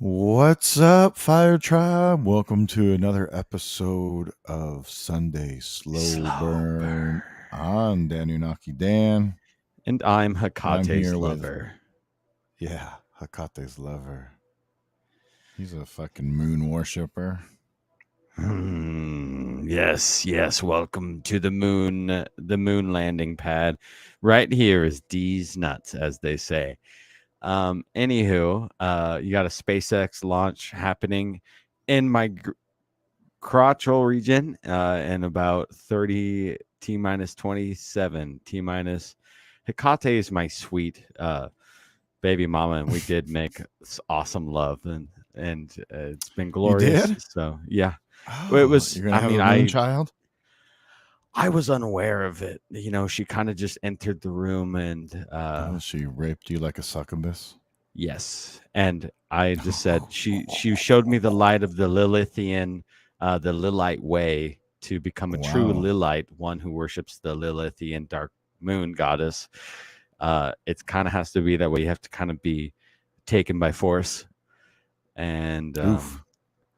What's up, Fire Tribe? Welcome to another episode of Sunday Slow Slow Burn. burn. I'm Danunaki Dan, And I'm and I'm Hakate's here with, lover. Hakate's lover. He's a fucking moon worshiper. Yes. Welcome to the moon landing pad. Right here is D's nuts, as they say. Anywho, you got a SpaceX launch happening in my crotchal region in about 30 T minus 27 T minus. Hikate is my sweet baby mama, and we did make awesome love, and it's been You glorious. did? So yeah, it Oh, was. you're gonna I have mean, a moon child? I was unaware of it. She kind of just entered the room, and Oh, she raped you like a succubus? yes, and I just said she showed me the light of the Lilithian, the Lilite way to become a true Wow. Lilite, one who worships the Lilithian dark moon goddess. It kind of has to be that way. You have to kind of be taken by force. And Oof.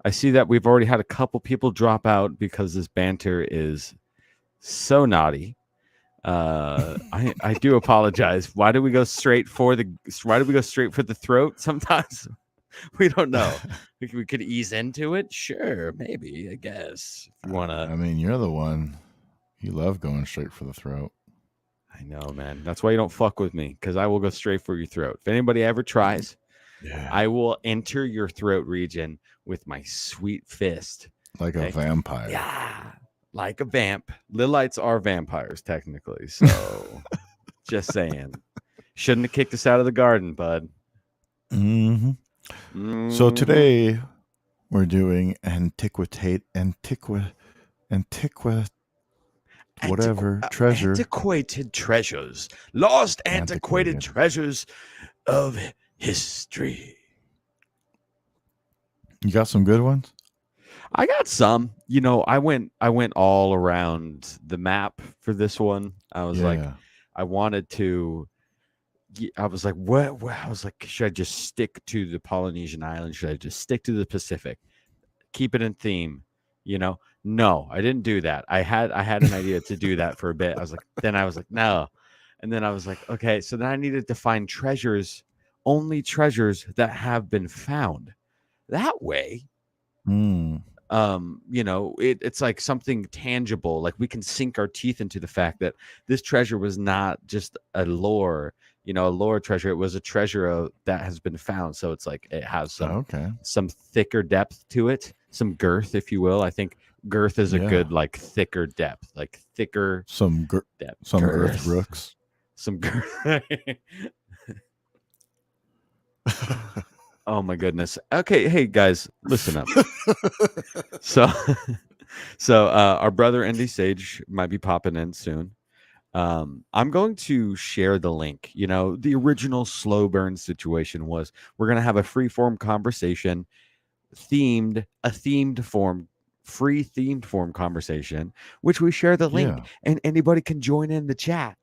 I see that we've already had a couple people drop out because this banter is so naughty. I do apologize. Why do we go straight for the throat? Sometimes we don't know. We could ease into it. Sure, maybe. I guess if you want to. I mean, you're the one. You love going straight for the throat. I know, man. That's why you don't fuck with me, because I will go straight for your throat. If anybody ever tries, Yeah. I will enter your throat region with my sweet fist. Like a vampire. Yeah, like a vamp. Lilites are vampires, technically. So, just saying. Shouldn't have kicked us out of the garden, bud. Mm-hmm. So today we're doing whatever treasure. Antiquated treasures. Lost antiquated treasures of history. You got some good ones? I got some. I went all around the map for this one. I was like, I wanted to. I was like, what? I was like, should I just stick to the Polynesian island? Should I just stick to the Pacific? Keep it in theme. No, I didn't do that. I had an idea to do that for a bit. I was like, no. And then I was like, okay. So then I needed to find treasures, only treasures that have been found. That way, it's like something tangible. Like we can sink our teeth into the fact that this treasure was not just a lore, a lore treasure. It was a treasure that has been found. So it's like it has some thicker depth to it, some girth, if you will. I think girth is a good, like, thicker depth, like thicker depth. Some girth rooks. Some girth. Oh my goodness. Okay, hey guys, listen up. So our brother Andy Sage might be popping in soon. I'm going to share the link. The original slow burn situation was we're going to have a free form conversation, free themed form conversation, which we share the link, and anybody can join in the chat.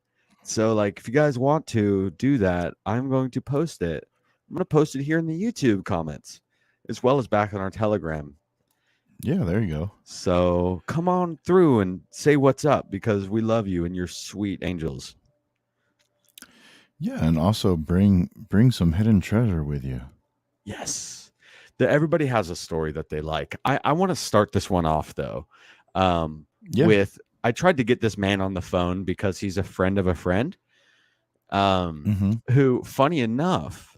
So, like, if you guys want to do that, I'm going to post it. I'm going to post it here in the YouTube comments, as well as back on our Telegram. Yeah, there you go. So come on through and say what's up, because we love you and you're sweet angels. Yeah, and also bring some hidden treasure with you. Yes. Everybody has a story that they like. I want to start this one off, though, with I tried to get this man on the phone because he's a friend of a friend who, funny enough,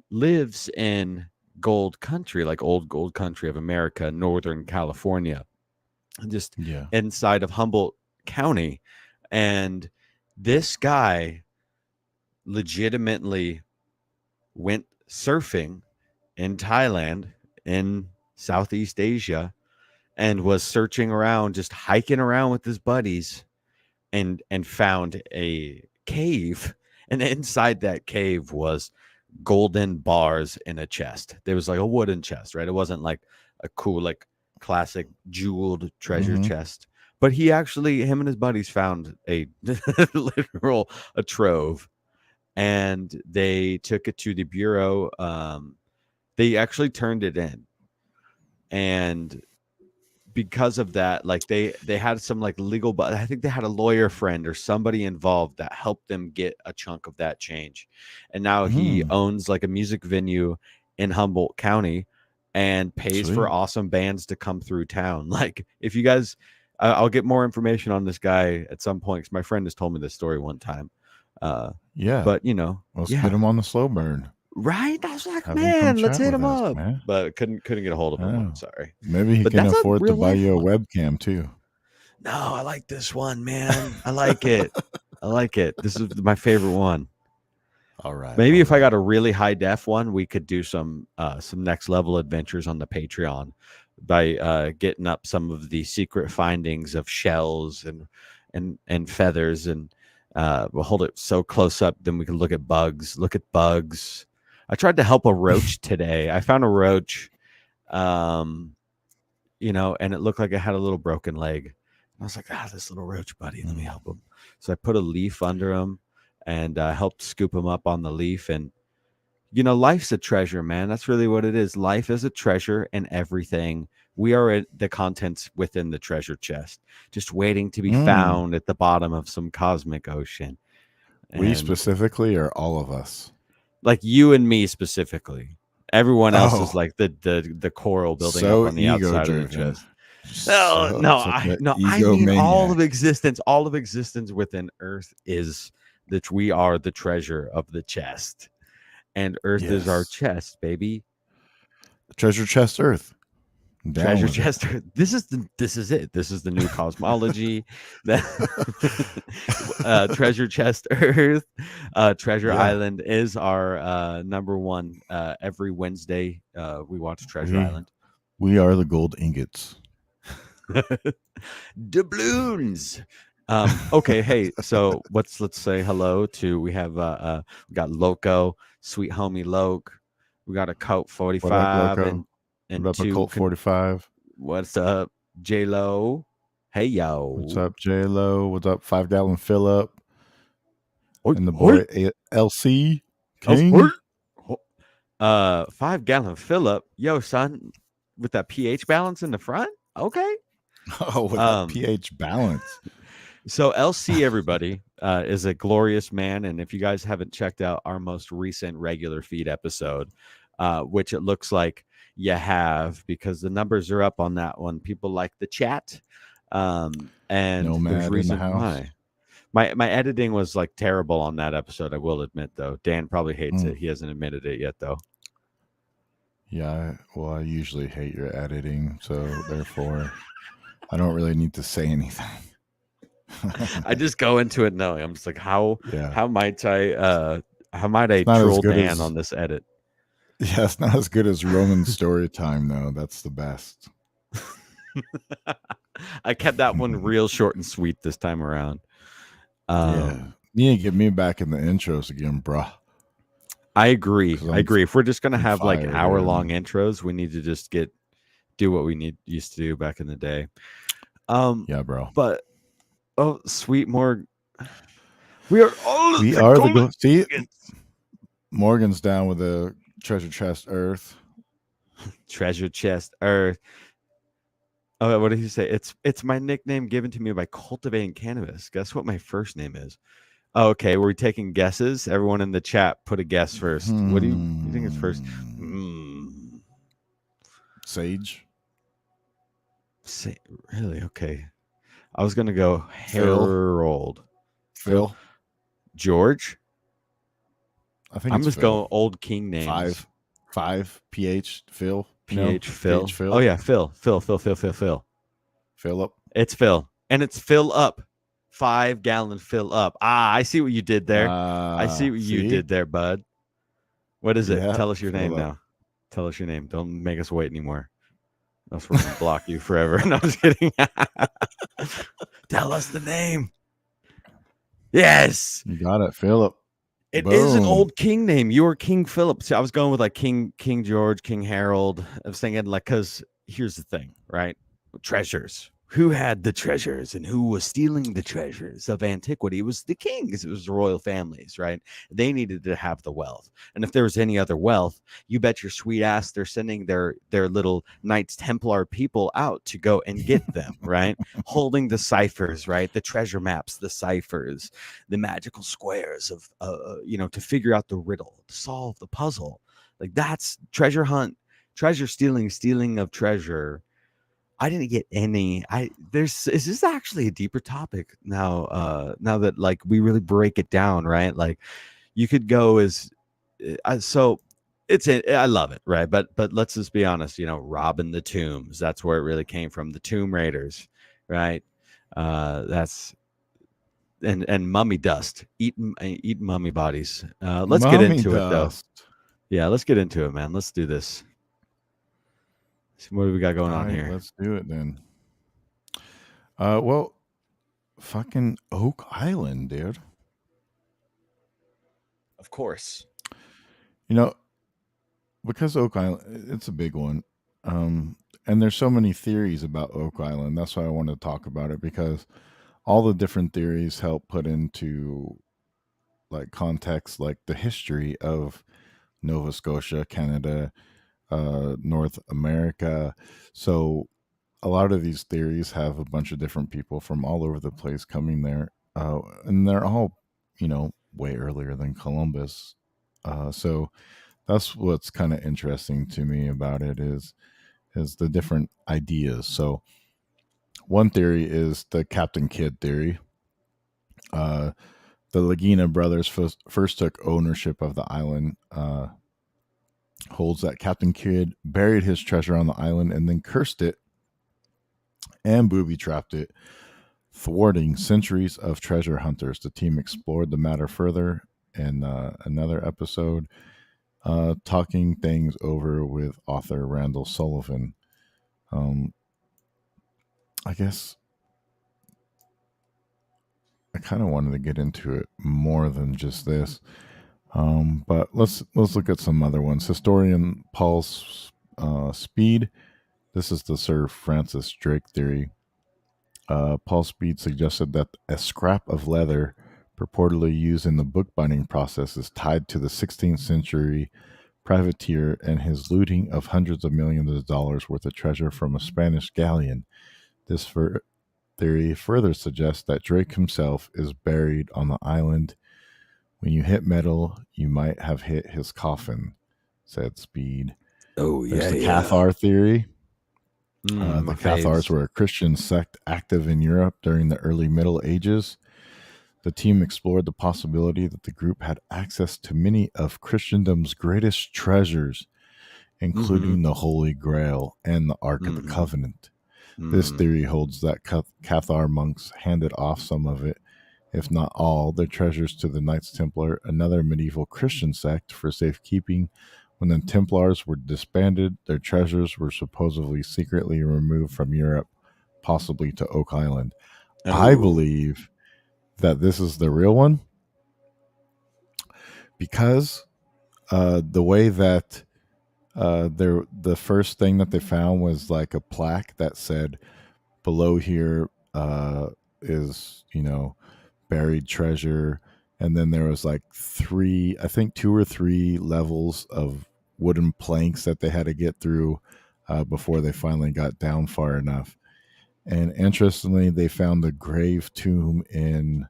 lives in gold country, like old gold country of America, Northern California, just inside of Humboldt County. And this guy legitimately went surfing in Thailand, in Southeast Asia, and was searching around, just hiking around with his buddies, and found a cave. And inside that cave was golden bars in a chest. There was like a wooden chest, right? It wasn't like a cool, like, classic jeweled treasure chest. But him and his buddies found a literal trove, and they took it to the Bureau They actually turned it in, and because of that, like they had some like legal, but I think they had a lawyer friend or somebody involved that helped them get a chunk of that change. And now he Hmm. owns like a music venue in Humboldt County and pays for Sweet. awesome bands to come through town. Like if you guys, I'll get more information on this guy at some point, because my friend has told me this story one time. uh Yeah. but you know, Let's get yeah, him on the slow burn. right, I was like, Have him come man, let's chat hit with him us, up, man. but couldn't get a hold of him. I'm Oh, sorry. maybe he But can that's a afford to real buy life you a one. webcam too. No, I like this one, man. I like it. I like it. This is my favorite one. All right. Maybe All if I right. got a really high def one, we could do some next level adventures on the Patreon by getting up some of the secret findings of shells and feathers, and we'll hold it so close up, then we can look at bugs. Look at bugs. I tried to help a roach today. I found a roach, um, and it looked like it had a little broken leg. I was like, this little roach buddy, let me help him. So I put a leaf under him and helped scoop him up on the leaf. And, life's a treasure, man. That's really what it is. Life is a treasure, and everything. We are the contents within the treasure chest, just waiting to be Mm. found at the bottom of some cosmic ocean. We And specifically, or all of us? like you and me specifically. Everyone else is Oh, like the coral building up so on the ego outside of the driven. chest. No, no, Such an I mean all egomaniac. of existence. All of existence within Earth is that we are the treasure of the chest, and Earth is our Yes. chest, baby. Treasure chest Earth. I'm down Treasure with it. chest. This is it. This is the new cosmology. That treasure chest Earth, Treasure Yeah. Island is our number one. Every Wednesday, we watch Treasure We Island. we are the gold ingots. Doubloons. Okay, hey, so let's say hello to, we got Loco, sweet homie Loke. We got a Coat What up, 45 Loco? and What up, a two Colt 45? what's up, J Lo? Hey What's yo. up, J Lo? What's up, 5 gallon fill up? Oi, And the oi, boy LC oi. King. 5 gallon Phillip. Yo, son, with that pH balance in the front. Okay. Oh, with that Um, pH balance. So LC, everybody, is a glorious man, and if you guys haven't checked out our most recent regular feed episode, which it looks like you have, because the numbers are up on that one. People like the chat, and there's Nomad in the reason house. why. My editing was like terrible on that episode, I will admit, though. Dan probably hates it. He hasn't admitted it yet, though. Yeah, well, I usually hate your editing, so therefore I don't really need to say anything. I just go into it knowing, I'm just like, how Yeah, might I it's not as troll good Dan as on this edit? yeah, it's not as good as Roman story time though. That's the best. I kept that one real short and sweet this time around. Yeah, you need to get me back in the intros again, bruh. I agree. 'Cause I agree. If we're just gonna I'm have like fire, hour-long dude. intros, we need to just do what we used to do back in the day. Yeah, bro. But oh, sweet Morgan, we are all We the are the golden go. See, nuggets. Morgan's down with the treasure chest Earth. Treasure chest Earth. Oh, what did he say? It's my nickname given to me by cultivating cannabis. Guess what my first name is? Oh, okay, we're taking guesses. Everyone in the chat, put a guess first. What do you think is first? Sage. Say, really? Okay. I was gonna go Phil. Harold. Phil. Phil. George. I think I'm it's just Phil. going old king names. Five. PH. Phil. PH Phil. PH Phil. Oh yeah, Phil. Phil. Philip. It's Phil. And it's fill up. 5-gallon fill up. Ah, I see what you did there. I see what you See? did there, bud. What is it? Yeah, Tell us your name Philip. now. Tell us your name. Don't make us wait anymore. Else we're gonna block you forever. No, I'm just kidding. Tell us the name. Yes. You got it, Philip. It Boom. is an old king name. You are King Philip. See, I was going with like King George, King Harold. I was thinking like, because here's the thing, right? Treasures. who had the treasures and who was stealing the treasures of antiquity. It was the kings, it was the royal families, right? They needed to have the wealth. And if there was any other wealth, you bet your sweet ass they're sending their little Knights Templar people out to go and get them, right? Holding the ciphers, right? The treasure maps, the ciphers, the magical squares of to figure out the riddle, to solve the puzzle. Like that's treasure hunt, treasure stealing of treasure. I didn't get any. I there's is this actually a deeper topic now? Now that like we really break it down, right? Like you could go as so I love it, right? But let's just be honest. Robbing the tombs. That's where it really came from. The Tomb Raiders, right? That's and mummy dust. Eat mummy bodies. Let's get Mommy into it though. dust. Yeah, let's get into it, man. Let's do this. So what do we got going All on right, here? let's do it then. Well, fucking Oak Island, dude. Of course. You know, because Oak Island, it's a big one. And there's so many theories about Oak Island. That's why I want to talk about it, because all the different theories help put into like context, like the history of Nova Scotia, Canada, North America. So a lot of these theories have a bunch of different people from all over the place coming there, and they're all, way earlier than Columbus. So that's what's kind of interesting to me about it is the different ideas. So one theory is the Captain Kidd theory. Uh, the Laguna brothers first took ownership of the island. Holds that Captain Kidd buried his treasure on the island and then cursed it and booby trapped it, thwarting centuries of treasure hunters. The team explored the matter further in another episode, talking things over with author Randall Sullivan. I guess I kind of wanted to get into it more than just this, but let's look at some other ones. Historian Paul Speed. This is the Sir Francis Drake theory. Paul Speed suggested that a scrap of leather purportedly used in the bookbinding process is tied to the 16th century privateer and his looting of hundreds of millions of dollars worth of treasure from a Spanish galleon. This theory further suggests that Drake himself is buried on the island. When you hit metal, you might have hit his coffin, said Speed. Oh There's yeah, the yeah. Cathar theory. My The Cathars faves. were a Christian sect active in Europe during the early Middle Ages. The team explored the possibility that the group had access to many of Christendom's greatest treasures, Mm-hmm. including the Holy Grail and the Ark of the Mm-hmm. Covenant. This Mm. theory holds that Cathar monks handed off some of it, if not all, their treasures to the Knights Templar, another medieval Christian sect, for safekeeping. When the Templars were disbanded, their treasures were supposedly secretly removed from Europe, possibly to Oak Island. I Oh. believe that this is the real one, because the way that the first thing that they found was like a plaque that said below here is buried treasure, and then there was like three, I think two or three levels of wooden planks that they had to get through before they finally got down far enough. And interestingly, they found a grave tomb in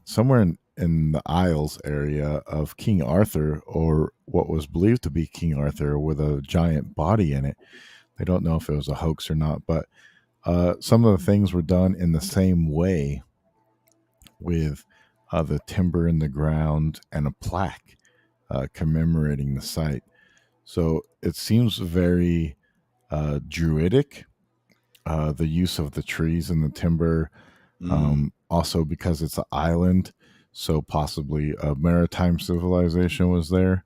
somewhere in the Isles area of King Arthur, or what was believed to be King Arthur, with a giant body in it. They don't know if it was a hoax or not, but some of the things were done in the same way, with the timber in the ground and a plaque commemorating the site. So it seems very druidic, the use of the trees and the timber. Mm. Also, because it's an island, so possibly a maritime civilization was there.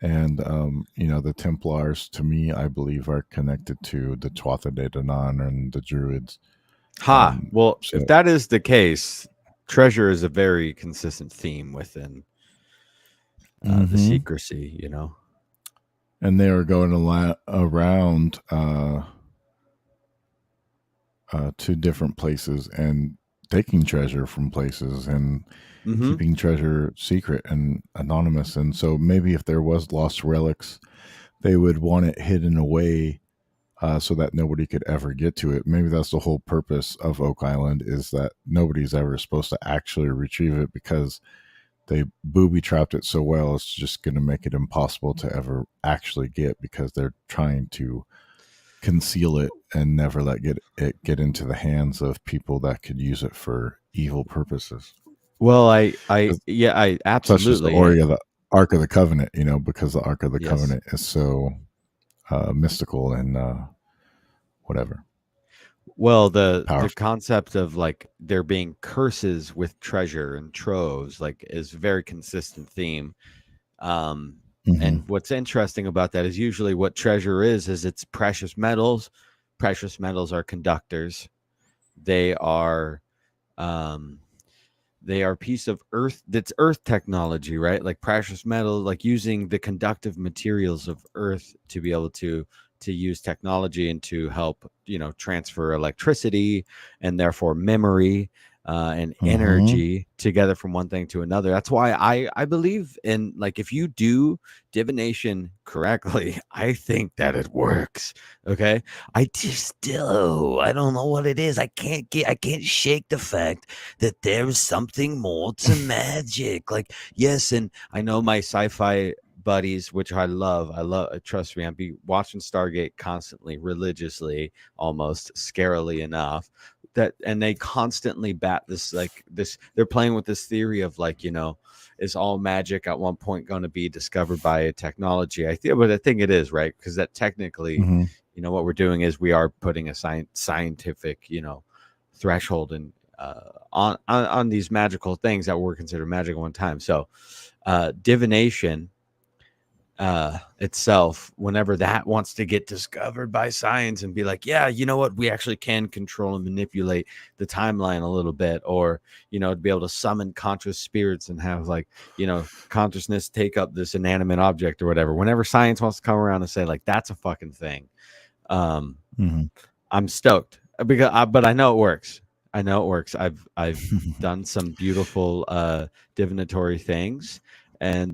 And, the Templars, to me, I believe, are connected to the Tuatha De Danann and the Druids. Ha. Well, if So, that is the case, treasure is a very consistent theme within the hmm secrecy. and they were going around to different places and taking treasure from places and Mm-hmm. keeping treasure secret and anonymous. And so maybe if there was lost relics, they would want it hidden away so that nobody could ever get to it. Maybe that's the whole purpose of Oak Island, is that nobody's ever supposed to actually retrieve it because they booby trapped it so well. It's just going to make it impossible to ever actually get, because they're trying to conceal it and never let it get into the hands of people that could use it for evil purposes. Well, yeah, I Such as the absolutely, Ori of the Ark of the Covenant, because the Ark of the yes. Covenant is so mystical and whatever Well, the powerful. concept of like there being curses with treasure and troves like is a very consistent theme. Um, Hmm. and what's interesting about that is usually what treasure is it's precious metals. Precious metals are conductors. They are um, they are a piece of earth that's earth technology, right? Like precious metal, like using the conductive materials of earth to be able to use technology and to help, transfer electricity and therefore memory and Hmm. energy together from one thing to another. That's why I believe in, like, if you do divination correctly, I think that it works. Okay, I just still I don't know what it is. I can't shake the fact that there's something more to magic. Like, yes, and I know my sci-fi buddies, which I love, trust me, I'd be watching Stargate constantly, religiously, almost scarily enough. That, and they constantly bat this, like, this, they're playing with this theory of, like, is all magic at one point going to be discovered by a technology? I think, but I think it is, right? Because that technically, Hmm. what we're doing is we are putting a scientific, threshold and on these magical things that were considered magical one time. So divination itself, whenever that wants to get discovered by science and be like, yeah, you know what, we actually can control and manipulate the timeline a little bit, or to be able to summon conscious spirits and have, like, consciousness take up this inanimate object or whatever, whenever science wants to come around and say, like, that's a fucking thing, um Hmm. I'm stoked because but I know it works. I know it works. I've done some beautiful divinatory things, and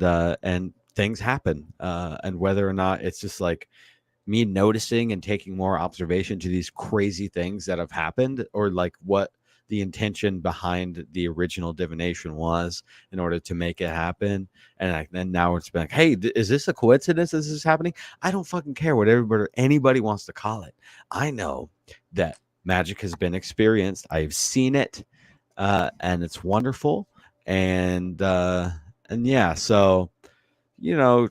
things happen. And whether or not it's just like me noticing and taking more observation to these crazy things that have happened, or like what the intention behind the original divination was in order to make it happen. And then now it's been like, hey, is this a coincidence this is happening? I don't fucking care what anybody wants to call it. I know that magic has been experienced. I've seen it, and it's wonderful. And yeah, so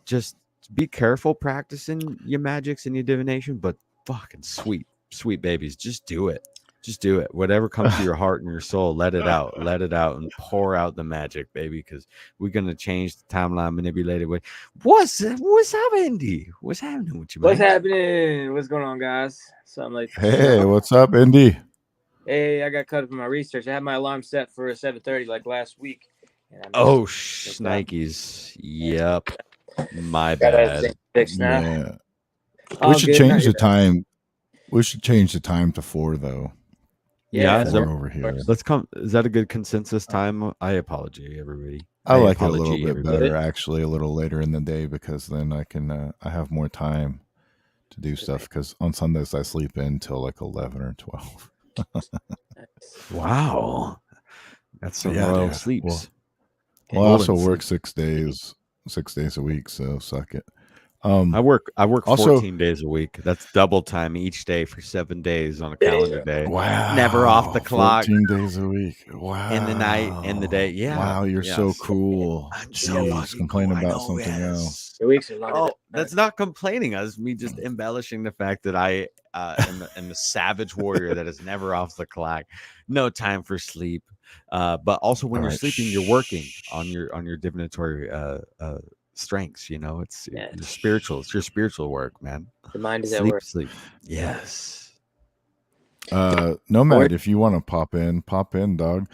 just be careful practicing your magics and your divination, but fucking sweet, sweet babies, just do it. Just do it. Whatever comes to your heart and your soul, let it out. Let it out and pour out the magic, baby, because we're gonna change the timeline, manipulated way. What's up, Andy? What's happening with you, What's man? happening? What's going on, guys? Something like Hey, what's up, Indy? Hey, I got cut up in my research. I had my alarm set for 7:30 like last week, and I missed Oh, it. Woke up. Nikes. Yep. My Got everything bad. fixed now. Yeah, we All should good. How change you the doing? time. We should change the time to 4 though. Yeah, Yeah, is that that, 4 over here. works. let's come. Is that a good consensus time? I apologize, everybody. I I like it a little apology, bit everybody. better, actually, a little later in the day, because then I have more time to do stuff. Because on Sundays I sleep in till like 11 or 12. Nice. Wow, that's some Yeah, royal dude. Well, sleeps. I Golden also work sleep. 6 days a week, so suck it. I work Also, 14 days a week. That's double time each day for 7 days on a calendar Damn. day. Never off the wow, clock 14 days a week. in the night, in the day. Wow, Yeah. wow, you're so Yes. cool. I'm so Jeez, fucking cool. complain I about know. something else. Yes. Your weeks are longer than Oh, mine. that's not complaining. That's me just embellishing the fact that I am the savage warrior that is never off the clock. No time for sleep. But also when All you're right, sleeping, you're working on shh. your divinatory strengths. It's Yeah, your spiritual. It's your spiritual work, man. the mind is at Sleep, work. sleep. Yes. Or Nomad, if you want to pop in, dog.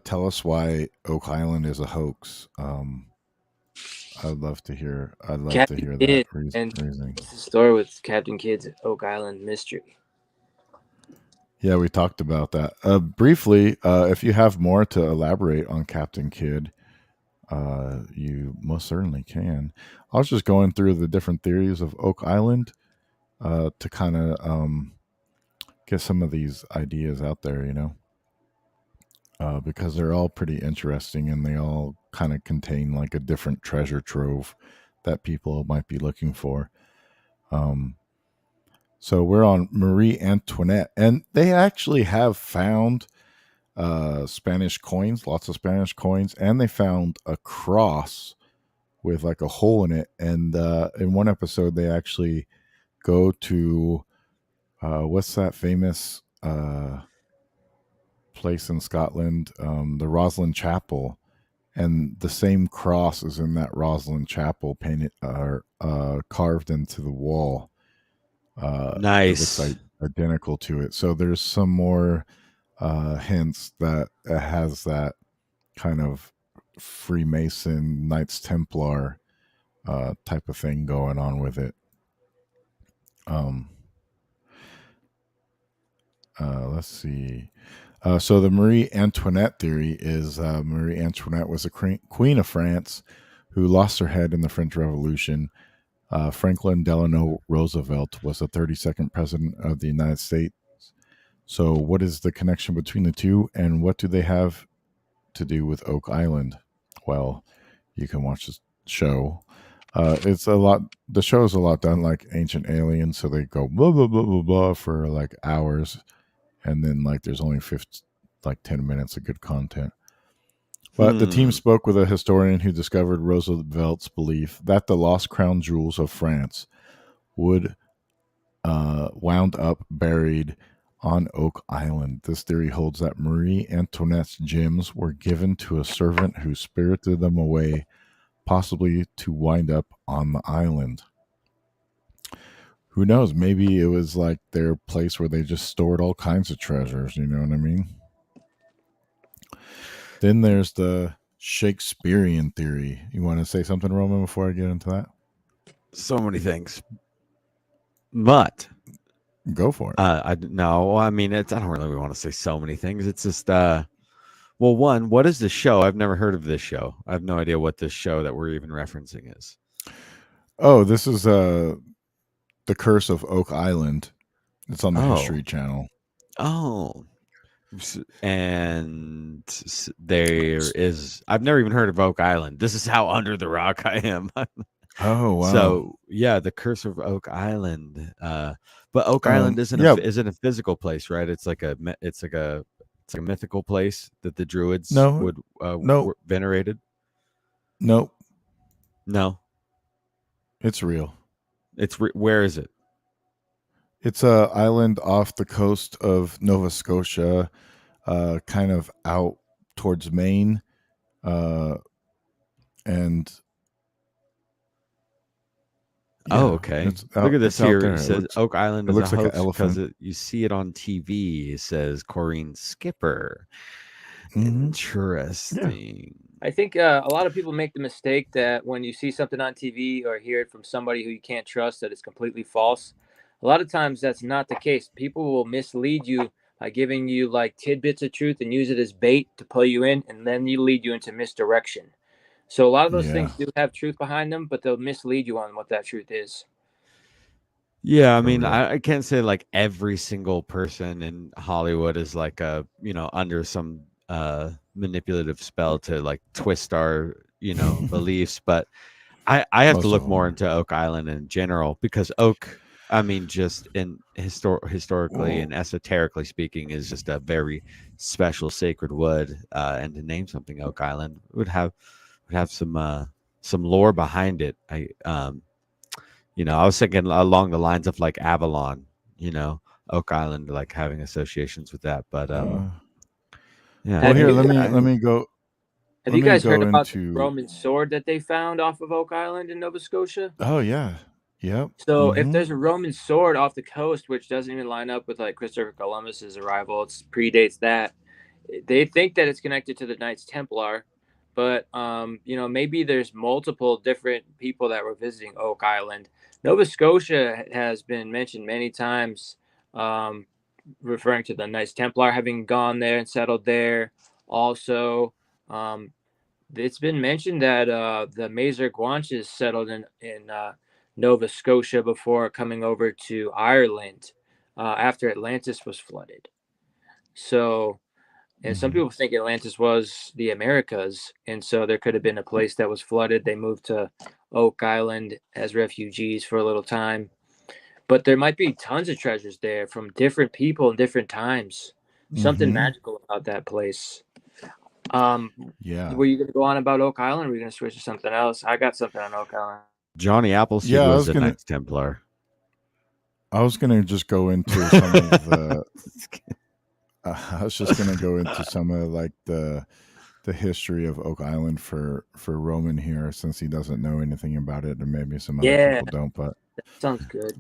Tell us why Oak Island is a hoax. I'd love to hear. I'd love to Captain hear that Kidd and reasoning. what's the story with Captain Kidd's Oak Island mystery? Yeah, we talked about that briefly. If you have more to elaborate on Captain Kidd, you most certainly can. I was just going through the different theories of Oak Island to kind of get some of these ideas out there, because they're all pretty interesting and they all kind of contain like a different treasure trove that people might be looking for. Um, so we're on Marie Antoinette, and they actually have found Spanish coins, lots of Spanish coins, and they found a cross with like a hole in it. And in one episode, they actually go to what's that famous place in Scotland, the Roslin Chapel, and the same cross is in that Roslin Chapel, painted or carved into the wall. It looks Nice. like identical to it. So there's some more hints that it has that kind of Freemason, Knights Templar type of thing going on with it. Um, let's see. So the Marie Antoinette theory is Marie Antoinette was a queen of France who lost her head in the French Revolution. Franklin Delano Roosevelt was the 32nd president of the United States. So, what is the connection between the two, and what do they have to do with Oak Island? Well, you can watch this show. It's a lot. The show is a lot done like Ancient Aliens, so they go blah blah blah blah blah for like hours, and then like there's only 10 minutes of good content. But the team Hmm. spoke with a historian who discovered Roosevelt's belief that the lost crown jewels of France would wound up buried on Oak Island. This theory holds that Marie Antoinette's gems were given to a servant who spirited them away, possibly to wind up on the island. Who knows? Maybe it was like their place where they just stored all kinds of treasures. You know what I mean? Then there's the Shakespearean theory. You want to say something, Roman, before I get into that? So many things, but Go for it. I no. I mean, it's. I don't really want to say so many things. It's just. Well, one. What is the show? I've never heard of this show. I have no idea what this show that we're even referencing is. Oh, this is The Curse of Oak Island. It's on the Oh. History Channel. Oh. There is. I've never even heard of Oak Island. This is how under the rock I am. Oh wow. So yeah, the Curse of Oak Island. But Oak Island Yeah. isn't a physical place, right? It's like a mythical place that the Druids No. would No. venerated. No. No, It's real. where is it? It's a island off the coast of Nova Scotia, kind of out towards Maine, uh, and Oh, yeah, okay. it's Look out. at this It's out here. there. It says Oak Island It is a looks like an host because elephant. you see it on TV. It says Corrine Skipper. Mm-hmm. Yeah. Interesting. I think a lot of people make the mistake that when you see something on TV or hear it from somebody who you can't trust, that it's completely false. A lot of times that's not the case. People will mislead you by giving you like tidbits of truth and use it as bait to pull you in, and then you lead you into misdirection. So a lot of those Yeah. things do have truth behind them, but they'll mislead you on what that truth is. Yeah, I For mean, real. I can't say like every single person in Hollywood is like under some manipulative spell to like twist our, beliefs, but I have to Most of look them more are. into Oak Island in general because oak, I mean, just in historically Whoa. and esoterically speaking, is just a very special sacred wood. And to name something Oak Island would have some lore behind it. I was thinking along the lines of like Avalon, Oak Island, like having associations with that. But Uh, yeah, well, Have here you let me go. have Let you me guys heard go about the into. Roman sword that they found off of Oak Island in Nova Scotia? Oh yeah. Yep. So if Mm-hmm. there's a Roman sword off the coast, which doesn't even line up with like Christopher Columbus's arrival, it predates that. They think that it's connected to the Knights Templar, but maybe there's multiple different people that were visiting Oak Island. Nova Scotia has been mentioned many times, um, referring to the Knights Templar having gone there and settled there. Also, it's been mentioned that the Mazer Guanches settled in Nova Scotia before coming over to Ireland after Atlantis was flooded. So, and some people think Atlantis was the Americas, and so there could have been a place that was flooded. They moved to Oak Island as refugees for a little time, but there might be tons of treasures there from different people in different times. Something magical about that place. Yeah. Were you going to go on about Oak Island? Or were you going to switch to something else? I got something on Oak Island. Johnny Appleseed Yeah, was a Knights Templar. I was gonna just go into some of the. I was just gonna go into some of like the history of Oak Island for Roman here, since he doesn't know anything about it, and maybe some other Yeah, people don't. But that sounds good.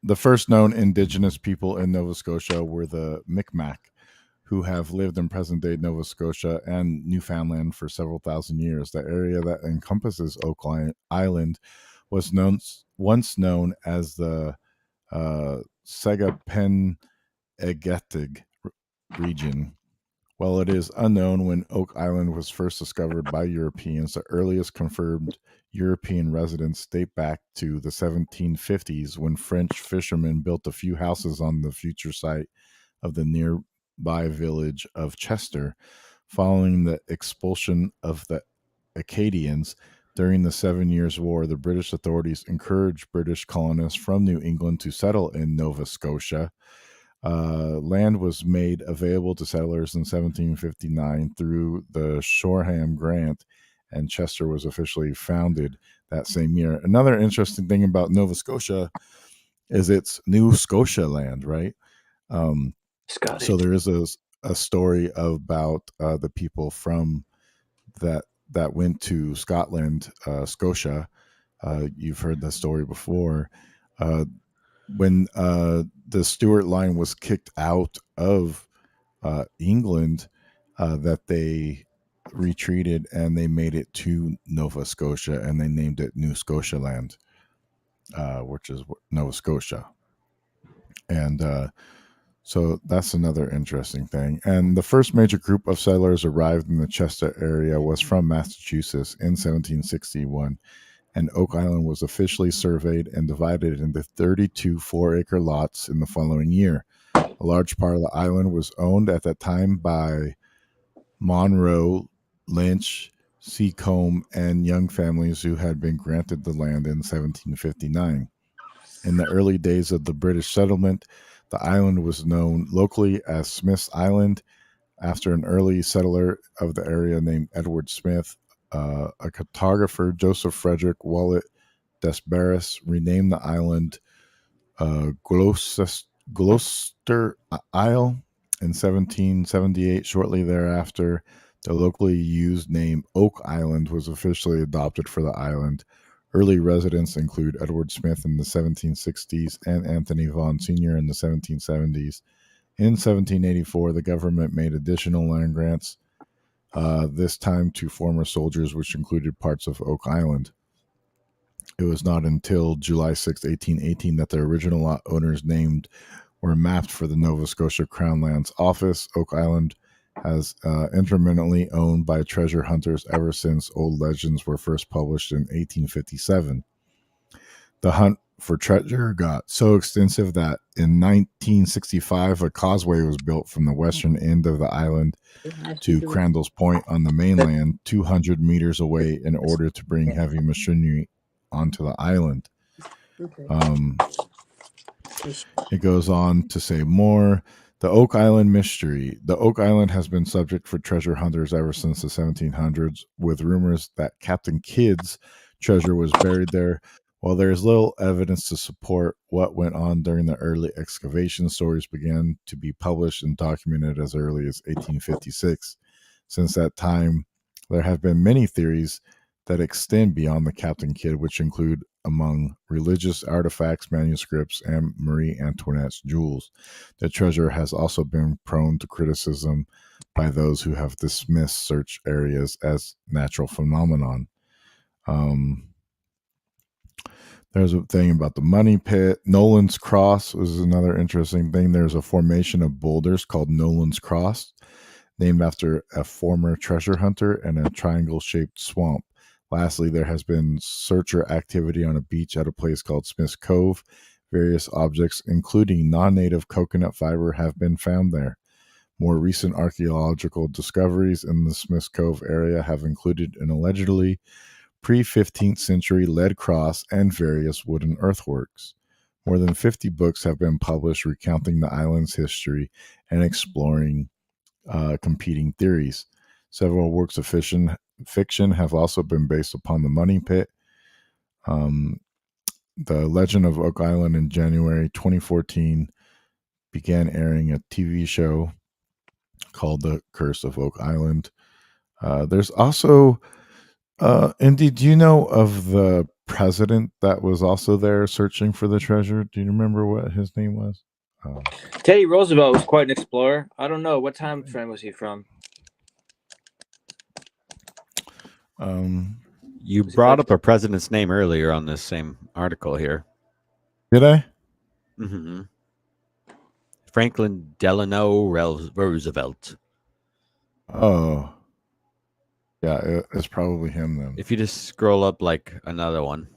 the first known indigenous people in Nova Scotia were the Micmac, who have lived in present day Nova Scotia and Newfoundland for several thousand years. The area that encompasses Oak Island was once known as the Sagapengetig region. While it is unknown when Oak Island was first discovered by Europeans, the earliest confirmed European residents date back to the 1750s, when French fishermen built a few houses on the future site of the nearby village of Chester. Following the expulsion of the Acadians during the 7 Years' War, the British authorities encouraged British colonists from New England to settle in Nova Scotia. Land was made available to settlers in 1759 through the Shoreham Grant, and Chester was officially founded that same year. Another interesting thing about Nova Scotia is it's New Scotia land, right? So there is a story about the people from that went to Scotland, Scotia. You've heard that story before. When the Stuart line was kicked out of England, that they retreated and they made it to Nova Scotia, and they named it New Scotia Land, which is Nova Scotia. And so that's another interesting thing. And the first major group of settlers arrived in the Chester area was from Massachusetts in 1761, and Oak Island was officially surveyed and divided into 32 4-acre lots in the following year. A large part of the island was owned at that time by Monroe, Lynch, Seacombe, and Young families who had been granted the land in 1759. In the early days of the British settlement, the island was known locally as Smith's Island, after an early settler of the area named Edward Smith. A cartographer, Joseph Frederick Wallet Desbarres, renamed the island Gloucester Isle in 1778. Shortly thereafter, the locally used name Oak Island was officially adopted for the island. Early residents include Edward Smith in the 1760s and Anthony Vaughan Sr. in the 1770s. In 1784, the government made additional land grants, this time to former soldiers, which included parts of Oak Island. It was not until July 6, 1818, that the original lot owners named were mapped for the Nova Scotia Crown Lands Office. Oak Island has intermittently owned by treasure hunters ever since old legends were first published in 1857. The hunt for treasure got so extensive that in 1965 a causeway was built from the western end of the island to Crandall's Point on the mainland, 200 meters away, in order to bring heavy machinery onto the island. It goes on to say more. The Oak Island mystery. The Oak Island has been subject for treasure hunters ever since the 1700s, with rumors that Captain Kidd's treasure was buried there. While there is little evidence to support what went on during the early excavation, stories began to be published and documented as early as 1856. Since that time, there have been many theories that extend beyond the Captain Kidd, which include among religious artifacts, manuscripts, and Marie Antoinette's jewels. The treasure has also been prone to criticism by those who have dismissed such areas as natural phenomenon. There's a thing about the money pit. Nolan's Cross was another interesting thing. There's a formation of boulders called Nolan's Cross, named after a former treasure hunter, and a triangle shaped swamp. Lastly, there has been searcher activity on a beach at a place called Smith's Cove. Various objects, including non native coconut fiber, have been found there. More recent archaeological discoveries in the Smith's Cove area have included an allegedly pre-15th century lead cross and various wooden earthworks. More than 50 books have been published recounting the island's history and exploring competing theories. Several works of fiction have also been based upon the money pit. The Legend of Oak Island in January 2014 began airing a TV show called The Curse of Oak Island. There's also Indy, do you know of the president that was also there searching for the treasure? Do you remember what his name was? Teddy Roosevelt was quite an explorer. I don't know what time frame was he from. You brought up a president's name earlier on this same article here. Did I? Mm-hmm. Franklin Delano Roosevelt. Oh, yeah, it's probably him then. If you just scroll up like another one.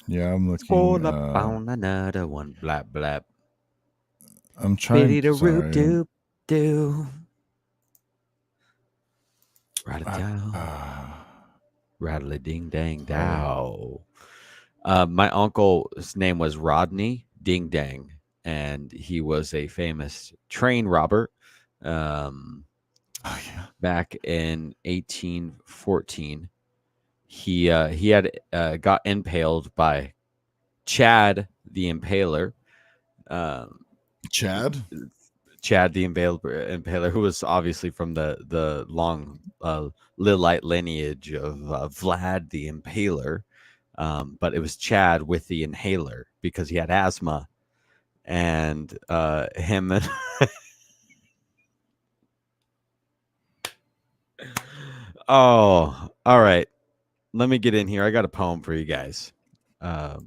Yeah, I'm looking. Scroll up on another one. Blap blap. I'm trying to root doop doo. Right it down. Rattle a ding dang dow. My uncle's name was Rodney Ding Dang, and he was a famous train robber. Back in 1814, he had got impaled by Chad the Impaler. Chad the Impaler, who was obviously from the long Lillite lineage of Vlad the Impaler. But it was Chad with the inhaler because he had asthma, and him and oh, all right. Let me get in here. I got a poem for you guys. Oh,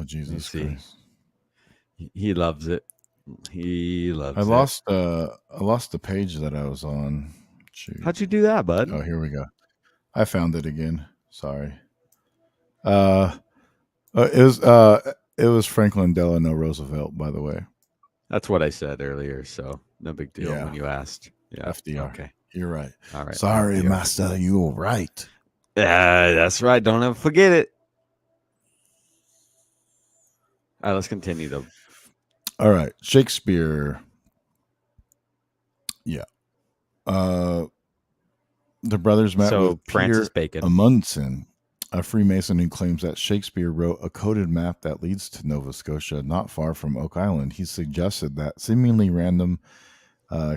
Jesus Christ! He loves it. He loves it. I lost the page that I was on. Shoot. How'd you do that, bud? Oh, here we go. I found it again. Sorry. It was Franklin Delano Roosevelt, by the way. That's what I said earlier, so no big deal when you asked. Yeah. FDR. Okay. You're right. All right. Sorry, FDR. Master, you were right. That's right. Don't ever forget it. All right, let's continue though. All right. Shakespeare. Yeah. The brothers met with Francis Peter Bacon. Amundsen, a Freemason who claims that Shakespeare wrote a coded map that leads to Nova Scotia, not far from Oak Island. He suggested that seemingly random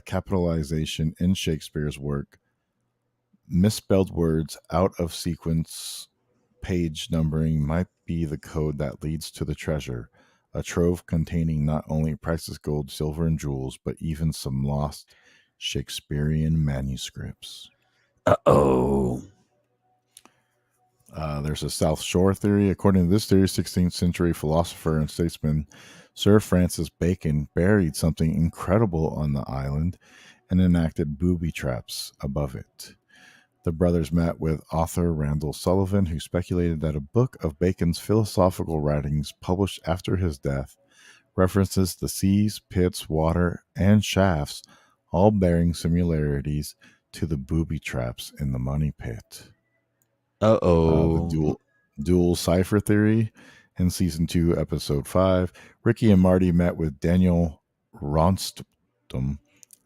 capitalization in Shakespeare's work, misspelled words, out of sequence page numbering might be the code that leads to the treasure, a trove containing not only priceless gold, silver, and jewels, but even some lost Shakespearean manuscripts. Uh-oh. There's a South Shore theory. According to this theory, 16th century philosopher and statesman Sir Francis Bacon buried something incredible on the island and enacted booby traps above it. The brothers met with author Randall Sullivan, who speculated that a book of Bacon's philosophical writings published after his death references the seas, pits, water, and shafts, all bearing similarities to the booby traps in the money pit. Uh-oh. The dual cipher theory in season 2, episode 5. Ricky and Marty met with Daniel Ronstom,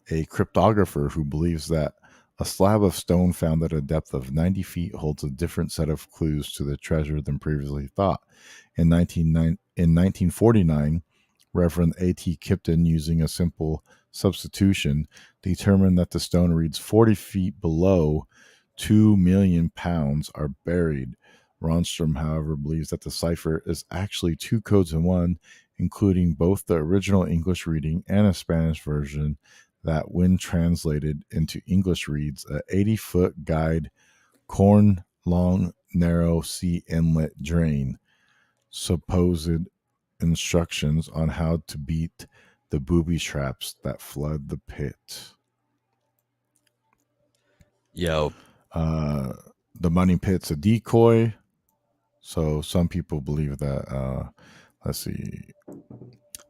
a cryptographer who believes that a slab of stone found at a depth of 90 feet holds a different set of clues to the treasure than previously thought. In 1949, Reverend A.T. Kipton, using a simple substitution, determined that the stone reads 40 feet below 2 million pounds are buried. Ronstrom, however, believes that the cipher is actually 2 codes in one, including both the original English reading and a Spanish version that, when translated into English, reads: a 80-foot guide corn long narrow sea inlet drain. Supposed instructions on how to beat the booby traps that flood the pit. Yo, Uh, the money pit's a decoy. So some people believe that, let's see,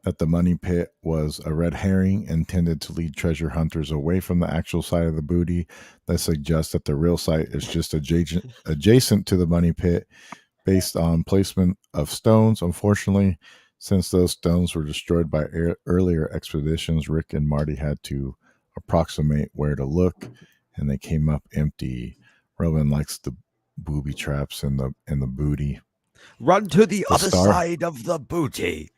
that the money pit was a red herring intended to lead treasure hunters away from the actual site of the booty. That suggests that the real site is just adjacent to the money pit based on placement of stones. Unfortunately, since those stones were destroyed by earlier expeditions, Rick and Marty had to approximate where to look, and they came up empty. Roman likes the booby traps and the booty. run to the The other star side of the booty.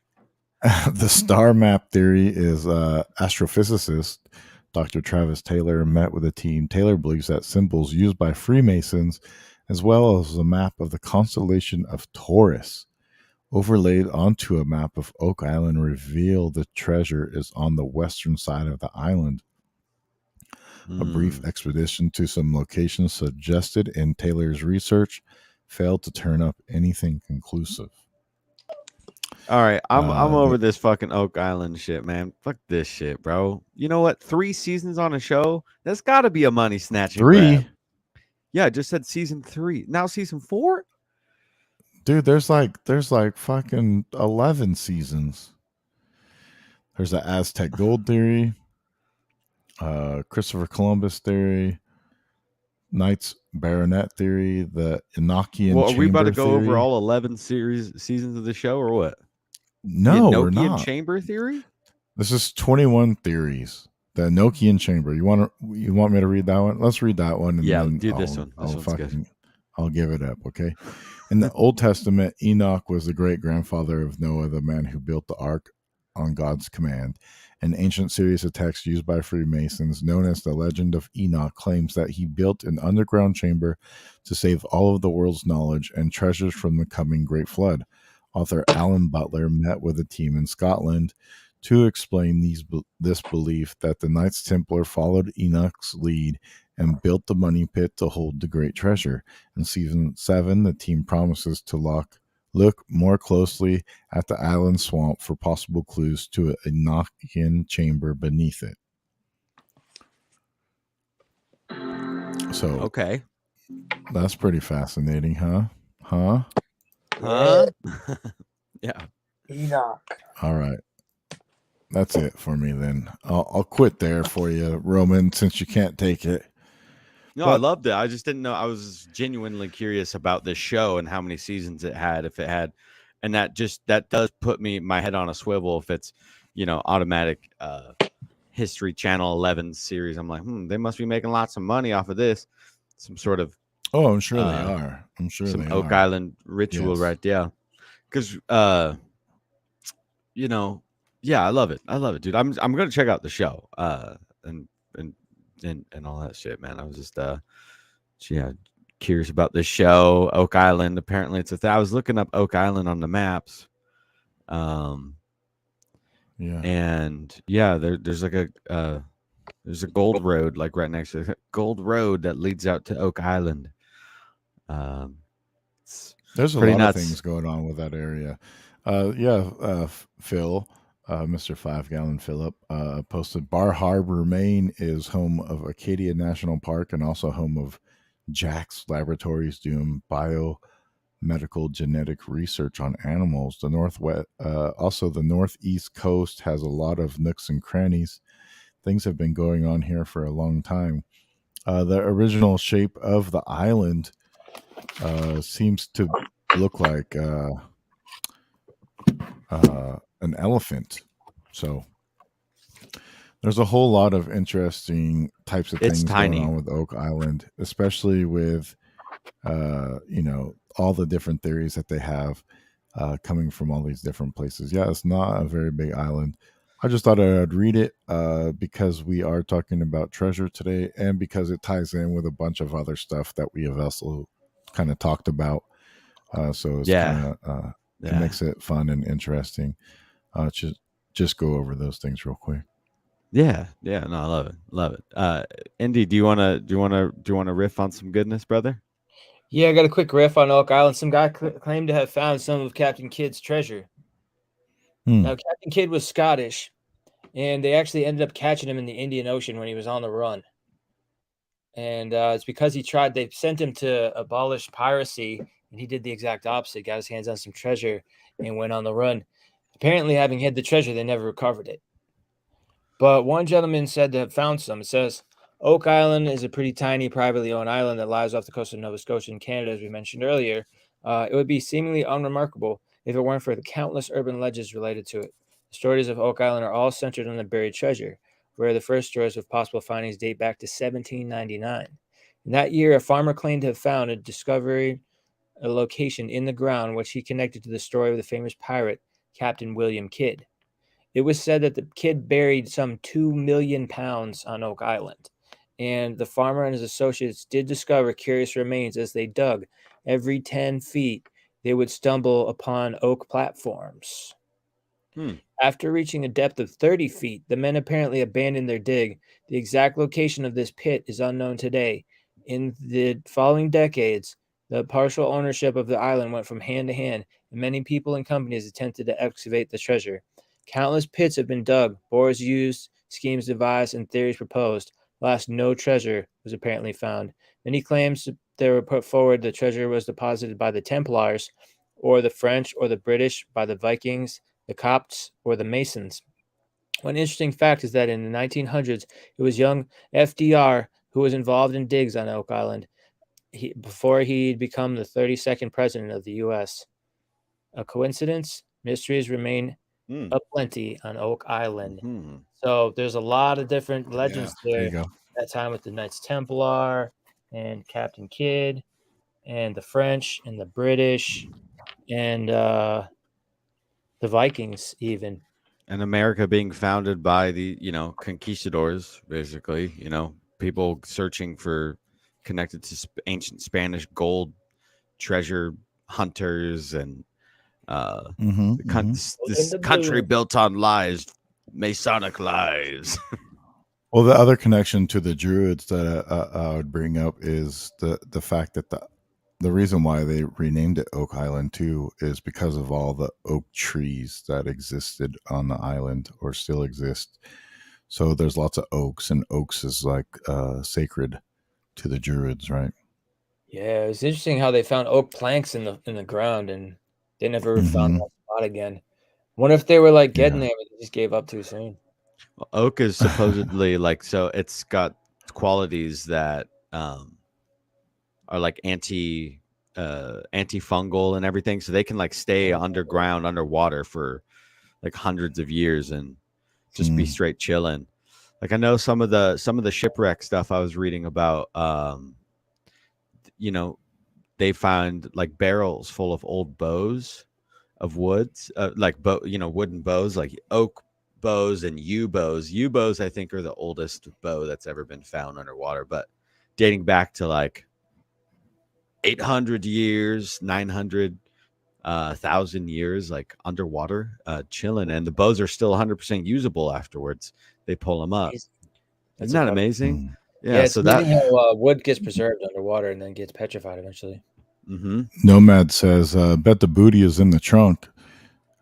the star map theory is astrophysicist Dr. Travis Taylor met with a team. Taylor believes that symbols used by Freemasons, as well as a map of the constellation of Taurus, overlaid onto a map of Oak Island, reveal the treasure is on the western side of the island. A brief expedition to some locations suggested in Taylor's research failed to turn up anything conclusive. All right, I'm Uh, over the, this fucking Oak Island shit, man. Fuck this shit, bro. You know what? 3 seasons on a show? That's got to be a money snatching grab. 3, Yeah, I just said season 3. Now season 4? dude, there's like fucking 11 seasons. There's the Aztec gold theory, Christopher Columbus theory, Knights Baronet theory, the Enochian Well, are we about to chamber go over theory. all 11 seasons of the show or what? No, the we're Enochian not. chamber theory? This is 21 theories. The Enochian chamber. You want me to read that one? Let's read that one, and Yeah, then do this one. This one's good. I'll give it up. Okay. In the Old Testament, Enoch was the great grandfather of Noah, the man who built the ark on God's command. An ancient series of texts used by Freemasons, known as the Legend of Enoch, claims that he built an underground chamber to save all of the world's knowledge and treasures from the coming Great Flood. Author Alan Butler met with a team in Scotland to explain this belief that the Knights Templar followed Enoch's lead and built the money pit to hold the great treasure. In season 7, the team promises to look more closely at the island swamp for possible clues to an Enochian chamber beneath it. So, Okay. that's pretty fascinating, huh? Huh? Yeah. Enoch. All right. That's it for me then. I'll quit there for you, Roman, since you can't take it. No, I loved it. I just didn't know. I was genuinely curious about this show and how many seasons it had, if it had, and that does put my head on a swivel. If it's, automatic History Channel 11 series, I'm like, they must be making lots of money off of this. Some sort of I'm sure they are. I'm sure some they Oak are. Island ritual, Yes. right? Yeah, because yeah, I love it. I love it, dude. I'm gonna check out the show, and all that shit, man. I was just curious about this show, Oak Island. Apparently, I was looking up Oak Island on the maps, and there's like there's a gold road like right next to it. Gold road that leads out to Oak Island. There's a pretty lot nuts. of things going on with that area. Phil, Mr. 5 Gallon Phillip, posted Bar Harbor, Maine is home of Acadia National Park and also home of Jack's Laboratories doing biomedical genetic research on animals. The Northwest, also the Northeast Coast has a lot of nooks and crannies. Things have been going on here for a long time. The original shape of the island seems to look like an elephant. So there's a whole lot of interesting types of things going on with Oak Island, especially with all the different theories that they have coming from all these different places. Yeah, it's not a very big island. I just thought I'd read it because we are talking about treasure today, and because it ties in with a bunch of other stuff that we have also kind of talked about. So it's kind of it makes it fun and interesting. Just go over those things real quick. Yeah. No, I love it. Indy, do you wanna riff on some goodness, brother? Yeah, I got a quick riff on Oak Island. Some guy claimed to have found some of Captain Kidd's treasure. Hmm. Now, Captain Kidd was Scottish, and they actually ended up catching him in the Indian Ocean when he was on the run. And it's because he tried. They sent him to abolish piracy, and he did the exact opposite. Got his hands on some treasure and went on the run. Apparently, having hid the treasure, they never recovered it. But one gentleman said to have found some. It says Oak Island is a pretty tiny, privately owned island that lies off the coast of Nova Scotia in Canada, as we mentioned earlier. It would be seemingly unremarkable if it weren't for the countless urban legends related to it. The stories of Oak Island are all centered on the buried treasure, where the first stories of possible findings date back to 1799. In that year, a farmer claimed to have found a location in the ground which he connected to the story of the famous pirate Captain William Kidd. It was said that the kid buried some 2 million pounds on Oak Island, and the farmer and his associates did discover curious remains as they dug. Every 10 feet, they would stumble upon oak platforms. Hmm. After reaching a depth of 30 feet, the men apparently abandoned their dig. The exact location of this pit is unknown today. In the following decades, the partial ownership of the island went from hand to hand, and many people and companies attempted to excavate the treasure. Countless pits have been dug, bores used, schemes devised, and theories proposed. Last, no treasure was apparently found. Many claims that were put forward the treasure was deposited by the Templars, or the French, or the British, by the Vikings, the Copts, or the Masons. One interesting fact is that in the 1900s, it was young FDR who was involved in digs on Oak Island before he'd become the 32nd president of the U.S. A coincidence? Mysteries remain Hmm. aplenty on Oak Island. Hmm. So there's a lot of different Yeah, legends there there. you go. That time with the Knights Templar and Captain Kidd and the French and the British and the Vikings even. And America being founded by the conquistadors, basically. People searching for connected to ancient Spanish gold treasure hunters and Mm-hmm, mm-hmm. In this the country blue. built on lies, Masonic lies. Well, the other connection to the Druids that I would bring up is the fact that the reason why they renamed it Oak Island too is because of all the oak trees that existed on the island or still exist. So there's lots of oaks, and oaks is like sacred to the Druids, right? Yeah, it's interesting how they found oak planks in the ground and they never found Mm-hmm. that spot again. Wonder if they were like getting Yeah. there, but they just gave up too soon. Oak is supposedly so it's got qualities that are like antifungal and everything, so they can like stay underground underwater for like hundreds of years and just be Mm. straight chilling. Like I know some of the shipwreck stuff I was reading about. You know, they found like barrels full of old bows of woods, like wooden bows, like oak bows and yew bows. Yew bows, I think, are the oldest bow that's ever been found underwater, but dating back to like 800 years, 900 thousand years, like underwater, chilling, and the bows are still 100% usable afterwards. They pull them up. Amazing. Isn't That's that incredible. amazing? Mm. Yeah, Yeah. it's So that. amazing how wood gets preserved underwater and then gets petrified eventually. Mm-hmm. Nomad says, "Bet the booty is in the trunk."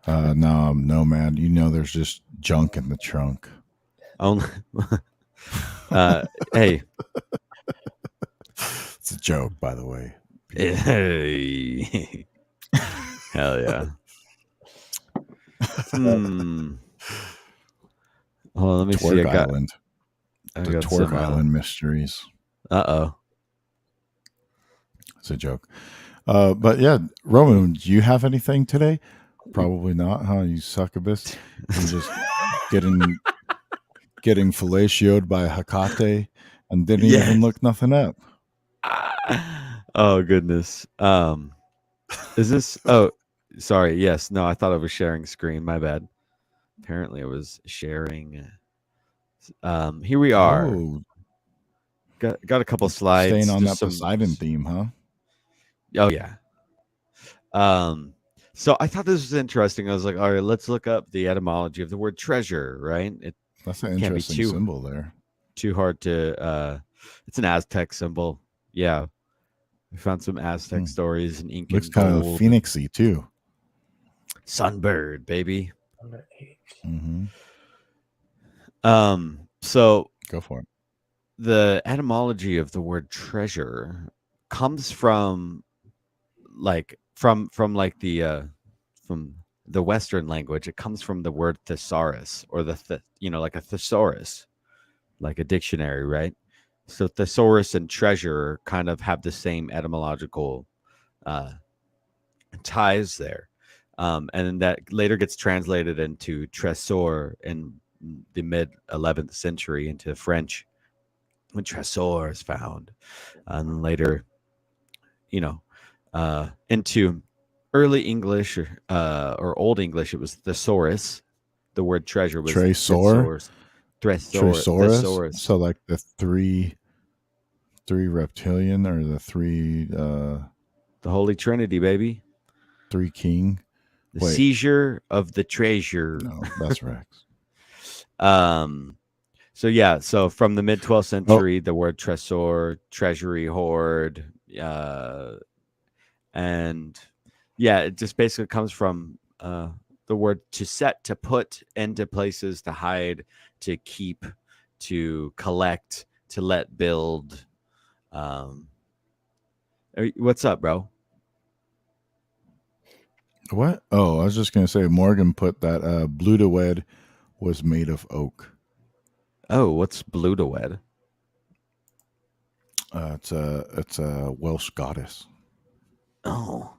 No, Nomad. You know, there's just junk in the trunk. Only. Hey. It's a joke, by the way. Hey. Hell yeah. Hmm. Hold on, let me see. Twerk Island. I The got Twerk some. Island mysteries. Uh-oh. It's a joke. But yeah, Roman, do you have anything today? Probably not, huh? You succubus. You're just getting fellatioed by Hecate and didn't even Yes. look nothing up. Oh goodness. Is this? Oh, sorry. Yes. No, I thought I was sharing screen. My bad. Apparently, I was sharing. Here we are. Oh, Got a couple staying slides. on Just that some. Poseidon theme, huh? Oh yeah. So I thought this was interesting. I was like, all right, let's look up the etymology of the word treasure. Right? It That's an can't be interesting symbol there. too hard to. It's an Aztec symbol. Yeah. We found some Aztec stories and Incan Looks kind of gold. phoenixy too. Sunbird, baby. Number 8. Mm-hmm. So Go for it. the etymology of the word treasure comes from like from the from the Western language. It comes from the word thesaurus, or like a thesaurus, like a dictionary, right? So thesaurus and treasure kind of have the same etymological ties there. And then that later gets translated into trésor in the mid 11th century into French when trésor is found. And later, into early English or Old English, it was thesaurus. The word treasure was Tresor, Tresaurus. thesaurus. So like the three reptilian, or the three The Holy Trinity, baby. three king. The Wait. seizure of the treasure. No, that's Rex. So yeah, so from the mid 12th century, the word tresor, treasury, hoard, and yeah, it just basically comes from the word to set, to put into places, to hide, to keep, to collect, to let build. What's up, bro? What? Oh, I was just gonna say Morgan put that Bludewed was made of oak. Oh, what's Bludewed? It's a Welsh goddess. Oh,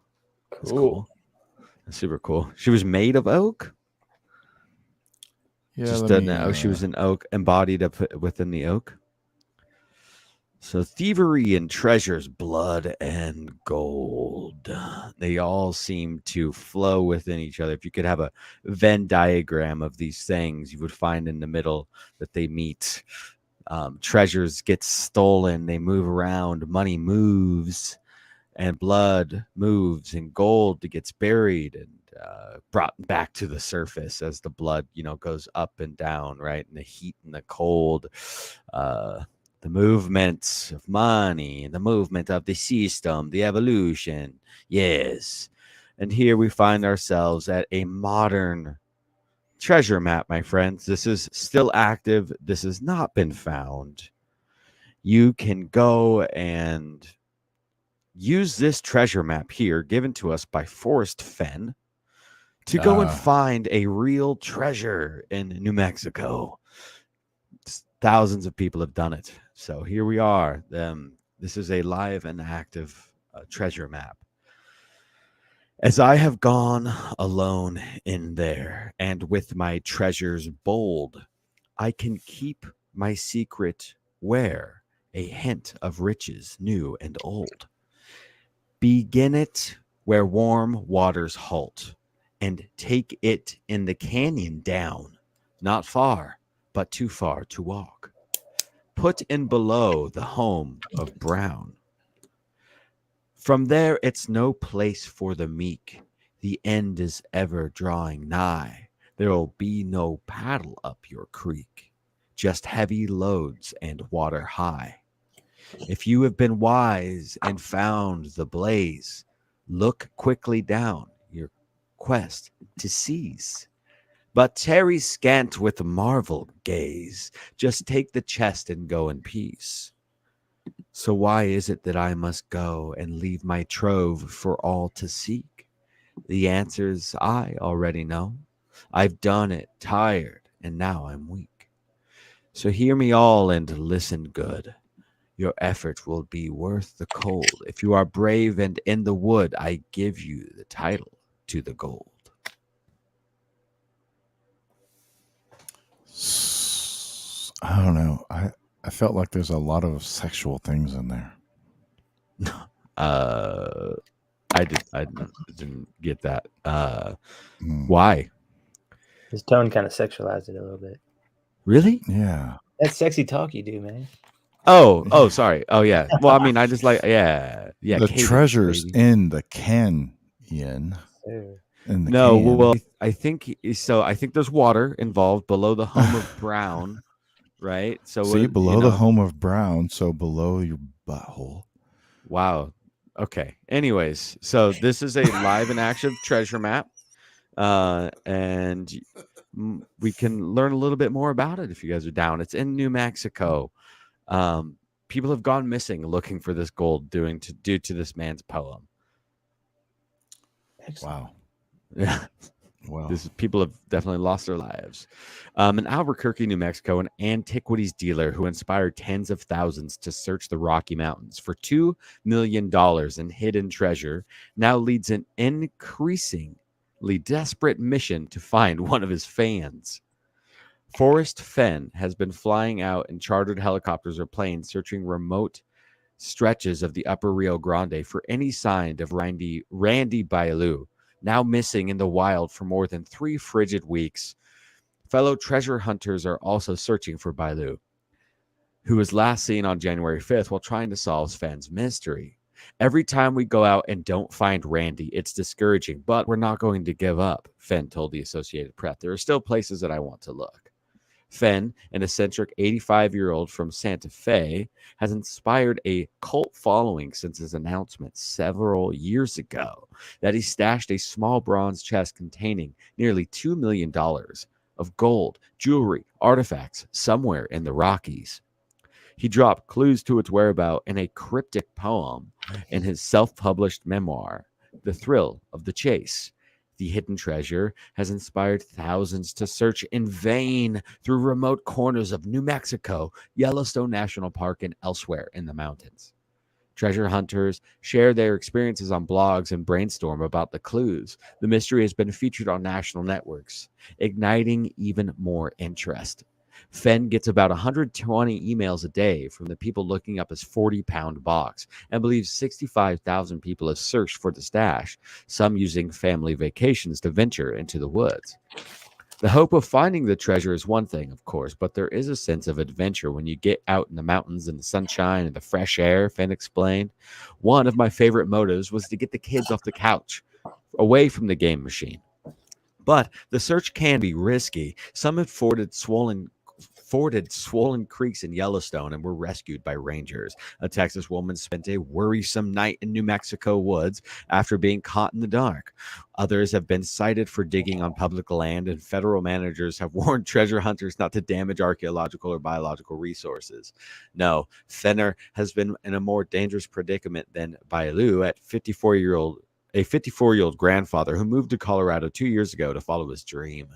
that's Cool. cool. That's super cool. She was made of oak. Yeah, Just let doesn't me, she was an oak, embodied up within the oak. So thievery and treasures, blood and gold, they all seem to flow within each other. If you could have a Venn diagram of these things, you would find in the middle that they meet. Treasures get stolen, they move around, money moves, and blood moves, and gold gets buried and brought back to the surface as the blood, goes up and down, right? And the heat and the cold, the movements of money, the movement of the system, the evolution. Yes. And here we find ourselves at a modern treasure map, my friends. This is still active. This has not been found. You can go and use this treasure map here, given to us by Forrest Fenn, to go and find a real treasure in New Mexico. Thousands of people have done it. So here we are. This is a live and active treasure map. As I have gone alone in there, and with my treasures bold, I can keep my secret where a hint of riches new and old. Begin it where warm waters halt, and take it in the canyon down, not far, but too far to walk. Put in below the home of Brown. From there it's no place for the meek. The end is ever drawing nigh. There'll be no paddle up your creek, just heavy loads and water high. If you have been wise and found the blaze, look quickly down your quest to seize. But tarry scant with marvel gaze, just take the chest and go in peace. So why is it that I must go and leave my trove for all to seek? The answers I already know. I've done it, tired, and now I'm weak. So hear me all and listen good. Your effort will be worth the cold. If you are brave and in the wood, I give you the title to the gold. I don't know. I felt like there's a lot of sexual things in there. I didn't get that. Why? His tone kind of sexualized it a little bit. Really? Yeah. That's sexy talk you do, man. Oh, sorry. Oh, yeah. Well, I mean, I just like, yeah. The cadence, treasures baby. in the canyon. Sure. In the No, can. well, I think so. I think there's water involved below the home of Brown, right? So See, below the home of Brown, so below your butthole. Wow, Okay. Anyways, so this is a live and active treasure map, and we can learn a little bit more about it if you guys are down. It's in New Mexico. People have gone missing looking for this gold due to this man's poem. Wow. Yeah. Wow. People have definitely lost their lives. In Albuquerque, New Mexico, an antiquities dealer who inspired tens of thousands to search the Rocky Mountains for $2 million in hidden treasure now leads an increasingly desperate mission to find one of his fans. Forrest Fenn has been flying out in chartered helicopters or planes searching remote stretches of the upper Rio Grande for any sign of Randy Bailu, now missing in the wild for more than 3 frigid weeks. Fellow treasure hunters are also searching for Bailu, who was last seen on January 5th while trying to solve Fenn's mystery. Every time we go out and don't find Randy, it's discouraging, but we're not going to give up, Fenn told the Associated Press. There are still places that I want to look. Fenn, an eccentric 85-year-old from Santa Fe, has inspired a cult following since his announcement several years ago that he stashed a small bronze chest containing nearly $2 million of gold, jewelry, artifacts somewhere in the Rockies. He dropped clues to its whereabouts in a cryptic poem in his self-published memoir, The Thrill of the Chase. The hidden treasure has inspired thousands to search in vain through remote corners of New Mexico, Yellowstone National Park, and elsewhere in the mountains. Treasure hunters share their experiences on blogs and brainstorm about the clues. The mystery has been featured on national networks, igniting even more interest. Fenn gets about 120 emails a day from the people looking up his 40-pound box and believes 65,000 people have searched for the stash, some using family vacations to venture into the woods. The hope of finding the treasure is one thing, of course, but there is a sense of adventure when you get out in the mountains in the sunshine and the fresh air, Fenn explained. One of my favorite motives was to get the kids off the couch, away from the game machine. But the search can be risky. Some have forded swollen creeks in Yellowstone and were rescued by rangers. A Texas woman spent a worrisome night in New Mexico woods after being caught in the dark. Others have been cited for digging on public land, and federal managers have warned treasure hunters not to damage archaeological or biological resources. No, Fenner has been in a more dangerous predicament than Bailu at 54-year-old grandfather who moved to Colorado 2 years ago to follow his dream.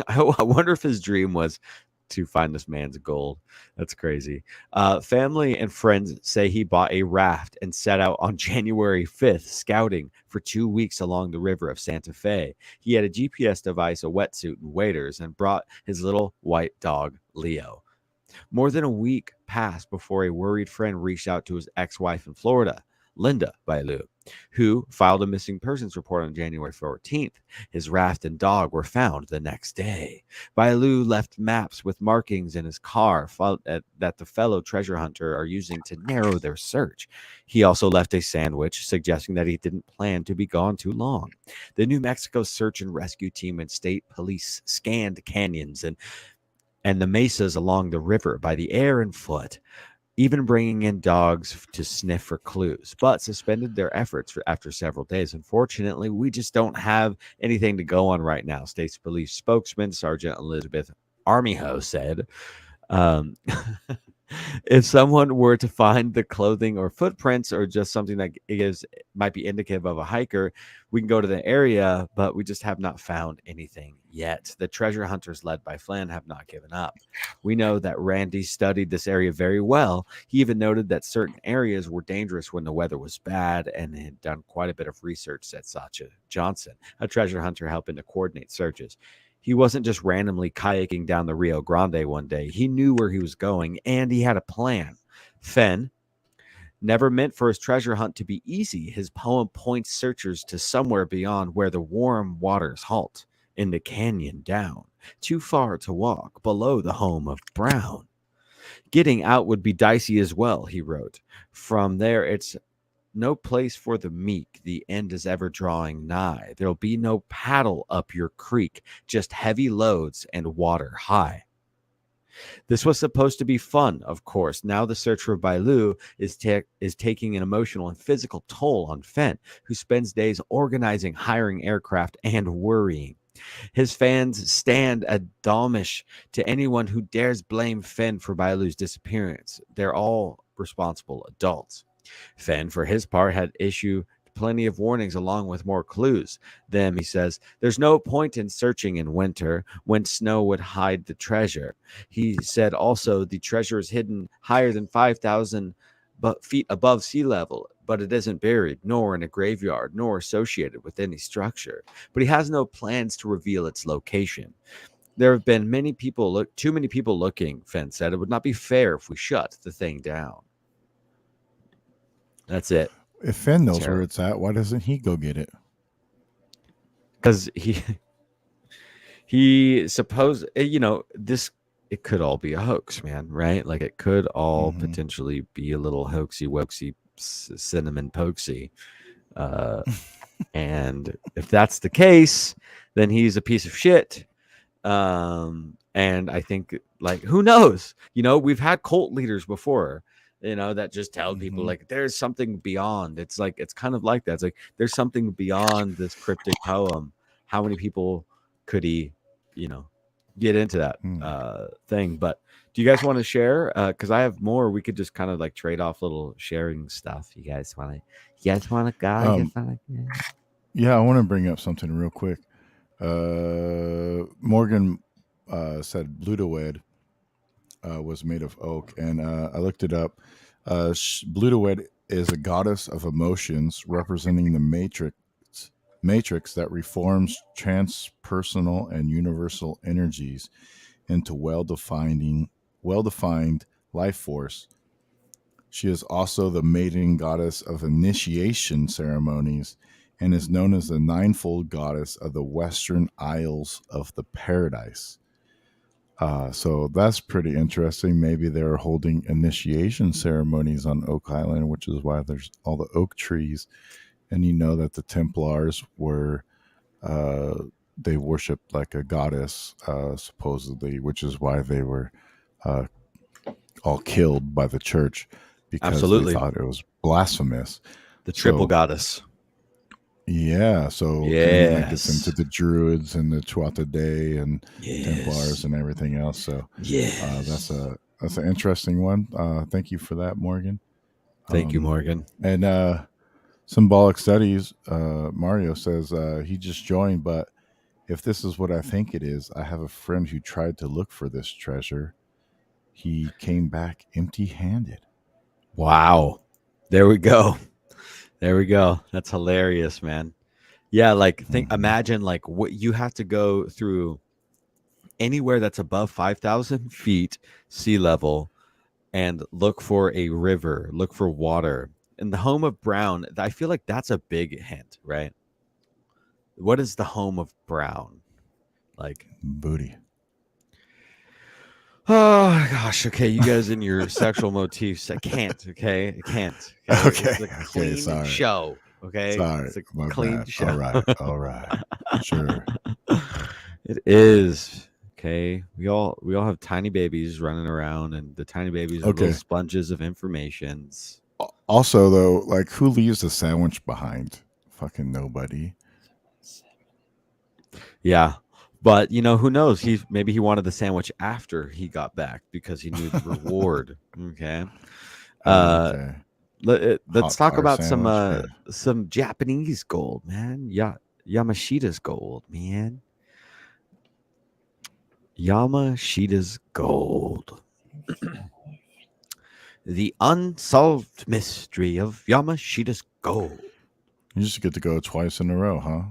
I wonder if his dream was to find this man's gold. That's crazy. Family and friends say he bought a raft and set out on January 5th, scouting for 2 weeks along the river of Santa Fe. He had a GPS device, a wetsuit, and waders, and brought his little white dog, Leo. More than a week passed before a worried friend reached out to his ex-wife in Florida, Linda Bailu, who filed a missing persons report on January 14th. His raft and dog were found the next day. Bailu left maps with markings in his car that the fellow treasure hunter are using to narrow their search. He also left a sandwich suggesting that he didn't plan to be gone too long. The New Mexico search and rescue team and state police scanned canyons and the mesas along the river by the air and foot, even bringing in dogs to sniff for clues, but suspended their efforts after several days. Unfortunately, we just don't have anything to go on right now, State's Police spokesman Sergeant Elizabeth Armijo said. Um, if someone were to find the clothing or footprints or just something that might be indicative of a hiker, we can go to the area, but we just have not found anything yet. The treasure hunters led by Flynn have not given up. We know that Randy studied this area very well. He even noted that certain areas were dangerous when the weather was bad and had done quite a bit of research, said Sacha Johnson, a treasure hunter helping to coordinate searches. He wasn't just randomly kayaking down the Rio Grande one day. He knew where he was going, and he had a plan. Fenn never meant for his treasure hunt to be easy. His poem points searchers to somewhere beyond where the warm waters halt, in the canyon down, too far to walk, below the home of Brown. Getting out would be dicey as well, he wrote. From there, it's no place for the meek, the end is ever drawing nigh. There'll be no paddle up your creek, just heavy loads and water high. This was supposed to be fun, of course. Now the search for Bailu is taking an emotional and physical toll on Fenn, who spends days organizing, hiring aircraft, and worrying. His fans stand admonished to anyone who dares blame Fenn for Bailu's disappearance. They're all responsible adults. Fenn, for his part, had issued plenty of warnings along with more clues. Then he says, "There's no point in searching in winter when snow would hide the treasure." He said also, "The treasure is hidden higher than 5,000 feet above sea level, but it isn't buried, nor in a graveyard, nor associated with any structure." But he has no plans to reveal its location. "There have been too many people looking," Fenn said. "It would not be fair if we shut the thing down." That's it. If Finn knows where Terrible. it's at, why doesn't he go get it? Because he suppose this, it could all be a hoax, man, right? Like it could all potentially be a little hoaxy woaxy cinnamon pokesy, and if that's the case, then he's a piece of shit. And I think, like, who knows? We've had cult leaders before, that just tell people like there's something beyond. It's like, it's kind of like that. It's like there's something beyond this cryptic poem. How many people could he, get into that thing? But do you guys want to share? Because I have more. We could just kind of like trade off little sharing stuff. You guys want to? You guys want to go? Yeah, I want to bring up something real quick. Morgan said Bludowed was made of oak, and I looked it up. Bludowed is a goddess of emotions representing the matrix that reforms transpersonal and universal energies into well-defined life force. She is also the maiden goddess of initiation ceremonies and is known as the ninefold goddess of the Western Isles of the Paradise. So that's pretty interesting. Maybe they're holding initiation ceremonies on Oak Island, which is why there's all the oak trees. And you know that the Templars were, they worshipped like a goddess, supposedly, which is why they were all killed by the church because Absolutely. they thought it was blasphemous. The triple goddess. Yeah, so and then that gets into the Druids and the Tuatha Dé and Templars and everything else. So that's an interesting one. Thank you for that, Morgan. Thank you, Morgan. And Symbolic Studies, Mario says he just joined, but if this is what I think it is, I have a friend who tried to look for this treasure. He came back empty-handed. Wow. There we go. There we go. That's hilarious, man. Yeah, like imagine like what you have to go through anywhere that's above 5,000 feet sea level and look for a river, look for water. In the home of Brown, I feel like that's a big hint, right? What is the home of Brown? Like booty. Oh gosh, okay, you guys and your sexual motifs. I can't, okay? I can't. Okay, It's a clean sorry. show, okay? Sorry, It's a my clean bad. show. All right. Sure. It is. Okay. We all have tiny babies running around, and the tiny babies are little sponges of informations. Also, though, like who leaves the sandwich behind? Fucking nobody. Yeah. But who knows? Maybe he wanted the sandwich after he got back because he knew the reward. Okay. Okay. Let's talk about some Japanese gold, man. Yamashita's gold, man. Yamashita's gold. The unsolved mystery of Yamashita's gold. You just get to go twice in a row, huh?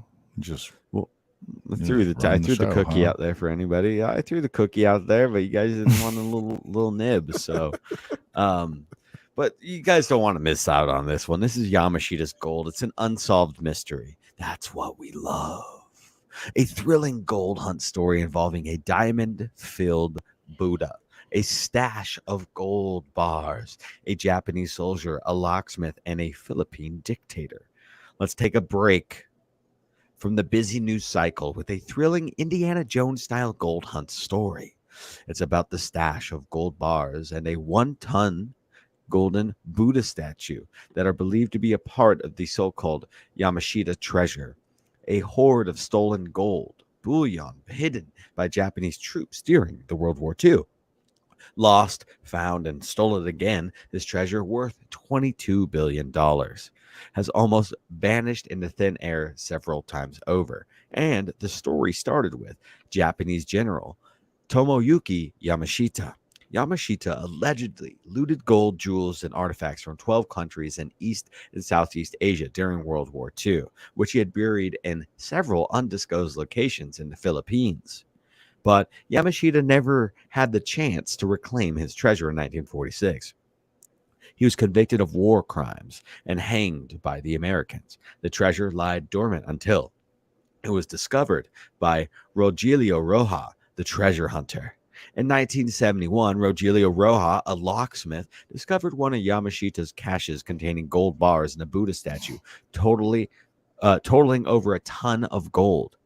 I threw the cookie out there for anybody. Yeah, I threw the cookie out there, but you guys didn't want a little nib. So, but you guys don't want to miss out on this one. This is Yamashita's gold. It's an unsolved mystery. That's what we love. A thrilling gold hunt story involving a diamond-filled Buddha, a stash of gold bars, a Japanese soldier, a locksmith, and a Philippine dictator. Let's take a break from the busy news cycle with a thrilling Indiana Jones-style gold hunt story. It's about the stash of gold bars and a 1-ton golden Buddha statue that are believed to be a part of the so-called Yamashita treasure, a hoard of stolen gold, bullion hidden by Japanese troops during the World War II. Lost, found, and stolen again, this treasure, worth $22 billion, has almost vanished into thin air several times over. And the story started with Japanese General Tomoyuki Yamashita. Yamashita allegedly looted gold, jewels, and artifacts from 12 countries in East and Southeast Asia during World War II, which he had buried in several undisclosed locations in the Philippines. But Yamashita never had the chance to reclaim his treasure in 1946. He was convicted of war crimes and hanged by the Americans. The treasure lied dormant until it was discovered by Rogelio Roja, the treasure hunter. In 1971, Rogelio Roja, a locksmith, discovered one of Yamashita's caches containing gold bars and a Buddha statue, totaling over a ton of gold.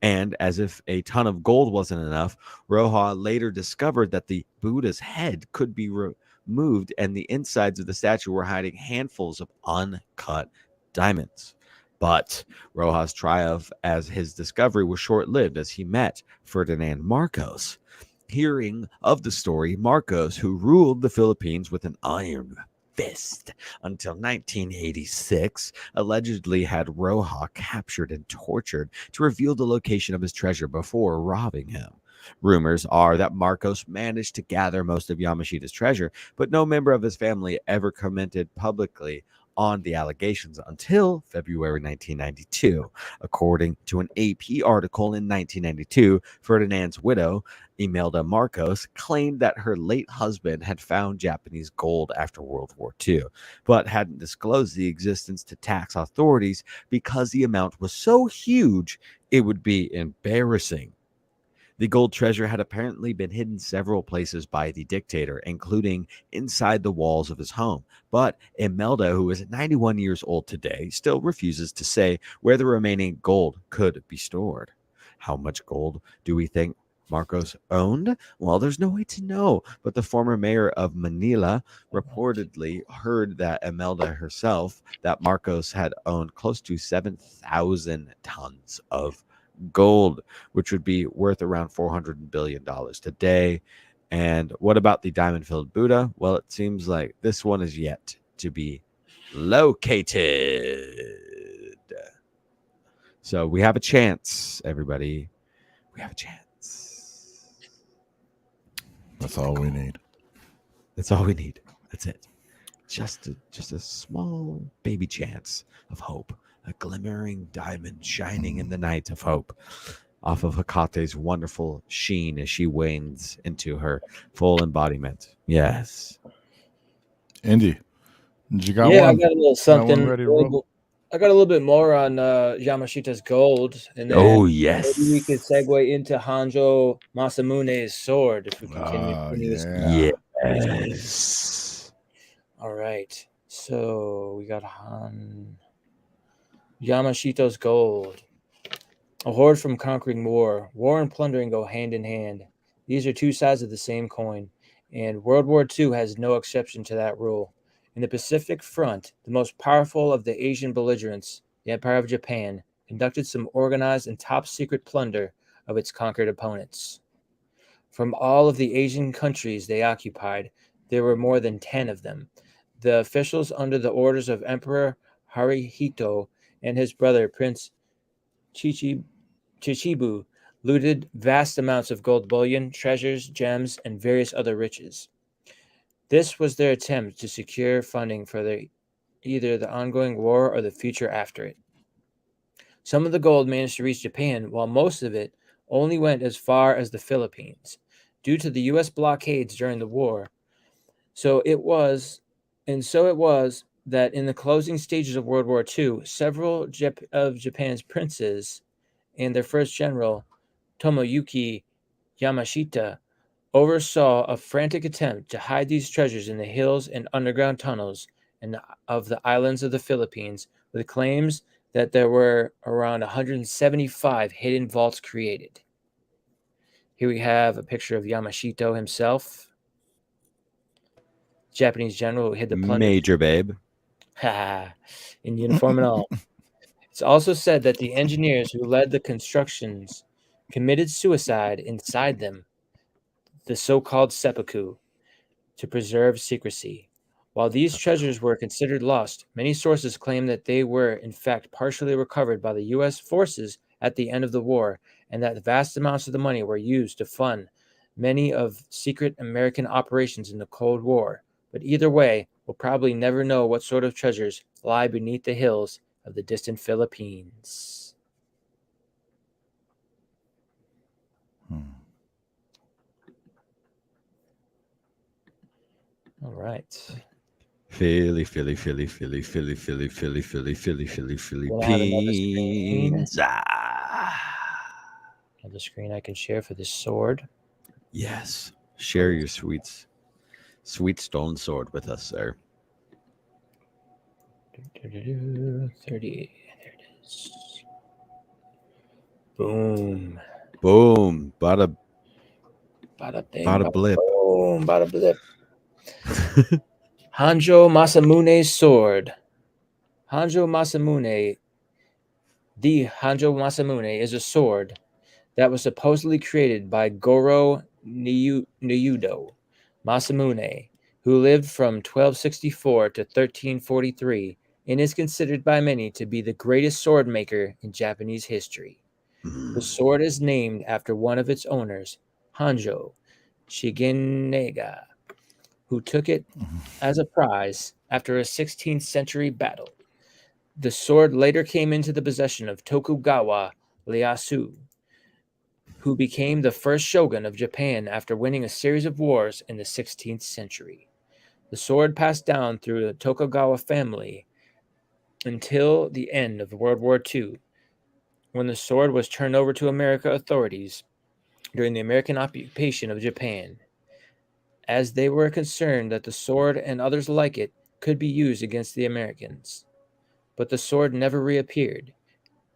And as if a ton of gold wasn't enough, Roja later discovered that the Buddha's head could be removed and the insides of the statue were hiding handfuls of uncut diamonds. But Roja's triumph as his discovery was short-lived as he met Ferdinand Marcos. Hearing of the story, Marcos, who ruled the Philippines with an iron fist until 1986, allegedly had Roja captured and tortured to reveal the location of his treasure before robbing him. Rumors are that Marcos managed to gather most of Yamashita's treasure, but no member of his family ever commented publicly on the allegations until February 1992. According to an AP article in 1992, Ferdinand's widow, Imelda Marcos, claimed that her late husband had found Japanese gold after World War II, but hadn't disclosed the existence to tax authorities because the amount was so huge it would be embarrassing. The gold treasure had apparently been hidden several places by the dictator, including inside the walls of his home. But Imelda, who is 91 years old today, still refuses to say where the remaining gold could be stored. How much gold do we think Marcos owned? Well, there's no way to know, but the former mayor of Manila reportedly heard that Imelda herself, that Marcos had owned close to 7,000 tons of gold, which would be worth around $400 billion today. And what about the diamond-filled Buddha? Well, it seems like this one is yet to be located. So we have a chance, everybody. We have a chance. That's all we need. That's all we need. That's it. Just a small baby chance of hope. A glimmering diamond shining in the night of hope off of Hekate's wonderful sheen as she wanes into her full embodiment. Yes. Indy, you got Yeah, one? I got a little Got one something. ready to roll? I got a little bit more on Yamashita's gold, and then Oh, maybe we could yes. segue into Hanjo Masamune's sword if we continue this. Yeah. Yes. All right. So we got Yamashita's gold. A hoard from conquering war. War and plundering go hand in hand. These are two sides of the same coin, and World War II has no exception to that rule. In the Pacific Front, the most powerful of the Asian belligerents, the Empire of Japan, conducted some organized and top-secret plunder of its conquered opponents. From all of the Asian countries they occupied, there were more than 10 of them. The officials under the orders of Emperor Hirohito and his brother Prince Chichibu looted vast amounts of gold bullion, treasures, gems, and various other riches. This was their attempt to secure funding for either the ongoing war or the future after it. Some of the gold managed to reach Japan, while most of it only went as far as the Philippines, due to the U.S. blockades during the war. So it was that in the closing stages of World War II, several of Japan's princes and their first general, Tomoyuki Yamashita, oversaw a frantic attempt to hide these treasures in the hills and underground tunnels of the islands of the Philippines, with claims that there were around 175 hidden vaults created. Here we have a picture of Yamashito himself, Japanese general who hid the plunder. Major babe. In uniform and all. It's also said that the engineers who led the constructions committed suicide inside them, the so-called seppuku, to preserve secrecy. While these treasures were considered lost, many sources claim that they were, in fact, partially recovered by the U.S. forces at the end of the war, and that vast amounts of the money were used to fund many of secret American operations in the Cold War. But either way, we'll probably never know what sort of treasures lie beneath the hills of the distant Philippines. All right. Philly, Phillies. We'll have another screen. Another screen I can share for this sword. Yes. Share your sweet stone sword with us, sir. 30. There it is. Boom. Boom. Bada Bing, bada blip. Boom. Bada blip. Hanjo Masamune's sword. Hanjo Masamune. The Hanjo Masamune is a sword that was supposedly created by Goro Niyudo Masamune, who lived from 1264 to 1343 and is considered by many to be the greatest sword maker in Japanese history. The sword is named after one of its owners, Hanjo Shigenega, who took it as a prize after a 16th century battle. The sword later came into the possession of Tokugawa Ieyasu, who became the first shogun of Japan after winning a series of wars in the 16th century. The sword passed down through the Tokugawa family until the end of World War II, when the sword was turned over to American authorities during the American occupation of Japan, as they were concerned that the sword and others like it could be used against the Americans. But the sword never reappeared.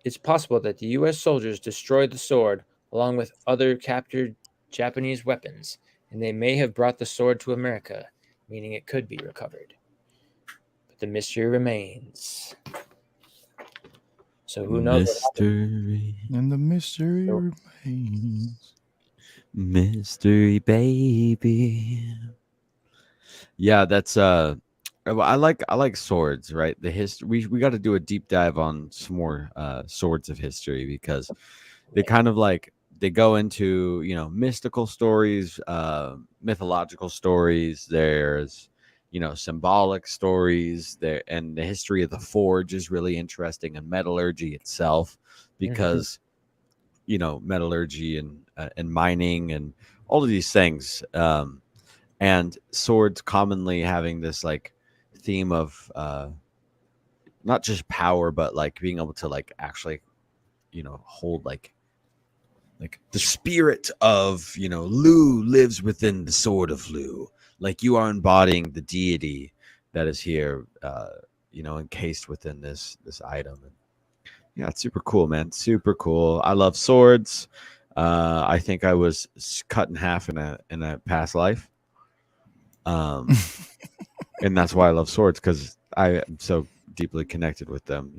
It's possible that the U.S. soldiers destroyed the sword along with other captured Japanese weapons, and they may have brought the sword to America, meaning it could be recovered. But the mystery remains. So who knows? Mystery. And the mystery remains. Mystery baby. Yeah, that's I like swords, right? The history we got to do a deep dive on some more swords of history, because they kind of like they go into, mystical stories, mythological stories. There's, symbolic stories there, and the history of the forge is really interesting, and metallurgy itself, because metallurgy and mining and all of these things, and swords commonly having this like theme of not just power, but like being able to like actually hold like the spirit of Lu lives within the sword of Lu, like you are embodying the deity that is here encased within this item. And yeah, it's super cool, man. Super cool. I love swords. I think I was cut in half in a past life. And that's why I love swords, because I am so deeply connected with them.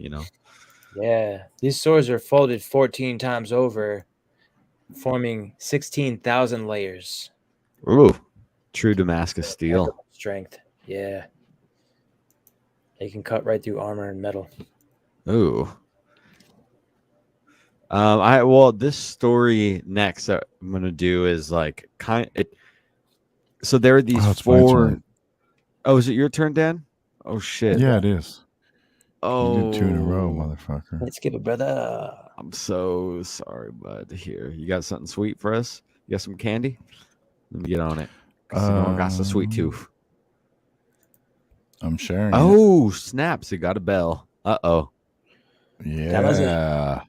Yeah, these swords are folded 14 times over, forming 16,000 layers. Ooh, true Damascus steel. Strength. Yeah. They can cut right through armor and metal. Ooh. This story next that I'm gonna do is like so there are these four. Oh, is it your turn, Dan? Oh shit. Yeah, it is. Oh, you did 2 in a row, motherfucker. Let's give it, brother. I'm so sorry, bud. Here, you got something sweet for us? You got some candy? Let me get on it. Cause I got some sweet tooth. I'm sharing. Oh, snaps! It got a bell. Uh-oh. Yeah.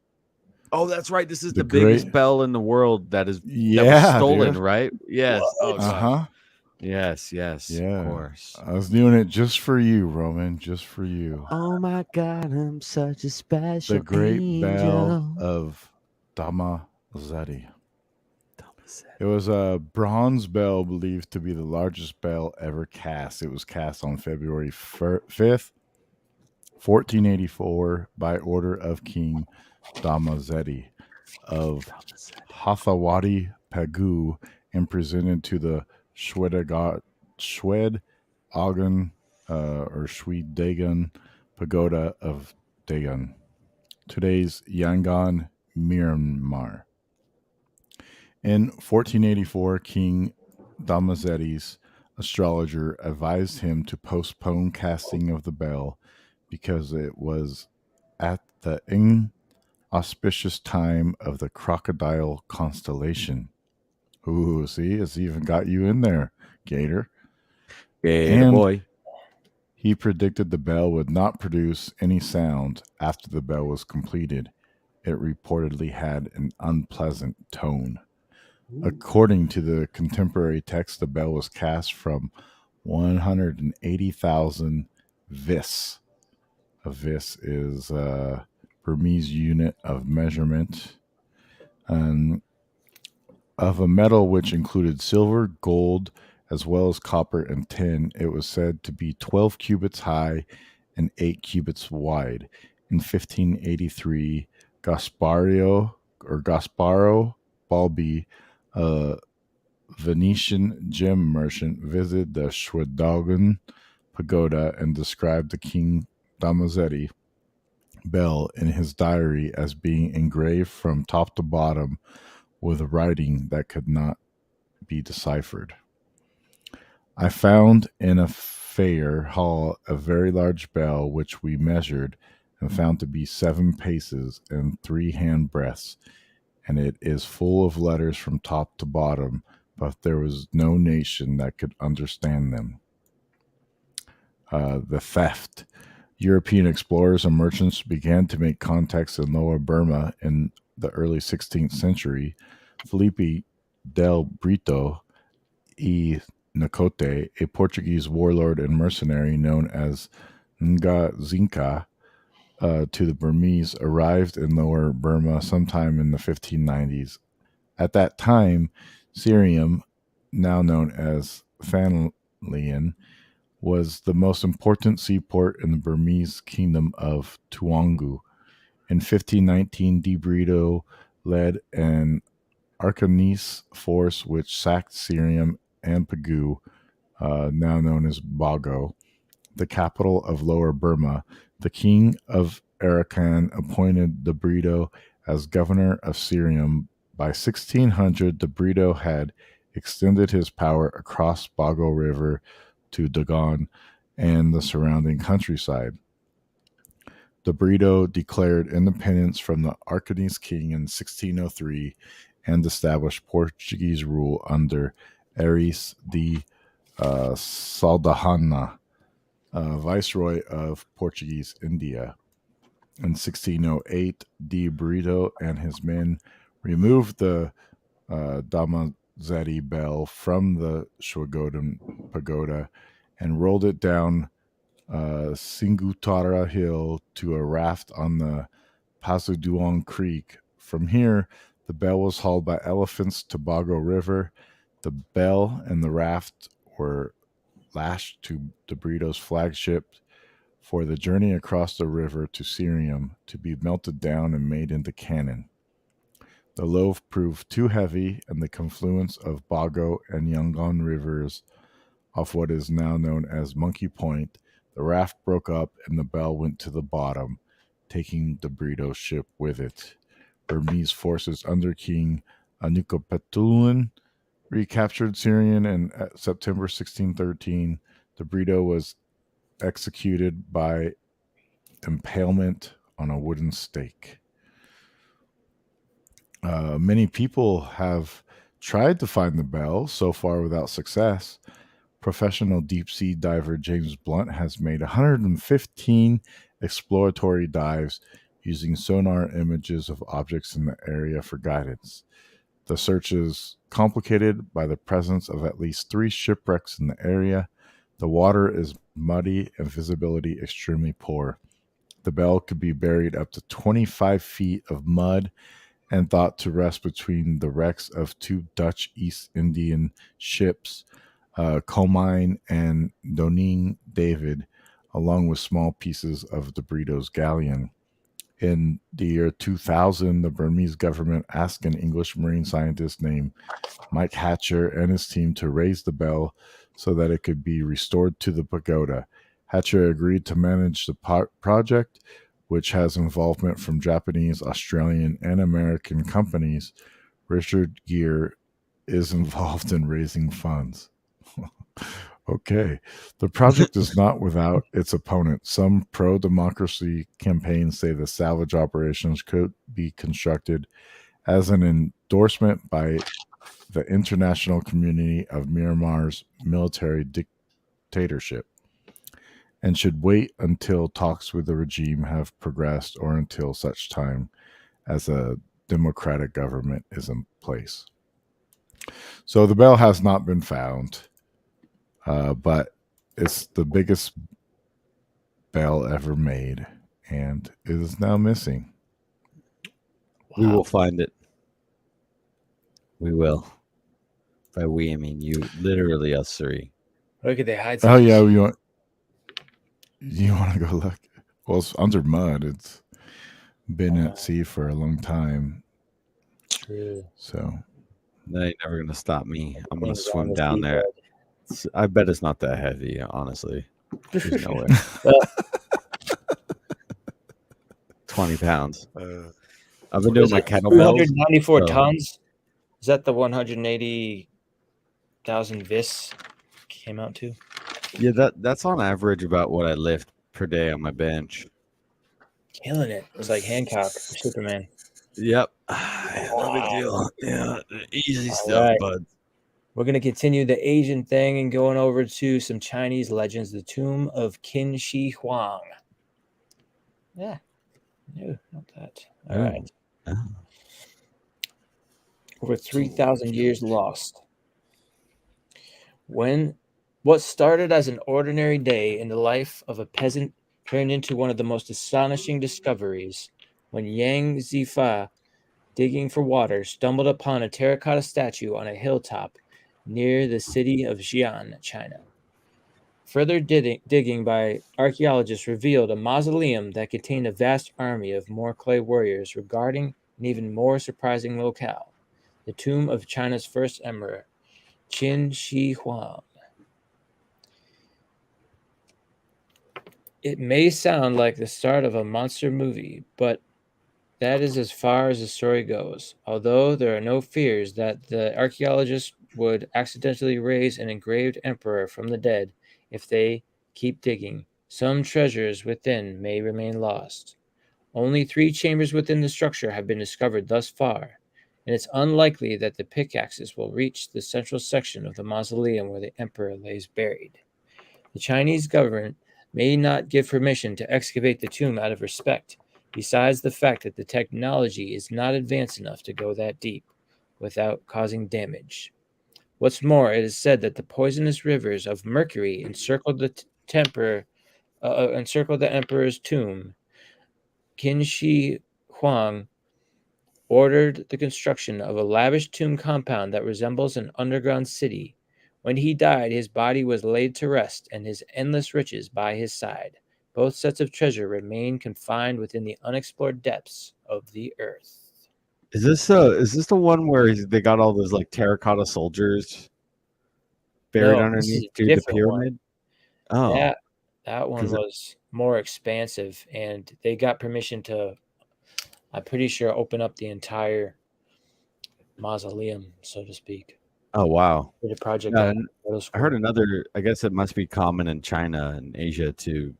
Oh, that's right. This is the biggest bell in the world that was stolen, dude. right? Yes. What? Oh, Yes. Yeah. Of course. I was doing it just for you, Roman. Just for you. Oh my God, I'm such a special The great angel. bell of Damazati. It was a bronze bell believed to be the largest bell ever cast. It was cast on February 5th, 1484, by order of King Damazetti of Hathawadi Pagu and presented to the Shwed Agan or Shwedagon Pagoda of Dagon, today's Yangon, Myanmar. In 1484, King Damazetti's astrologer advised him to postpone casting of the bell because it was at the inauspicious time of the crocodile constellation. Ooh, see, it's even got you in there, Gator. Gator And boy. he predicted the bell would not produce any sound after the bell was completed. It reportedly had an unpleasant tone. According to the contemporary text, the bell was cast from 180,000 vis. A vis is a Burmese unit of measurement, and of a metal which included silver, gold, as well as copper and tin. It was said to be 12 cubits high and 8 cubits wide. In 1583, Gasparo Balbi, a Venetian gem merchant, visited the Shwedagon pagoda and described the King Damazetti bell in his diary as being engraved from top to bottom with writing that could not be deciphered. I found in a fair hall a very large bell which we measured and found to be 7 paces and 3 handbreadths, and it is full of letters from top to bottom, but there was no nation that could understand them. The theft. European explorers and merchants began to make contacts in Lower Burma in the early 16th century. Felipe del Brito e Nacote, a Portuguese warlord and mercenary known as Nga Zinka to the Burmese, arrived in Lower Burma sometime in the 1590s. At that time, Syrium, now known as Fanlian, was the most important seaport in the Burmese kingdom of Tuangu. In 1519, De Brito led an Arakanese force which sacked Syrium and Pagu, now known as Bago, the capital of Lower Burma. The king of Arakan appointed De Brito as governor of Syrium. By 1600, De Brito had extended his power across Bago River to Dagon and the surrounding countryside. De Brito declared independence from the Arakanese king in 1603 and established Portuguese rule under Aires de Saldanha, viceroy of Portuguese India. In 1608, De Brito and his men removed the Damazetti bell from the Shwedagon pagoda and rolled it down Singutara Hill to a raft on the Pasuduong Creek. From here, the bell was hauled by elephants to Bago River. The bell and the raft were lashed to De Brito's flagship for the journey across the river to Syrium to be melted down and made into cannon. The loaf proved too heavy, and the confluence of Bago and Yangon rivers off what is now known as Monkey Point, the raft broke up and the bell went to the bottom, taking De Brito's ship with it. Burmese forces under King Anukapetulun recaptured Syrian in September 1613. De Brito was executed by impalement on a wooden stake. Many people have tried to find the bell, so far without success. Professional deep sea diver James Blunt has made 115 exploratory dives using sonar images of objects in the area for guidance. The search is complicated by the presence of at least 3 shipwrecks in the area. The water is muddy and visibility extremely poor. The bell could be buried up to 25 feet of mud and thought to rest between the wrecks of two Dutch East Indian ships, Comine and Donin David, along with small pieces of the Brito's galleon. In the year 2000, the Burmese government asked an English marine scientist named Mike Hatcher and his team to raise the bell so that it could be restored to the pagoda. Hatcher agreed to manage the project, which has involvement from Japanese, Australian, and American companies. Richard Gere is involved in raising funds. Okay. The project is not without its opponents. Some pro democracy campaigns say the salvage operations could be constructed as an endorsement by the international community of Myanmar's military dictatorship and should wait until talks with the regime have progressed or until such time as a democratic government is in place. So the bell has not been found, but it's the biggest bell ever made, and it is now missing. We will find it. We will. By we, I mean you, literally us three. Where could they hide? Oh yeah, you want to go look? Well, it's under mud. It's been at sea for a long time. True. So They ain't never gonna stop me. I'm gonna Things on swim the down there. I bet it's not that heavy, honestly. There's no way. 20 pounds. I've been doing my kettlebells. 294 so- tons. Is that the 180,000 vis came out to? Yeah, that's on average about what I lift per day on my bench. Killing it. It's like Hancock, Superman. Yep. No big deal. Yeah, easy All stuff, right. bud. We're going to continue the Asian thing and going over to some Chinese legends. The tomb of Qin Shi Huang. Yeah. No, not that. All Oh. right. Oh. Over 3,000 years lost. What started as an ordinary day in the life of a peasant turned into one of the most astonishing discoveries when Yang Zifa, digging for water, stumbled upon a terracotta statue on a hilltop near the city of Xi'an, China. Further digging by archaeologists revealed a mausoleum that contained a vast army of more clay warriors regarding an even more surprising locale, the tomb of China's first emperor, Qin Shi Huang. It may sound like the start of a monster movie, but that is as far as the story goes, although there are no fears that the archaeologists would accidentally raise an engraved emperor from the dead if they keep digging. Some treasures within may remain lost. Only 3 chambers within the structure have been discovered thus far, and it's unlikely that the pickaxes will reach the central section of the mausoleum where the emperor lays buried. The Chinese government may not give permission to excavate the tomb out of respect, besides the fact that the technology is not advanced enough to go that deep without causing damage. What's more, it is said that the poisonous rivers of mercury encircled the emperor's tomb. Qin Shi Huang ordered the construction of a lavish tomb compound that resembles an underground city. When he died, his body was laid to rest and his endless riches by his side. Both sets of treasure remain confined within the unexplored depths of the earth. Is this the one where they got all those like terracotta soldiers buried No, this is underneath a the different one. pyramid? Oh, That one 'Cause it- was more expansive, and they got permission to, I'm pretty sure, open up the entire mausoleum, so to speak. oh wow. Did a project Yeah, on and middle I school. heard another. I guess it must be common in China and Asia to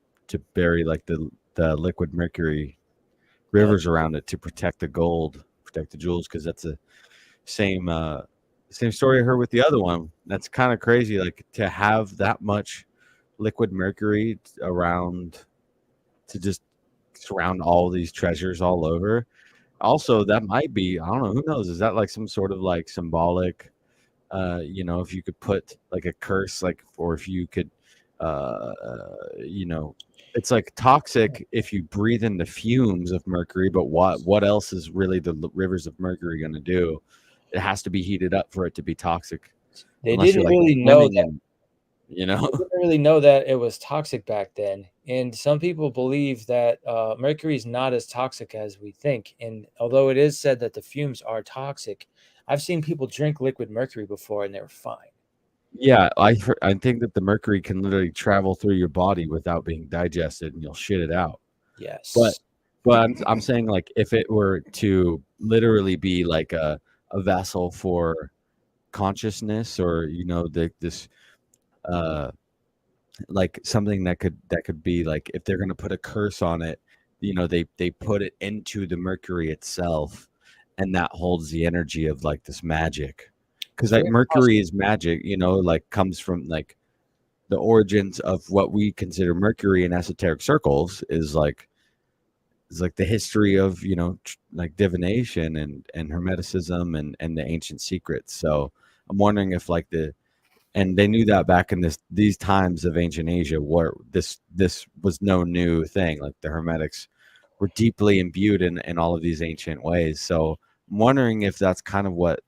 bury like the liquid mercury rivers around it to protect the gold, protect the jewels, because that's the same story I heard with the other one. That's kind of crazy, like to have that much liquid mercury around to just surround all these treasures all over. Also, that might be, I don't know, who knows? Is that like some sort of like symbolic? If you could put like a curse, like, or if you could you know, it's like toxic if you breathe in the fumes of mercury, but what else is really the rivers of mercury going to do? It has to be heated up for it to be toxic, They unless you're didn't like really know swimming that. in, you know. They didn't really know that it was toxic back then. And some people believe that mercury is not as toxic as we think. And although it is said that the fumes are toxic, I've seen people drink liquid mercury before and they were fine. Yeah, I think that the mercury can literally travel through your body without being digested, and you'll shit it out. But Yes. but I'm saying, like, if it were to literally be like a vessel for consciousness, or this uh like something that could be like, if they're going to put a curse on it, they put it into the mercury itself, and that holds the energy of like this magic, It's because like very mercury possible. is magic, like comes from like the origins of what we consider mercury in esoteric circles is like the history of like divination and hermeticism and the ancient secrets. So I'm wondering if like and they knew that back in these times of ancient Asia, where this was no new thing. Like the Hermetics were deeply imbued in all of these ancient ways. So I'm wondering if that's kind of what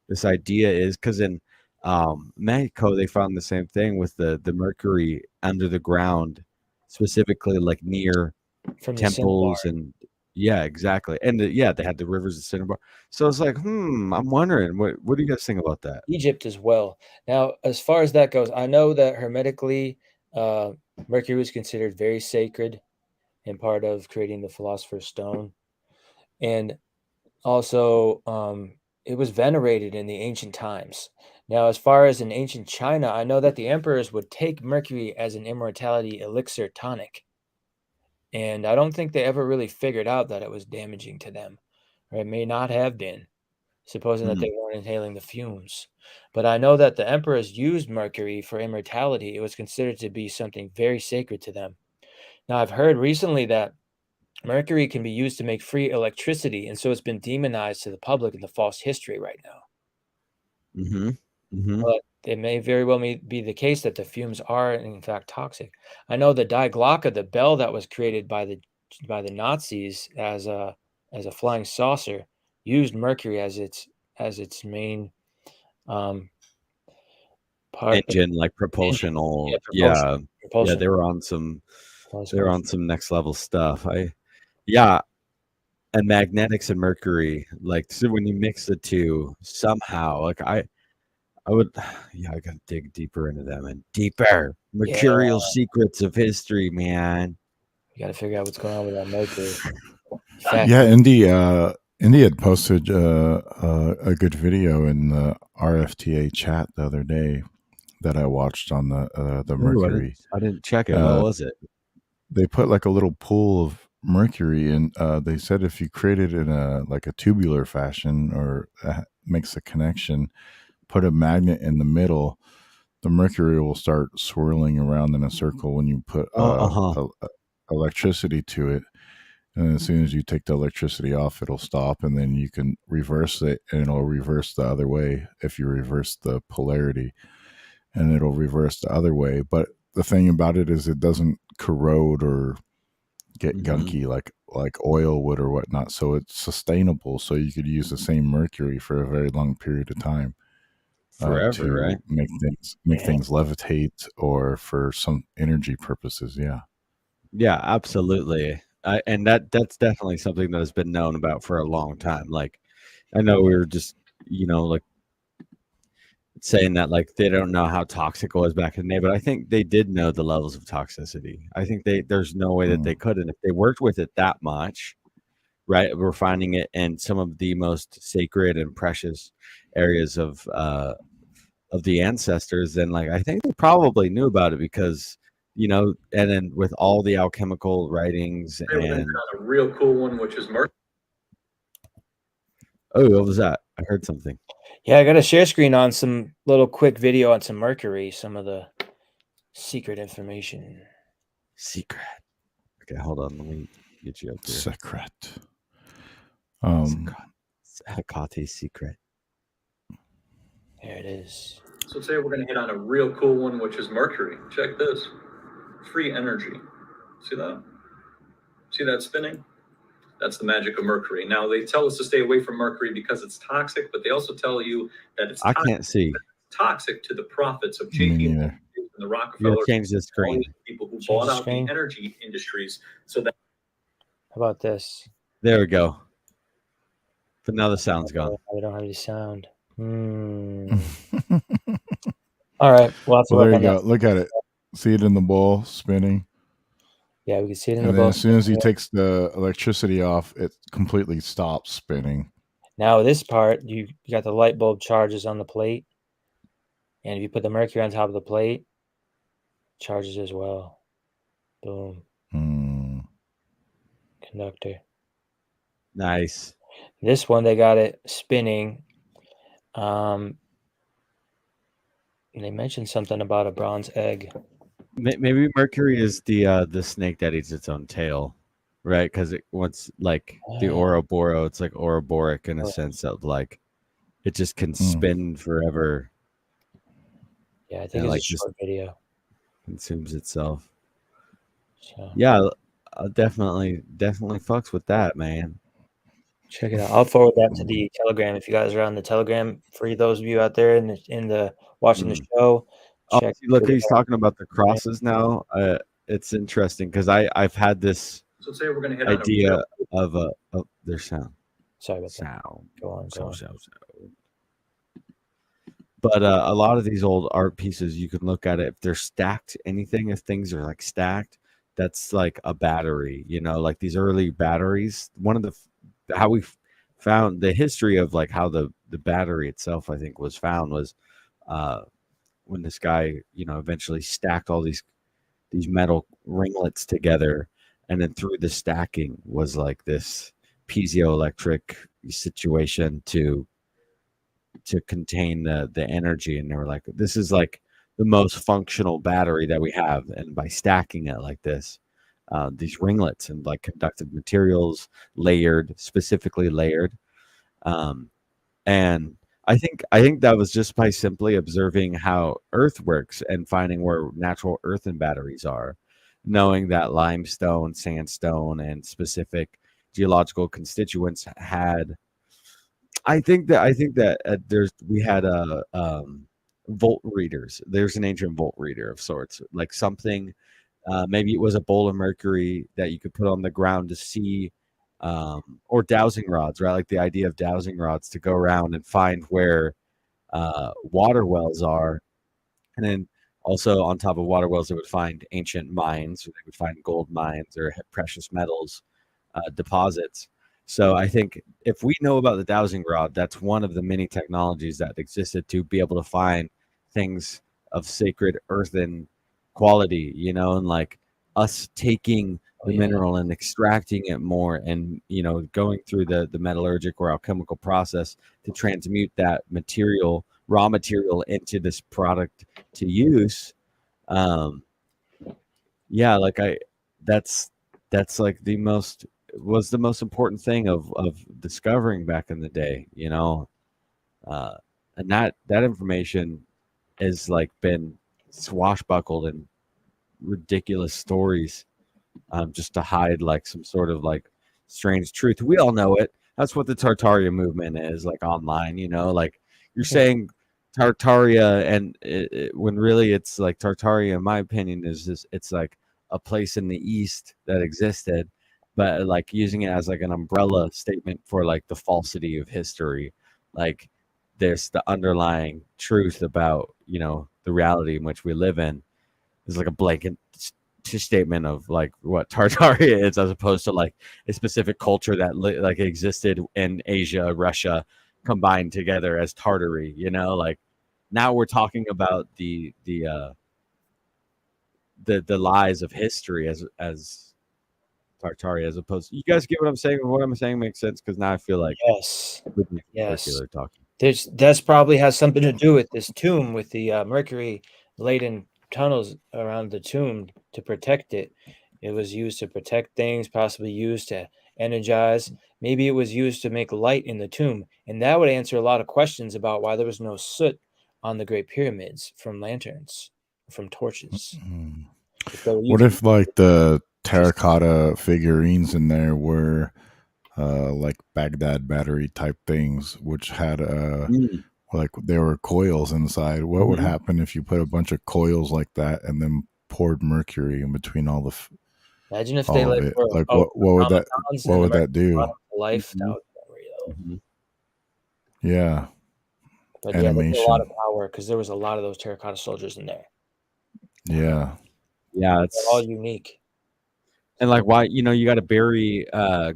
this idea is, because in Mexico they found the same thing with the mercury under the ground, specifically like near From the cinnabar. temples. And yeah, exactly. And yeah, they had the rivers of cinnabar. So it's like, I'm wondering, what do you guys think about that? Egypt as well. Now, as far as that goes, I know that hermetically, uh, mercury was considered very sacred and part of creating the philosopher's stone. And also, it was venerated in the ancient times. Now, as far as in ancient China, I know that the emperors would take mercury as an immortality elixir tonic. And I don't think they ever really figured out that it was damaging to them, or it may not have been, supposing that they Mm, weren't inhaling the fumes. But I know that the emperors used mercury for immortality. It was considered to be something very sacred to them. Now, I've heard recently that mercury can be used to make free electricity, and so it's been demonized to the public in the false history right now. mm-hmm, mm-hmm. But it may very well be the case that the fumes are in fact toxic. I know the Die Glocke, the bell that was created by the Nazis as a flying saucer, used mercury as its main um, part Engine, like engine. Yeah, propulsional. propulsion. Yeah, yeah, Propulsion. Plus they were on some next level stuff. Yeah, and magnetics and mercury, like, so when you mix the two somehow, like I would, yeah, I gotta dig deeper into them and deeper Yeah, mercurial secrets of history, man. you got to figure out what's going on with that mercury. Yeah, Fascinating. Indy had posted a good video in the RFTA chat the other day that I watched on the Ooh, mercury. I didn't check it. What Uh, was it? they put like a little pool of mercury, and they said if you create it in a tubular fashion, or makes a connection, put a magnet in the middle, the mercury will start swirling around in a circle when you put Oh, uh-huh. electricity to it. And as soon as you take the electricity off, it'll stop, and then you can reverse it, and it'll reverse the other way if you reverse the polarity, and it'll reverse the other way. But the thing about it is, it doesn't corrode or get Mm-hmm. gunky like oil would or whatnot. So it's sustainable. So you could use the same mercury for a very long period of time, Forever, right? to make Yeah. things levitate, or for some energy purposes. Yeah. Yeah, absolutely. And that's definitely something that has been known about for a long time. Like, I know we were just, like, saying that like they don't know how toxic it was back in the day, but I think they did know the levels of toxicity. I think there's no way that they Mm. couldn't, if they worked with it that much, right? We're finding it in some of the most sacred and precious areas of the ancestors. Then, like, I think they probably knew about it, because and then with all the alchemical writings Then and found a real cool one, which is mercury. oh, what was that? I heard something. Yeah, I got a share screen on some little quick video on some mercury, some of the secret information. Secret. Okay, hold on. Let me get you up here. Secret. Secret. Hekate's secret. There it is. So today we're going to hit on a real cool one, which is Mercury. Check this. Free energy. See that? See that spinning? That's the magic of Mercury. Now, they tell us to stay away from Mercury because it's toxic, but they also tell you that it's I can't see. toxic to the profits of Me J.P. neither. Morgan and the You Rockefellers, gotta change the all screen. these people who Change bought the out the screen. energy industries so that How about this? There we go. But now the sound's gone. We don't have any sound. All right. We'll have to Well, there work you on go. that. Look at it. See it in the bowl spinning. Yeah, we can see it in And the then bowl. as soon as he takes the electricity off, it completely stops spinning. Now this part, you got the light bulb charges on the plate, and if you put the mercury on top of the plate, charges as well. Boom. Hmm. Conductor. Nice. This one, they got it spinning. And they mentioned something about a bronze egg. Maybe Mercury is the snake that eats its own tail, right? Because it wants like the Ouroboros, it's like Ouroboros in a sense of like it just can spin forever. Yeah, I think and it's like a just short video. consumes itself. So Yeah, definitely fucks with that, man. check it out. I'll forward that to the Telegram if you guys are on the Telegram. For those of you out there in the watching the show, Oh, check. see, look, the he's talking about the crosses now. It's interesting because I've had this so today we're going to hit idea on a of their sound. Sorry about that. Sound. Go on. But a lot of these old art pieces, you can look at it if they're stacked. Anything if things are like stacked, that's like a battery. You know, like these early batteries. One of the how we found the history of like how the battery itself, I think, was found was when this guy, you know, eventually stacked all these metal ringlets together, and then through the stacking was like this piezoelectric situation to contain the energy, and they were like, this is like the most functional battery that we have, and by stacking it like this, these ringlets and like conductive materials specifically layered, and I think that was just by simply observing how earth works and finding where natural earthen batteries are, knowing that limestone, sandstone, and specific geological constituents had. I think that we had volt readers. There's an ancient volt reader of sorts, like something. Maybe it was a bowl of mercury that you could put on the ground to see, or dowsing rods, right? Like the idea of dowsing rods to go around and find where water wells are, and then also on top of water wells, they would find ancient mines, or they would find gold mines or precious metals deposits. So I think if we know about the dowsing rod, that's one of the many technologies that existed to be able to find things of sacred earthen quality, you know, and like us taking the mineral and extracting it more, and you know, going through the metallurgic or alchemical process to transmute that raw material into this product to use. Yeah, like that's like the most important thing of discovering back in the day, you know. And that information has like been swashbuckled in ridiculous stories, just to hide like some sort of like strange truth. We all know it. That's what the Tartaria movement is like online, you know, like you're saying Tartaria, and when really it's like Tartaria, in my opinion, is just it's like a place in the East that existed, but like using it as like an umbrella statement for like the falsity of history. Like there's the underlying truth about, you know, the reality in which we live in is like a blanket statement of like what Tartaria is, as opposed to like a specific culture that like existed in Asia, Russia, combined together as Tartary. You know, like now we're talking about the lies of history as Tartaria, as opposed. You guys get what I'm saying? What I'm saying makes sense, because now I feel like Yes. circular talking. That's probably has something to do with this tomb, with the mercury laden tunnels around the tomb to protect it. It was used to protect things, possibly used to energize. Maybe it was used to make light in the tomb, and that would answer a lot of questions about why there was no soot on the Great Pyramids from lanterns, from torches. Mm. They were What using if like the terracotta figurines in there were like Baghdad battery type things, which had Mm. like there were coils inside? What would Mhm. happen if you put a bunch of coils like that and then poured mercury in between Imagine if they all of like it? were Like what would that automatons what and the would that mercury brought do? them to life. That Mhm. would be unreal. Mhm. Yeah, But yeah, there's a lot of animation. power because there was a lot of those terracotta soldiers in there. Yeah, Yeah, They're all it's unique. and like why you got to bury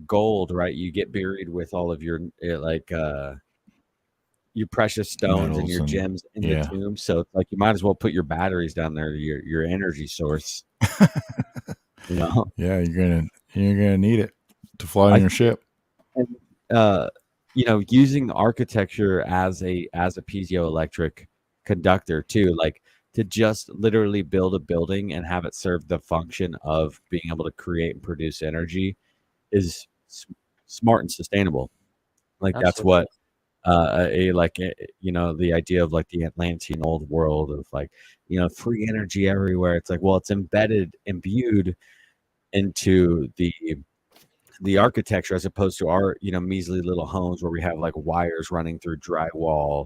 gold, right? You get buried with all of your precious stones and metals your and gems in the yeah. tomb. So it's like you might as well put your batteries down there, your energy source. You know, Yeah, you're gonna need it to fly on I your think, ship. and, using architecture as a piezoelectric conductor too, like to just literally build a building and have it serve the function of being able to create and produce energy is smart and sustainable. Like that's Absolutely. what the idea of like the Atlantean old world of like free energy everywhere. It's like, well, it's imbued into the architecture as opposed to our measly little homes where we have like wires running through drywall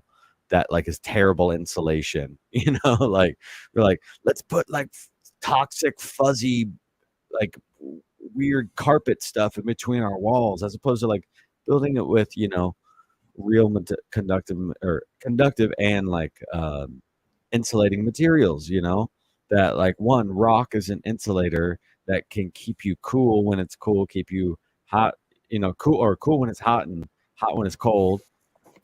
that like is terrible insulation. Like we're like, let's put like toxic fuzzy like weird carpet stuff in between our walls as opposed to like building it with real conductive and like insulating materials, that like one rock is an insulator that can keep you cool when it's cool, keep you hot, cool when it's hot and hot when it's cold.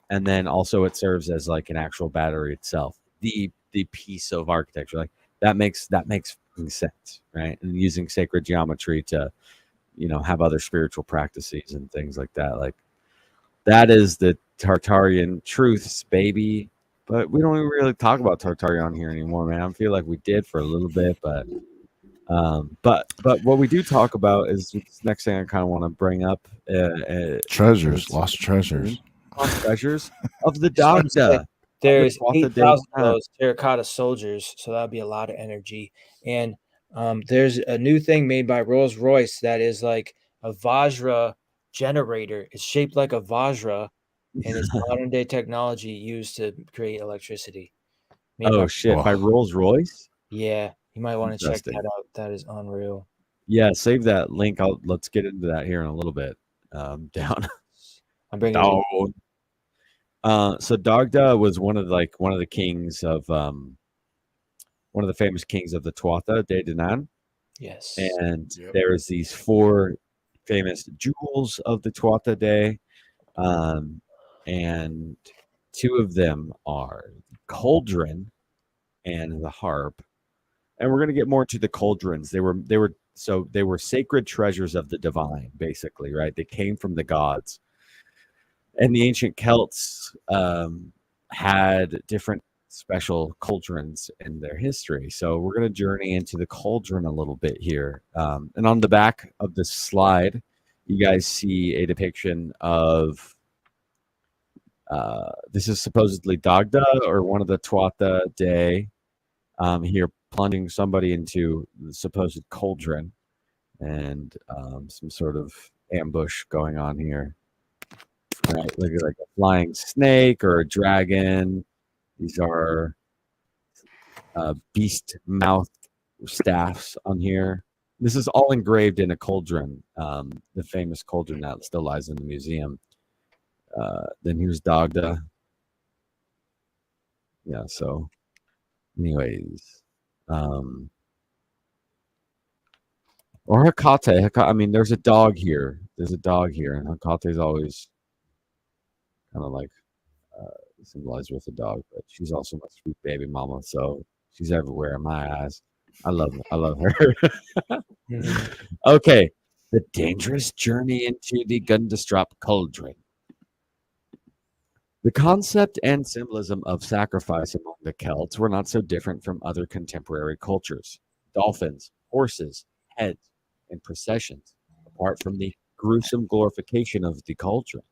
And then also it serves as like an actual battery itself. The piece of architecture, like that makes fucking sense, right? And using sacred geometry to have other spiritual practices and things like that, like that is the Tartarian truths, baby. But we don't even really talk about Tartaria on here anymore, man. I feel like we did for a little bit, but what we do talk about is this next thing I kind of want to bring up. Treasures, It's lost treasures. lost treasures of the Just like you said, Dagda on the there's 12th of day. 8,000 of those terracotta soldiers, so that would be a lot of energy. And there's a new thing made by Rolls Royce that is like a Vajra generator. It's shaped like a Vajra, and it's modern day technology used to create electricity. Made by Oh shit! By Oh, Rolls Royce. Yeah, you might want to check Interesting. that out. That is unreal. Yeah, save that link. Let's get into that here in a little bit. Down. I'm bringing it. Down. So Dagda was one of the kings of one of the famous kings of the Tuatha De Danann, Yes. and yep. there's these four famous jewels of the Tuatha De, and two of them are the cauldron and the harp. And we're gonna get more to the cauldrons. They were sacred treasures of the divine, basically, right? They came from the gods, and the ancient Celts had different special cauldrons in their history. So we're going to journey into the cauldron a little bit here. And on the back of this slide, you guys see a depiction of this is supposedly Dagda or one of the Tuatha De here plunging somebody into the supposed cauldron and some sort of ambush going on here. Right, look at like a flying snake or a dragon. These are beast mouth staffs on here. This is all engraved in a cauldron, the famous cauldron that still lies in the museum. Then here's Dagda. Yeah, so, anyways. Or Hecate. I mean, there's a dog here. There's a dog here, and Hecate's always kind of like symbolized with a dog, but she's also my sweet baby mama, so she's everywhere in my eyes. I love her. Mhm. Okay, the dangerous journey into the Gundestrup cauldron. The concept and symbolism of sacrifice among the Celts were not so different from other contemporary cultures. Dolphins, horses, heads, and processions, apart from the gruesome glorification of the cauldron.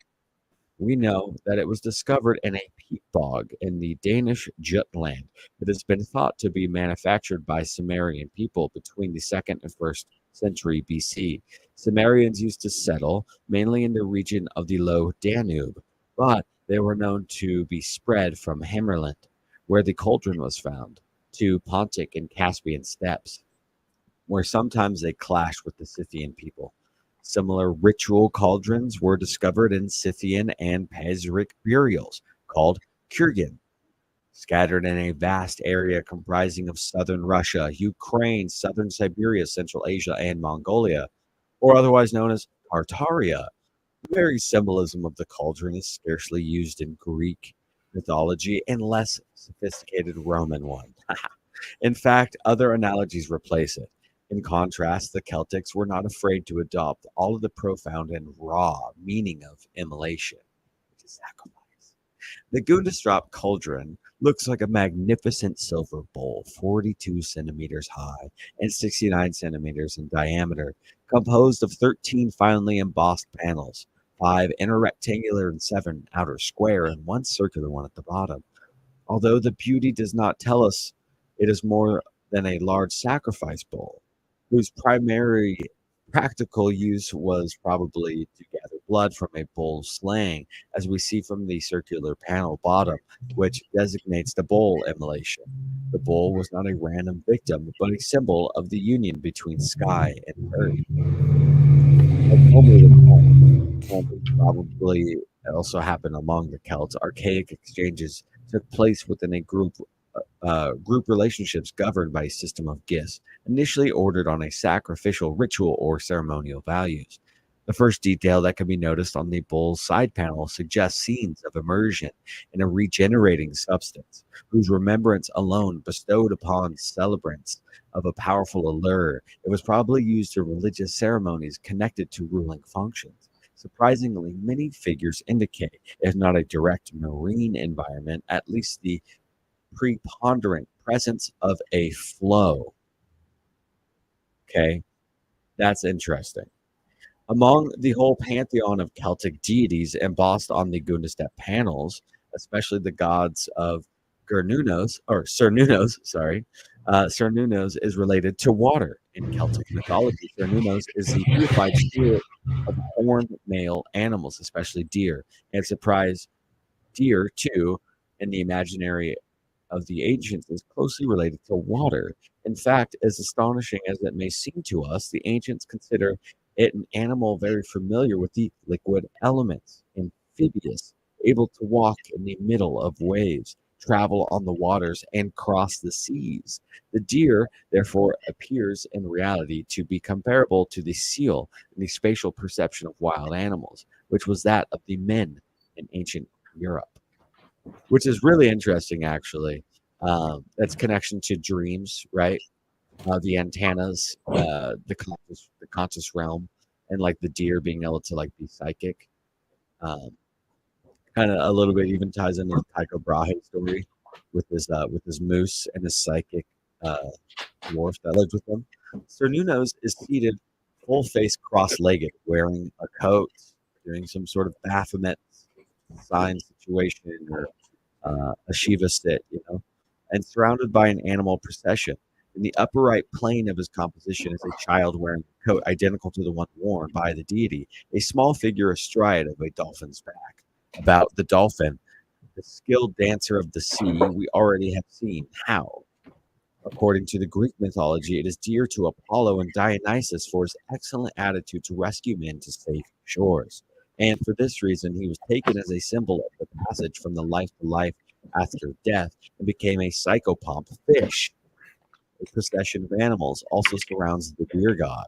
We know that it was discovered in a peat bog in the Danish Jutland. It has been thought to be manufactured by Sumerian people between the 2nd and 1st century BC. Sumerians used to settle mainly in the region of the low Danube, but they were known to be spread from Himmerland, where the cauldron was found, to Pontic and Caspian steppes, where sometimes they clashed with the Scythian people. Similar ritual cauldrons were discovered in Scythian and Pazyryk burials, called kurgan, scattered in a vast area comprising of southern Russia, Ukraine, southern Siberia, Central Asia, and Mongolia, or otherwise known as Tartaria. The very symbolism of the cauldron is scarcely used in Greek mythology and less sophisticated Roman one. In fact, other analogies replace it. In contrast, the Celtics were not afraid to adopt all of the profound and raw meaning of immolation, which is sacrifice. The Gundestrup cauldron looks like a magnificent silver bowl, 42 centimeters high and 69 centimeters in diameter, composed of 13 finely embossed panels, 5 inner rectangular and 7 outer square, and 1 circular one at the bottom. Although the beauty does not tell us it is more than a large sacrifice bowl, whose primary practical use was probably to gather blood from a bull slaying, as we see from the circular panel bottom, which designates the bull immolation. The bull was not a random victim, but a symbol of the union between sky and earth. As Homer recalls, and probably also happened among the Celts, archaic exchanges took place within a group relationships governed by a system of gifts, initially ordered on a sacrificial ritual or ceremonial values. The first detail that can be noticed on the bull's side panel suggests scenes of immersion in a regenerating substance, whose remembrance alone bestowed upon celebrants of a powerful allure. It was probably used in religious ceremonies connected to ruling functions. Surprisingly, many figures indicate, if not a direct marine environment, at least the preponderant presence of a flow. Okay, that's interesting. Among the whole pantheon of Celtic deities embossed on the Gundestrup panels, especially the gods of Cernunnos, sorry. Cernunnos is related to water. In Celtic mythology, Cernunnos is the deified spirit of horned male animals, especially deer. And surprise, deer, too, in the imaginary of the ancients is closely related to water. In fact, as astonishing as it may seem to us, the ancients consider it an animal very familiar with the liquid elements, amphibious, able to walk in the middle of waves, travel on the waters, and cross the seas. The deer, therefore, appears in reality to be comparable to the seal in the spatial perception of wild animals, which was that of the men in ancient Europe, which is really interesting, actually. That's connection to dreams, right? The antennas, the conscious realm, and like the deer being able to like be psychic. Um, Kind of a little bit even ties into the Tycho Brahe story with his moose and his psychic uh, dwarf that lives with him. Sir Nuno's is seated full face cross-legged, wearing a coat, doing some sort of Baphomet sign situation or a Shiva sit, and surrounded by an animal procession. In the upper right plane of his composition is a child wearing a coat identical to the one worn by the deity, a small figure astride of a dolphin's back. About the dolphin, the skilled dancer of the sea, we already have seen how. According to the Greek mythology, it is dear to Apollo and Dionysus for his excellent attitude to rescue men to safe shores. And for this reason, he was taken as a symbol of the passage from the life to life after death and became a psychopomp fish. A procession of animals also surrounds the deer god.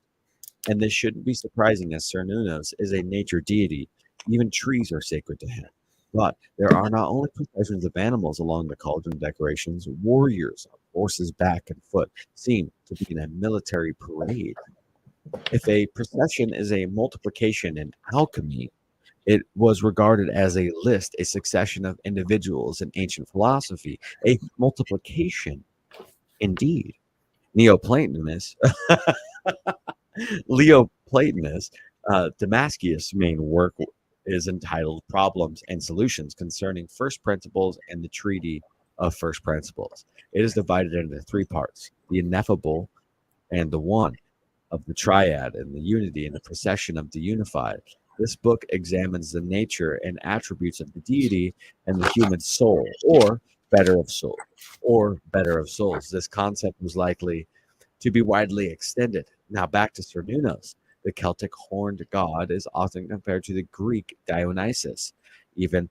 And this shouldn't be surprising as Cernunnos is a nature deity. Even trees are sacred to him. But there are not only processions of animals along the cauldron decorations, warriors on horses back and foot seem to be in a military parade. If a procession is a multiplication in alchemy, it was regarded as a list, a succession of individuals in ancient philosophy, a multiplication indeed. Neoplatonists, Leo Platonist, Damascus' main work is entitled Problems and Solutions Concerning First Principles and the Treaty of First Principles. It is divided into 3 parts: the ineffable and the one, of the triad and the unity and the procession of the unified. This book examines the nature and attributes of the deity and the human soul, better of soul, or better of souls. This concept was likely to be widely extended. Now back to Cernunnos. The Celtic horned god is often compared to the Greek Dionysus, even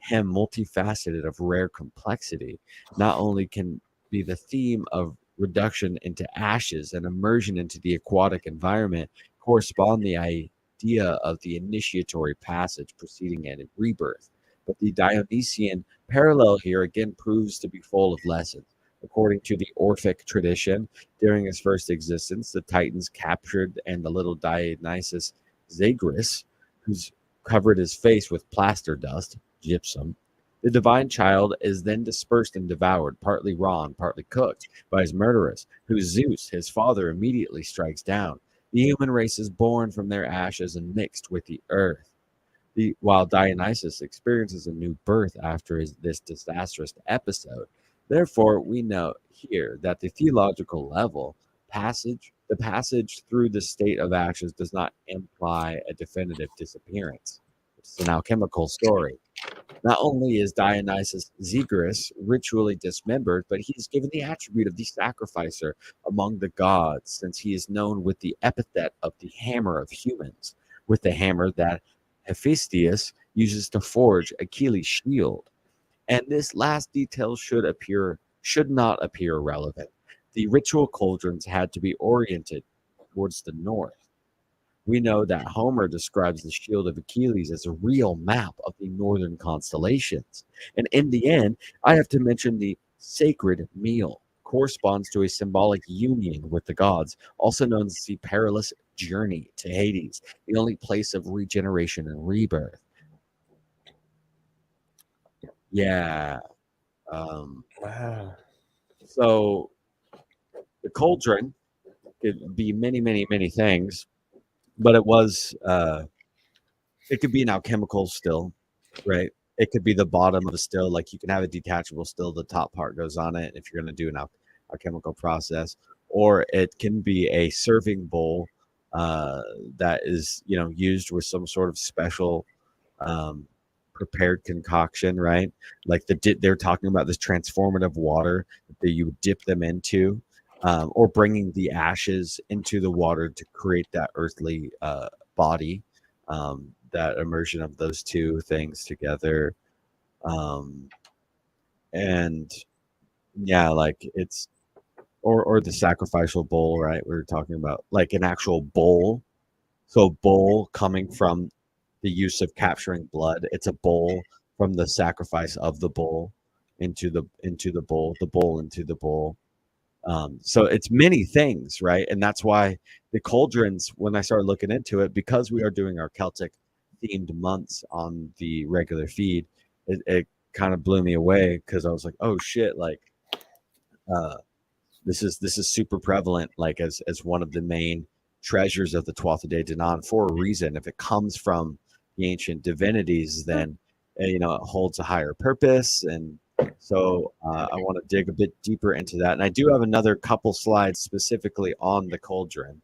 him multifaceted of rare complexity. Not only can be the theme of reduction into ashes and immersion into the aquatic environment correspond the idea of the initiatory passage preceding a rebirth, but the Dionysian parallel here again proves to be full of lessons. According to the Orphic tradition, during his first existence, the Titans captured and the little Dionysus Zagreus, who's covered his face with plaster dust, gypsum. The divine child is then dispersed and devoured, partly raw and partly cooked, by his murderers, who Zeus, his father, immediately strikes down. The human race is born from their ashes and mixed with the earth. While Dionysus experiences a new birth after this disastrous episode. Therefore, we note here that the theological level the passage through the state of ashes does not imply a definitive disappearance. It's an alchemical story. Not only is Dionysus Zagreus ritually dismembered, but he is given the attribute of the sacrificer among the gods, since he is known with the epithet of the hammer of humans, with the hammer that Hephaestus uses to forge Achilles' shield. And this last detail should not appear irrelevant. The ritual cauldrons had to be oriented towards the north. We know that Homer describes the shield of Achilles as a real map of the northern constellations. And in the end, I have to mention the sacred meal corresponds to a symbolic union with the gods, also known as the perilous journey to Hades, the only place of regeneration and rebirth. Yeah. Wow. So the cauldron could be many, many, many things, but it could be an alchemical still, right? It could be the bottom of a still, like you can have a detachable still, the top part goes on it if you're going to do an alchemical process, or it can be a serving bowl that is, used with some sort of special prepared concoction, right? Like they're talking about this transformative water that you would dip them into, or bringing the ashes into the water to create that earthly body. That immersion of those two things together, and yeah, like it's or the sacrificial bowl, right? We were talking about like an actual bowl. So bowl coming from the use of capturing blood. It's a bowl from the sacrifice of the bull into the bowl, the bowl into the bowl. So it's many things, right? And that's why the cauldrons, when I started looking into it, because we are doing our Celtic themed months on the regular feed, it kind of blew me away because I was like, oh shit, like this is super prevalent, like as one of the main treasures of the 12th day Danan for a reason. If it comes from the ancient divinities, then it holds a higher purpose. And so I want to dig a bit deeper into that. And I do have another couple slides specifically on the cauldron.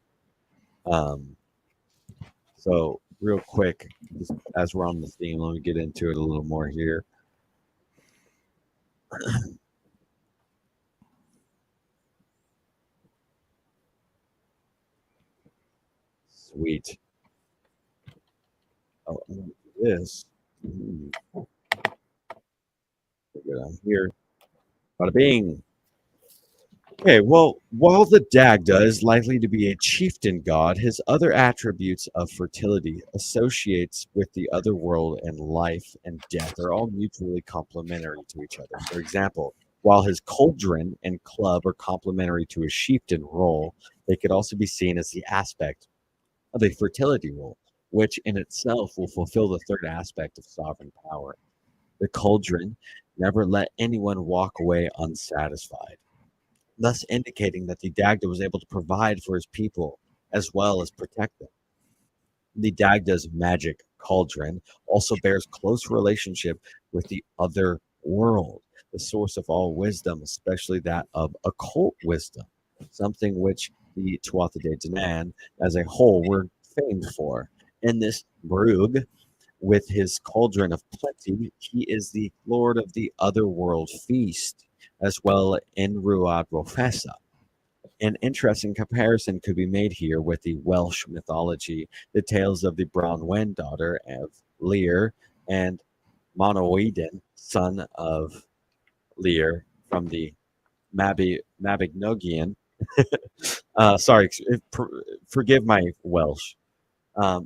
So real quick, just as we're on the theme, let me get into it a little more here. Sweet. Oh, this. Get on here. Bada bing. Okay, well, while the Dagda is likely to be a chieftain god, his other attributes of fertility, associates with the other world, and life and death are all mutually complementary to each other. For example, while his cauldron and club are complementary to his chieftain role, they could also be seen as the aspect of a fertility role, which in itself will fulfill the third aspect of sovereign power. The cauldron never let anyone walk away unsatisfied, thus indicating that the Dagda was able to provide for his people as well as protect them. The Dagda's magic cauldron, also bears close relationship with the other world, the source of all wisdom, especially that of occult wisdom, something which the Tuatha De Danann as a whole were famed for. In this Brug, with his cauldron of plenty, he is the lord of the otherworld feast, as well in Ruad Rofessa. An interesting comparison could be made here with the Welsh mythology, the tales of the Bronwen daughter of Lear and Monoweden, son of Lear from the Mabinogion. Sorry, forgive my Welsh.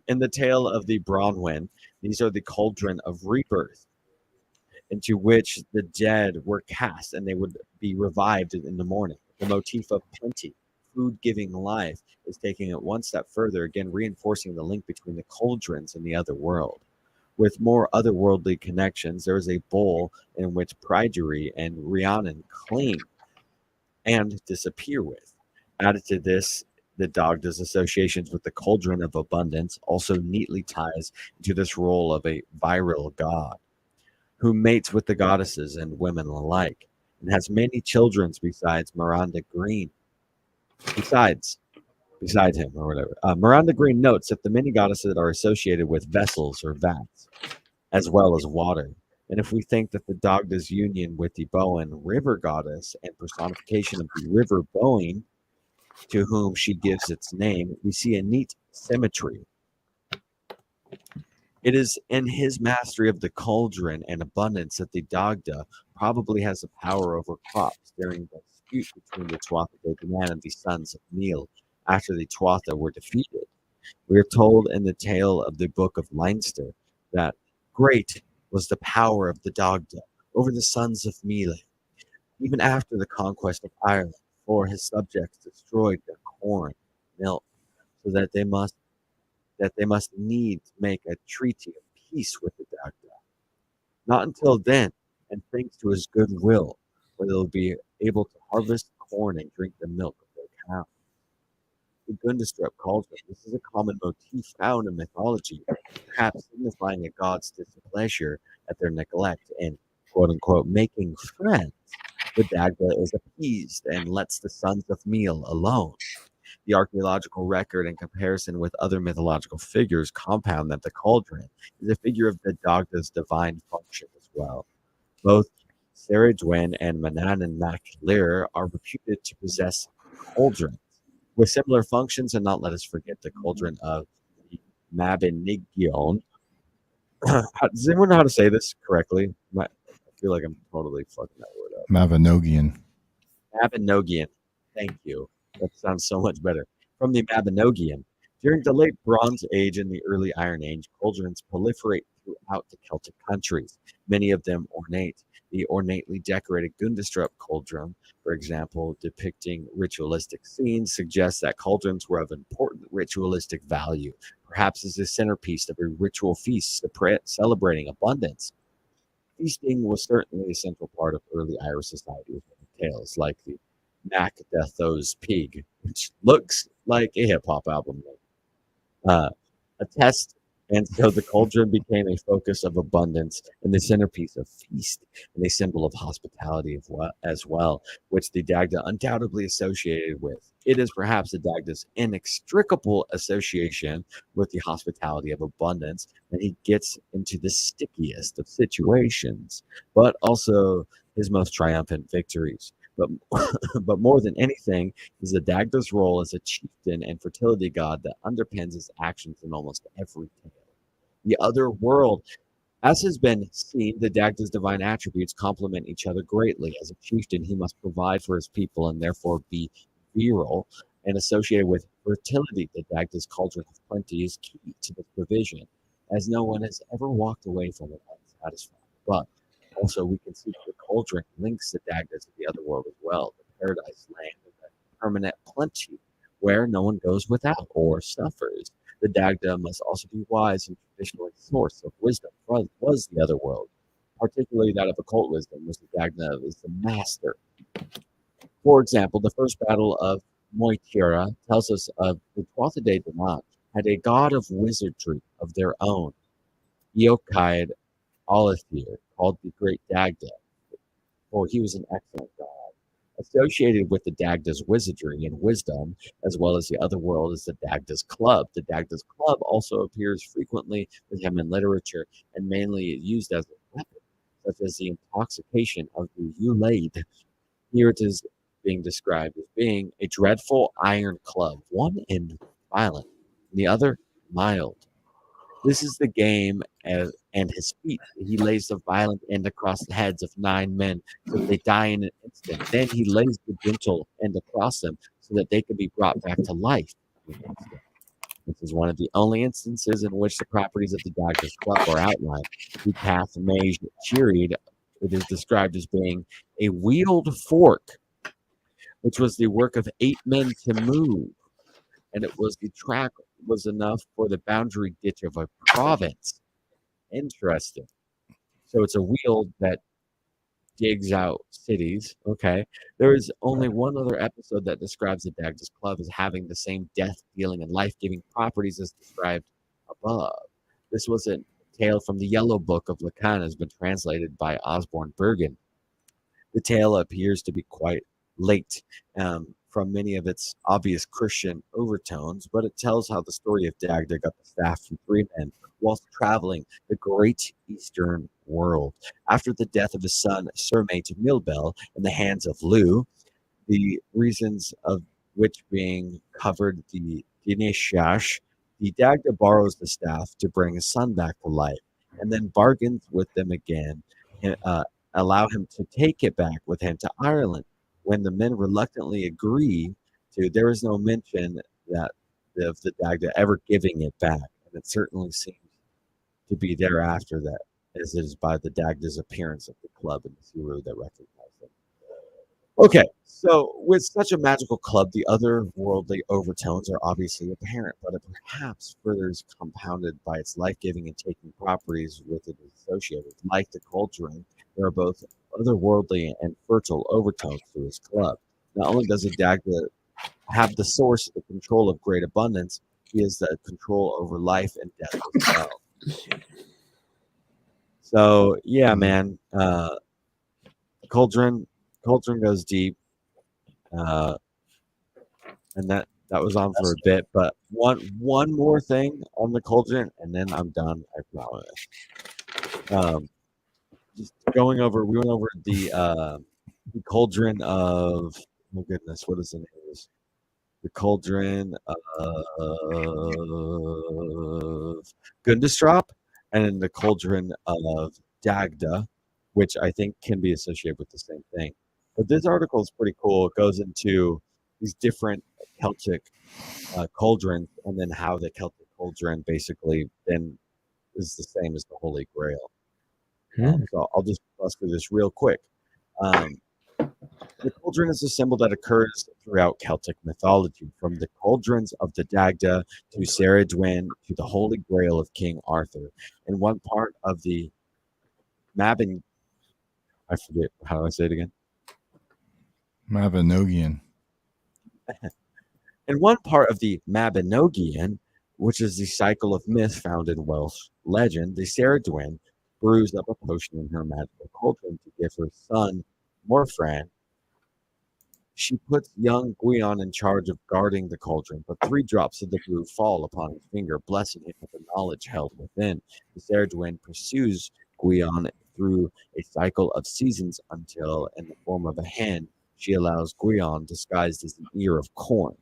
In the tale of the Bronwen, these are the cauldron of rebirth, into which the dead were cast and they would be revived in the morning. The motif of plenty, food giving life, is taking it one step further, again reinforcing the link between the cauldrons and the other world. With more otherworldly connections, there is a bowl in which Prydery and Rhiannon cling and disappear with. Added to this, the Dagda's associations with the cauldron of abundance also neatly ties into this role of a virile god who mates with the goddesses and women alike, and has many children besides Miranda Green. Beside him, or whatever. Miranda Green notes that the many goddesses are associated with vessels or vats, as well as water. And if we think that the Dagda's union with the Bowen river goddess and personification of the river Bowen, to whom she gives its name, we see a neat symmetry. It is in his mastery of the cauldron and abundance that the Dagda probably has the power over crops during the dispute between the Tuatha De Danann and the sons of Neil after the Tuatha were defeated. We are told in the tale of the Book of Leinster that great was the power of the Dagda over the sons of Mile, even after the conquest of Ireland, for his subjects destroyed their corn, milk, so that they must needs make a treaty of peace with the Dagda. Not until then, and thanks to his goodwill, where they'll be able to harvest corn and drink the milk of their cow. The Gundestrup cauldron. This is a common motif found in mythology, perhaps signifying a god's displeasure at their neglect and quote unquote making friends. The Dagda is appeased and lets the sons of Meal alone. The archaeological record in comparison with other mythological figures compound that the cauldron is a figure of the Dagda's divine function as well. Both Ceridwen and Manannan Mac Lir are reputed to possess cauldrons with similar functions, and not let us forget the cauldron of the Mabinogion. Does anyone know how to say this correctly? I feel like I'm totally fucking that word up. Mabinogion. Mabinogion. Thank you. That sounds so much better. From the Mabinogion. During the late Bronze Age and the early Iron Age, cauldrons proliferate throughout the Celtic countries, many of them ornate. The ornately decorated Gundestrup cauldron, for example, depicting ritualistic scenes, suggests that cauldrons were of important ritualistic value, perhaps as a centerpiece of a ritual feast celebrating abundance. Feasting was certainly a central part of early Irish society with tales like the Mac Dathos Pig, which looks like a hip hop album name. A test, and so the cauldron became a focus of abundance and the centerpiece of feast and a symbol of hospitality as well, which the Dagda undoubtedly associated with. It is perhaps the Dagda's inextricable association with the hospitality of abundance, and he gets into the stickiest of situations, but also his most triumphant victories. But more than anything is the Dagda's role as a chieftain and fertility god that underpins his actions in almost every tale. The other world, as has been seen, the Dagda's divine attributes complement each other greatly. As a chieftain, he must provide for his people and therefore be virile and associated with fertility. The Dagda's cauldron of plenty is key to this provision, as no one has ever walked away from it unsatisfied. But also, we can see that the cauldron links the Dagda to the other world as well, the paradise land of the permanent plenty, where no one goes without or suffers. The Dagda must also be wise and traditionally source of wisdom, was the other world, particularly that of occult wisdom, which the Dagda is the master. For example, the first battle of Moytira tells us of the Tuatha De Danann had a god of wizardry of their own, Eochaid Olithyr, called the Great Dagda, for he was an excellent god. Associated with the Dagda's wizardry and wisdom, as well as the other world, is the Dagda's club. The Dagda's club also appears frequently with him in literature and mainly used as a weapon, such as the intoxication of the Ulaid. Here it is being described as being a dreadful iron club, one in violent, and the other mild. This is the game and his feat. He lays the violent end across the heads of 9 men so that they die in an instant. Then he lays the gentle end across them so that they can be brought back to life in an instant. This is one of the only instances in which the properties of the Dagda's club are outlined. The Path Mage Chiried, it is described as being a wheeled fork, which was the work of 8 men to move, and it was the track was enough for the boundary ditch of a province. Interesting. So it's a wheel that digs out cities. Okay. There is only one other episode that describes the Dagda's Club as having the same death dealing and life giving properties as described above. This was a tale from the Yellow Book of Lacan, has been translated by Osborne Bergen. The tale appears to be quite late from many of its obvious Christian overtones, but it tells how the story of Dagda got the staff from 3 men whilst traveling the great eastern world. After the death of his son, Surmate Milbel, in the hands of Lu, the reasons of which being covered the Dineshash, the Dagda borrows the staff to bring his son back to life, and then bargains with them again and allow him to take it back with him to Ireland. When the men reluctantly agree to, there is no mention that of the Dagda ever giving it back, and it certainly seems to be thereafter that, as it is by the Dagda's appearance at the club in the Zulu that recognize them. Okay, so with such a magical club, the otherworldly overtones are obviously apparent, but it perhaps further is compounded by its life-giving and taking properties with it associated. Like the cauldron, there are both otherworldly and fertile overtones to his club. Not only does the Dagda have the source of the control of great abundance, he has the control over life and death as well. So yeah, man, cauldron goes deep, and that was on for a bit. But one more thing on the cauldron, and then I'm done. I promise. Just going over, we went over the cauldron of, oh goodness, what is the name of this? The cauldron of Gundestrop, and then the cauldron of Dagda, which I think can be associated with the same thing. But this article is pretty cool. It goes into these different Celtic cauldrons, and then how the Celtic cauldron basically then is the same as the Holy Grail. So I'll just bust through this real quick. The cauldron is a symbol that occurs throughout Celtic mythology, from the cauldrons of the Dagda to Ceridwen to the Holy Grail of King Arthur. In one part of the Mabin, I forget how do I say it again. Mabinogion. In one part of the Mabinogion, which is the cycle of myth found in Welsh legend, the Ceridwen brews up a potion in her magical cauldron to give her son, Morfran. She puts young Gwion in charge of guarding the cauldron, but 3 drops of the brew fall upon his finger, blessing him with the knowledge held within. The Ceridwen pursues Gwion through a cycle of seasons until, in the form of a hen, she allows Gwion disguised as an ear of corn.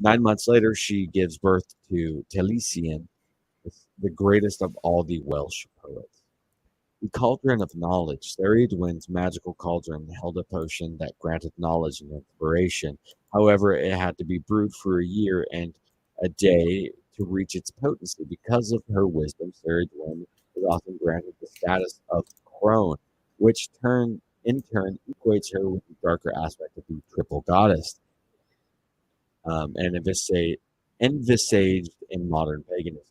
9 months later, she gives birth to Taliesin, the greatest of all the Welsh poets. The Cauldron of Knowledge. Ceridwen's magical cauldron held a potion that granted knowledge and inspiration. However, it had to be brewed for a year and a day to reach its potency. Because of her wisdom, Ceridwen was often granted the status of crone, which in turn equates her with the darker aspect of the triple goddess, and envisaged in modern paganism.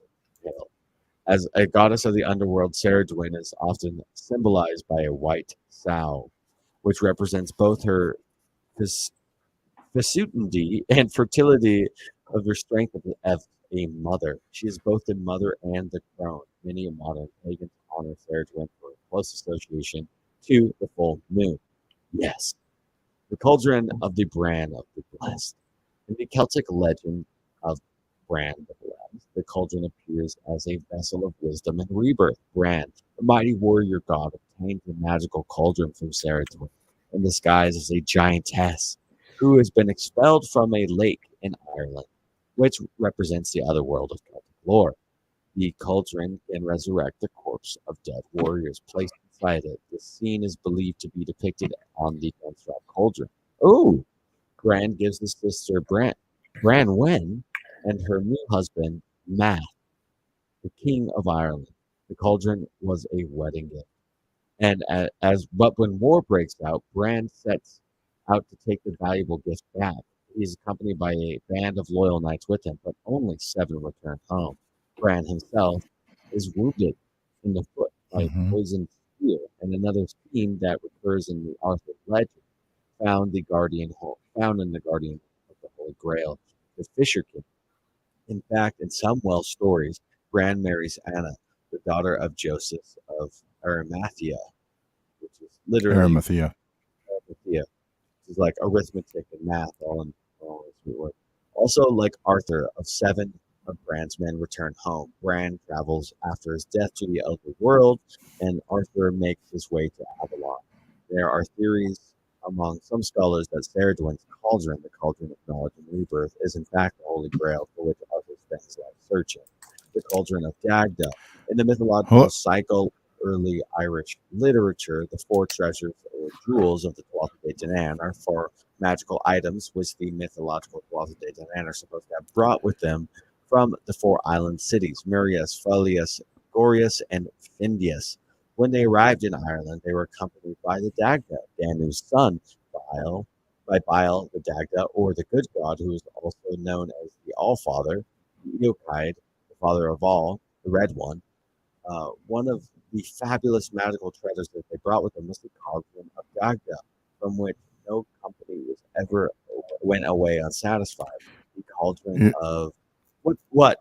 As a goddess of the underworld, Ceridwen is often symbolized by a white sow, which represents both her fecundity and fertility of her strength of a mother. She is both the mother and the crone. many modern pagans honor Sarajevo for a close association to the full moon. Yes, the cauldron of the Bran of the Blessed. In the Celtic legend of Bran the Blessed, the cauldron appears as a vessel of wisdom and rebirth. Bran, the mighty warrior god, obtained the magical cauldron from Sarajevo in disguise as a giantess who has been expelled from a lake in Ireland, which represents the other world of Celtic lore. The cauldron can resurrect the corpse of dead warriors placed inside it. The scene is believed to be depicted on the construct cauldron. Oh, Bran gives his sister Branwen and her new husband Matt, the King of Ireland. The cauldron was a wedding gift. And but when war breaks out, Bran sets out to take the valuable gift back. He is accompanied by a band of loyal knights with him, but only 7 return home. Bran himself is wounded in the foot by a Mm-hmm. poisoned spear, and another theme that recurs in the Arthur legend found in the Guardian of the Holy Grail, the Fisher King. In fact, in some Welsh stories, Bran marries Anna, the daughter of Joseph of Arimathea, which is literally Arimathea. Arimathea, which is like arithmetic and math all in sweet word. Also, like Arthur, of 7 of Bran's men return home. Bran travels after his death to the Elder World, and Arthur makes his way to Avalon. There are theories among some scholars that Saradwin's cauldron, the cauldron of knowledge and rebirth, is in fact the Holy Grail for which Arthur spent his life searching. The cauldron of Dagda. In the mythological Oh, cycle early Irish literature, the 4 treasures or jewels of the Tuatha De Danann are 4 magical items which the mythological Tuatha De Danann are supposed to have brought with them from the 4 island cities, Murias, Folius, Gorius, and Findius. When they arrived in Ireland, they were accompanied by the Dagda, Danu's son, by Baal the Dagda, or the good god, who is also known as the All-Father, the Eokide, the father of all, the Red One. One of the fabulous magical treasures that they brought with them was the cauldron of Dagda, from which no company was ever went away unsatisfied. The cauldron your, of what?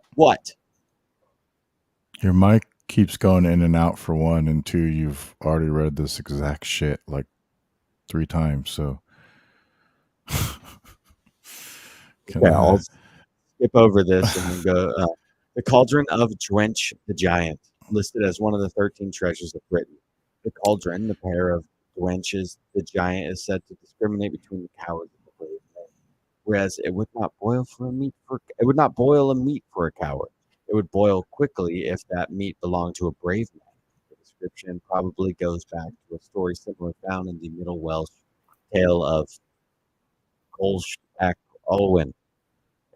your mic keeps going in and out for one, and two, you've already read this exact shit like 3 times. So, can Okay, I'll skip over this and then go. The cauldron of Drench the Giant, listed as one of the 13 treasures of Britain. The cauldron, the pair of Drenches the Giant, is said to discriminate between the cowards and the brave men, whereas it would not boil a meat for a coward. It would boil quickly if that meat belonged to a brave man. The description probably goes back to a story similar found in the Middle Welsh tale of Colch ac Olwen,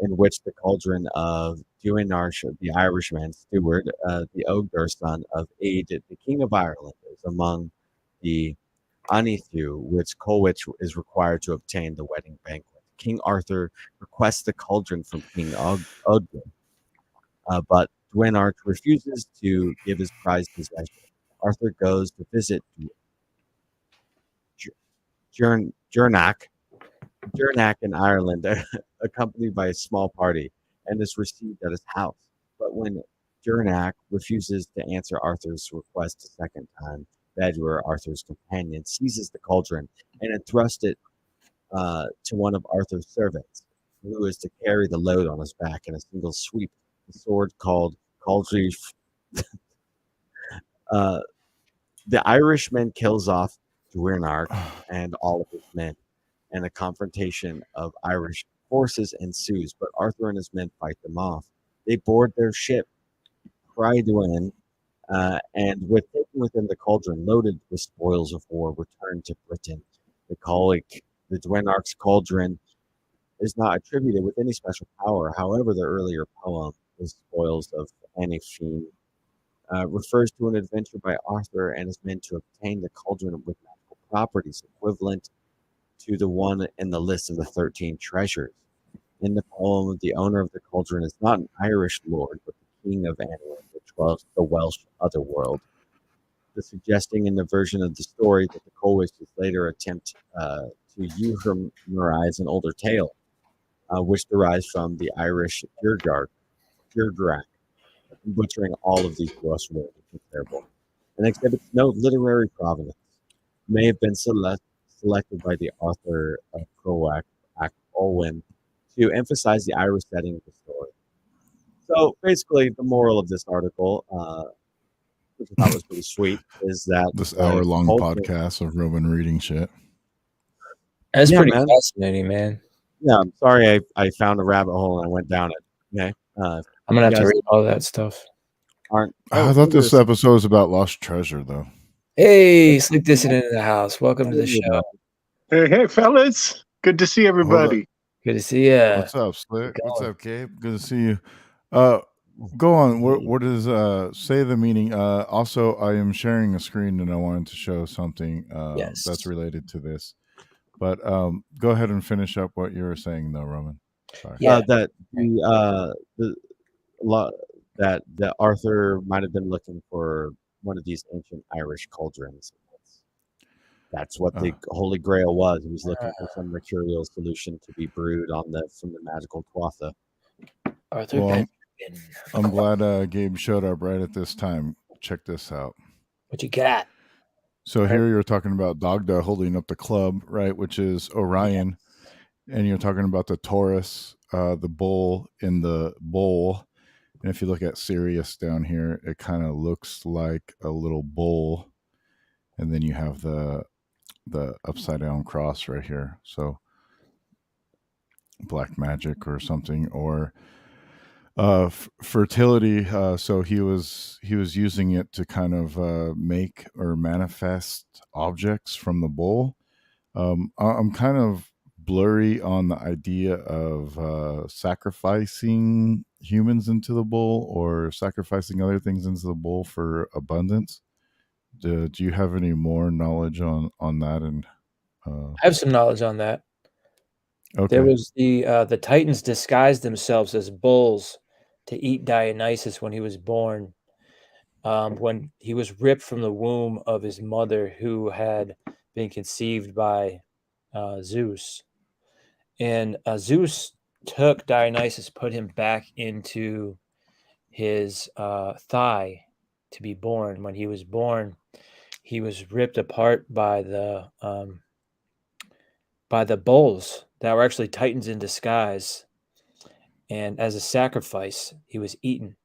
in which the cauldron of Duinarsh, the Irishman steward, the Ogre son of Aed, the King of Ireland, is among the Anithu, which Colwich is required to obtain the wedding banquet. King Arthur requests the cauldron from King Ogre, but Duinarch refuses to give his prized possession. Arthur goes to visit Jernach in Ireland, accompanied by a small party, and is received at his house. But when Jernach refuses to answer Arthur's request a second time, Bedwer, Arthur's companion, seizes the cauldron and entrusts it to one of Arthur's servants, who is to carry the load on his back in a single sweep. The sword called Cauldrief. uh, the Irishman kills off Jernach and all of his men, and a confrontation of Irish forces ensues, but Arthur and his men fight them off. They board their ship, Cryduin, and with taken within the cauldron loaded with spoils of war, return to Britain. The Dwenarch's cauldron is not attributed with any special power. However, the earlier poem, The Spoils of Anifine, refers to an adventure by Arthur and his men to obtain the cauldron with magical properties equivalent to the one in the list of the 13 treasures. In the poem, the owner of the cauldron is not an Irish lord, but the king of Annwn, which dwells the Welsh otherworld. The suggesting in the version of the story that the Colwishes later attempt to euhemerize an older tale, which derives from the Irish Dyrgrak, butchering all of these gross words. It's terrible. And exhibits no literary provenance. May have been selected by the author of Croak Olwyn to emphasize the Irish setting of the story. So basically, the moral of this article, which I thought was pretty sweet, is that This the hour-long culture- podcast of Roman reading shit. That's Yeah, pretty man. fascinating, man. Yeah, I'm sorry I found a rabbit hole and I went down it. Okay, I'm gonna have to read all that stuff. aren't. I thought this episode was about lost treasure, though. Hey, Slick Dissident in the house. Welcome to the show. Hey, fellas. Good to see everybody. Good to see you. What's up, Slick? How's it What's going? up, Gabe? Good to see you. Go on. What is say the meaning? Also, I am sharing a screen and I wanted to show something Yes. that's related to this. But go ahead and finish up what you were saying, though, Roman. Sorry. Yeah. That that Arthur might have been looking for one of these ancient Irish cauldrons. That's what the Holy Grail was. He was looking for some mercurial solution to be brewed from the magical Tuatha. Arthur Well, Benjamin. I'm glad Gabe showed up right at this time. Check this out. What you got? So here you're talking about Dagda holding up the club, right, which is Orion, and you're talking about the Taurus, the bull in the bowl. And if you look at Sirius down here, it kind of looks like a little bull, and then you have the upside down cross right here. So black magic or something, or fertility. So he was using it to kind of make or manifest objects from the bowl. I'm kind of blurry on the idea of sacrificing humans into the bowl or sacrificing other things into the bowl for abundance. Do you have any more knowledge on that? And I have some knowledge on that. okay, There was the Titans disguised themselves as bulls to eat Dionysus when he was born. When he was ripped from the womb of his mother, who had been conceived by Zeus, and Zeus took Dionysus, put him back into his thigh to be born. When he was born, he was ripped apart by the bulls that were actually Titans in disguise, and as a sacrifice, he was eaten.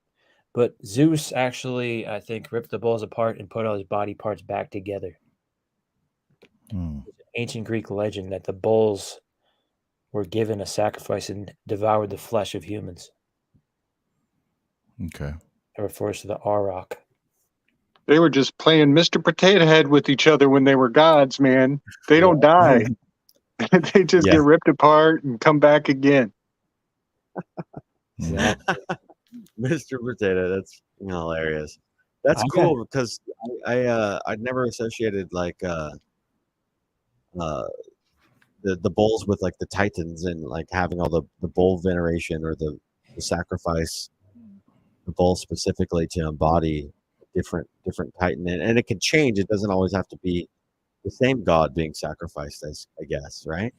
But Zeus actually, I think, ripped the bulls apart and put all his body parts back together. Ancient Greek legend that the bulls were given a sacrifice and devoured the flesh of humans. okay. It refers to the Auroch. They were just playing Mr. Potato Head with each other when they were gods, man. They don't die. They just get ripped apart and come back again. Exactly. Mr. Potato, that's hilarious. That's cool because I'd never associated like the bulls with like the Titans and like having all the bull veneration or the sacrifice the bull specifically to embody different Titan, and it can change. It doesn't always have to be the same god being sacrificed, as I guess, right?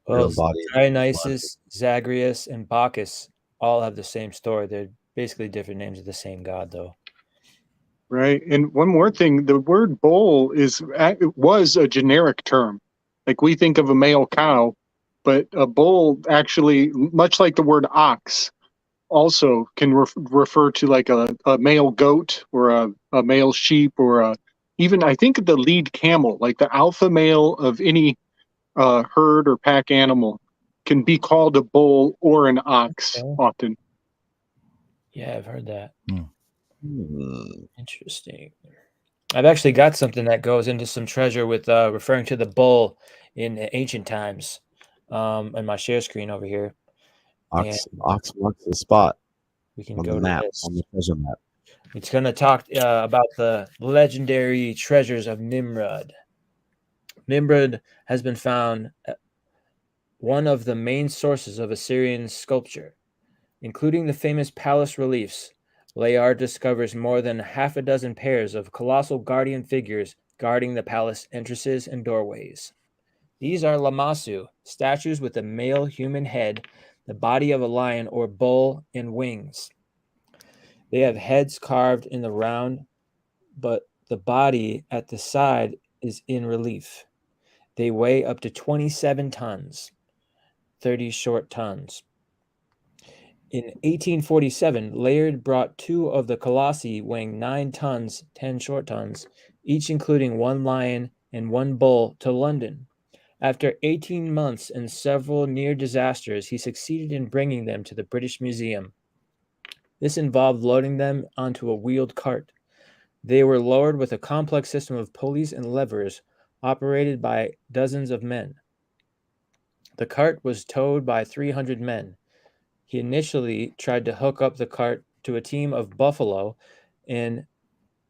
Well, Dionysus, Zagreus, and Bacchus all have the same story. They're basically different names of the same god, though. Right. And one more thing, the word bull was a generic term. Like we think of a male cow, but a bull actually, much like the word ox, also can refer to like a male goat or a male sheep or even I think the lead camel, like the alpha male of any herd or pack animal, can be called a bull or an ox often. Yeah, I've heard that. Interesting. I've actually got something that goes into some treasure with referring to the bull in ancient times on my share screen over here. Ox marks the spot. We can on go the to map, this. on the treasure map. It's going to talk about the legendary treasures of Nimrod. Nimrod has been found one of the main sources of Assyrian sculpture, including the famous palace reliefs. Layard discovers more than half a dozen pairs of colossal guardian figures guarding the palace entrances and doorways. These are Lamassu, statues with a male human head, the body of a lion or bull, and wings. They have heads carved in the round, but the body at the side is in relief. They weigh up to 27 tons, 30 short tons. In 1847, Layard brought two of the colossi weighing 9 tons, 10 short tons, each including one lion and one bull, to London. After 18 months and several near disasters, he succeeded in bringing them to the British Museum. This involved loading them onto a wheeled cart. They were lowered with a complex system of pulleys and levers operated by dozens of men. The cart was towed by 300 men. He initially tried to hook up the cart to a team of buffalo and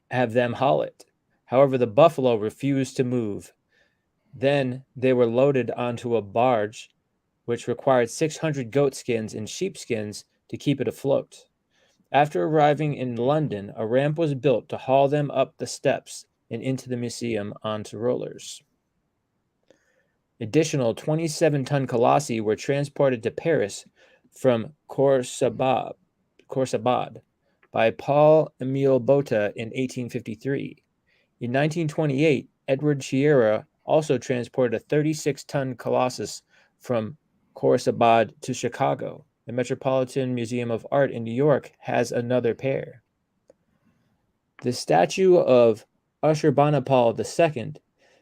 have them haul it. However, the buffalo refused to move. Then they were loaded onto a barge, which required 600 goat skins and sheep skins to keep it afloat. After arriving in London, a ramp was built to haul them up the steps and into the museum onto rollers. Additional 27-ton colossi were transported to Paris from Khorsabad by Paul Emile Botta in 1853. In 1928, Edward Chiera also transported a 36-ton colossus from Khorsabad to Chicago. The Metropolitan Museum of Art in New York has another pair. The statue of Ashurbanipal II,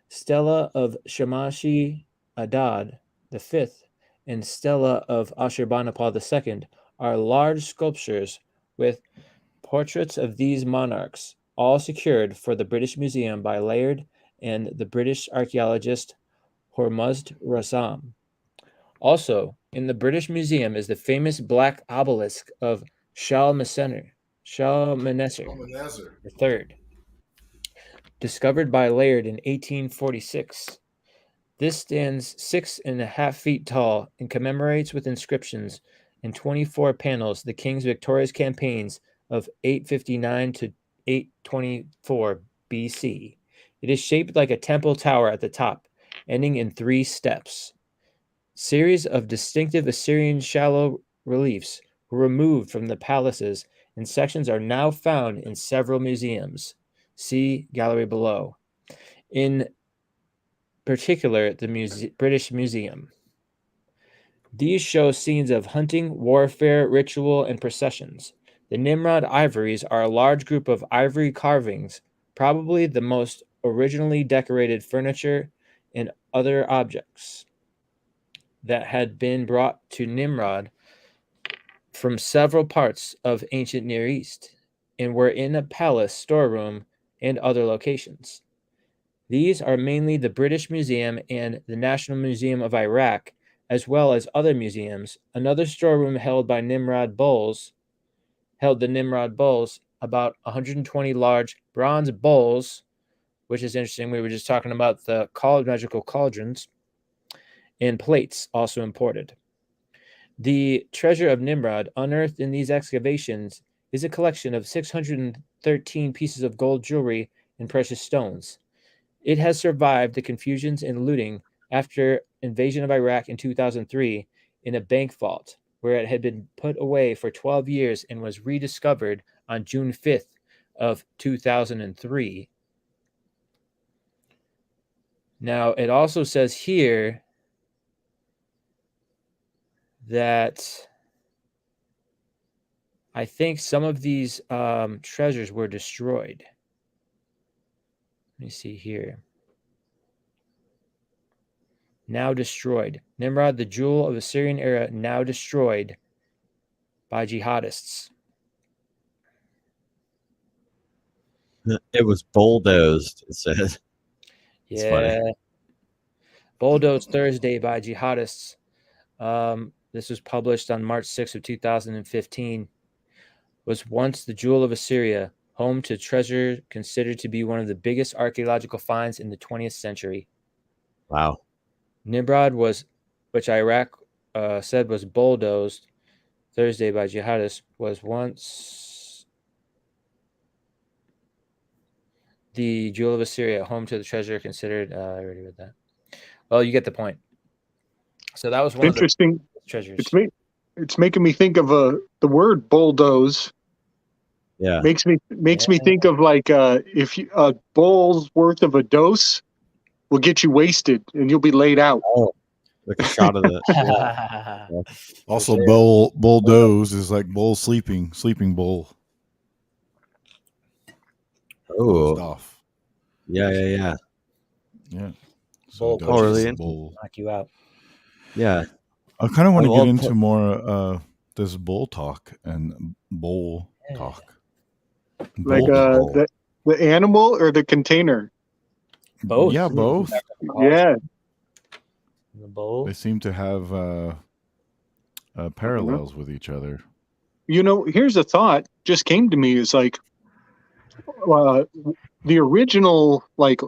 Stela of Shamashi Adad V, and Stela of Ashurbanipal II are large sculptures with portraits of these monarchs, all secured for the British Museum by Layard and the British archaeologist Hormuzd Rassam. Also, in the British Museum is the famous black obelisk of Shalmaneser III, discovered by Layard in 1846. This stands 6.5 feet tall and commemorates with inscriptions and 24 panels the king's victorious campaigns of 859 to 824 BC. It is shaped like a temple tower at the top, ending in 3 steps. Series of distinctive Assyrian shallow reliefs were removed from the palaces, and sections are now found in several museums. See gallery below. In particular, the British Museum. These show scenes of hunting, warfare, ritual, and processions. The Nimrod ivories are a large group of ivory carvings, probably the most originally decorated furniture and other objects that had been brought to Nimrod from several parts of ancient Near East and were in a palace storeroom and other locations. These are mainly the British Museum and the National Museum of Iraq, as well as other museums. Another storeroom held the Nimrod bulls, about 120 large bronze bowls, which is interesting. We were just talking about the magical cauldrons, and plates also imported. The treasure of Nimrod, unearthed in these excavations, is a collection of 613 pieces of gold jewelry and precious stones. It has survived the confusions and looting after invasion of Iraq in 2003 in a bank vault, where it had been put away for 12 years and was rediscovered on June 5th of 2003. Now, it also says here that I think some of these treasures were destroyed. Let me see here. Now destroyed. Nimrod, the jewel of the Assyrian era, now destroyed by jihadists. It was bulldozed, it said. It's Yeah. funny. Bulldozed Thursday by jihadists. This was published on March 6th of 2015. Was once the jewel of Assyria, home to treasure considered to be one of the biggest archaeological finds in the 20th century. Wow. Nimrod which Iraq said was bulldozed Thursday by jihadists, was once the jewel of Assyria, home to the treasure considered. I already read that. Well, you get the point. So that was one Interesting. of the treasures. It's making me think of the word bulldoze. Yeah. Makes me think of like if you, a bowl's worth of a dose will get you wasted and you'll be laid out. Oh, like a shot of the. Yeah. Also, sure. bowl doze is like bowl sleeping bowl. Dozed Oh, off. yeah. Yeah. So Bowl doze pushes is you. a bowl. Knock you out. Yeah. I kind of want to I've get all into more this bowl talk and bowl Yeah. talk. Like Bowl talk. the animal or the container. Both. Yeah, both. Yeah. The bowl. They seem to have parallels with each other. You know, here's a thought just came to me is like the original like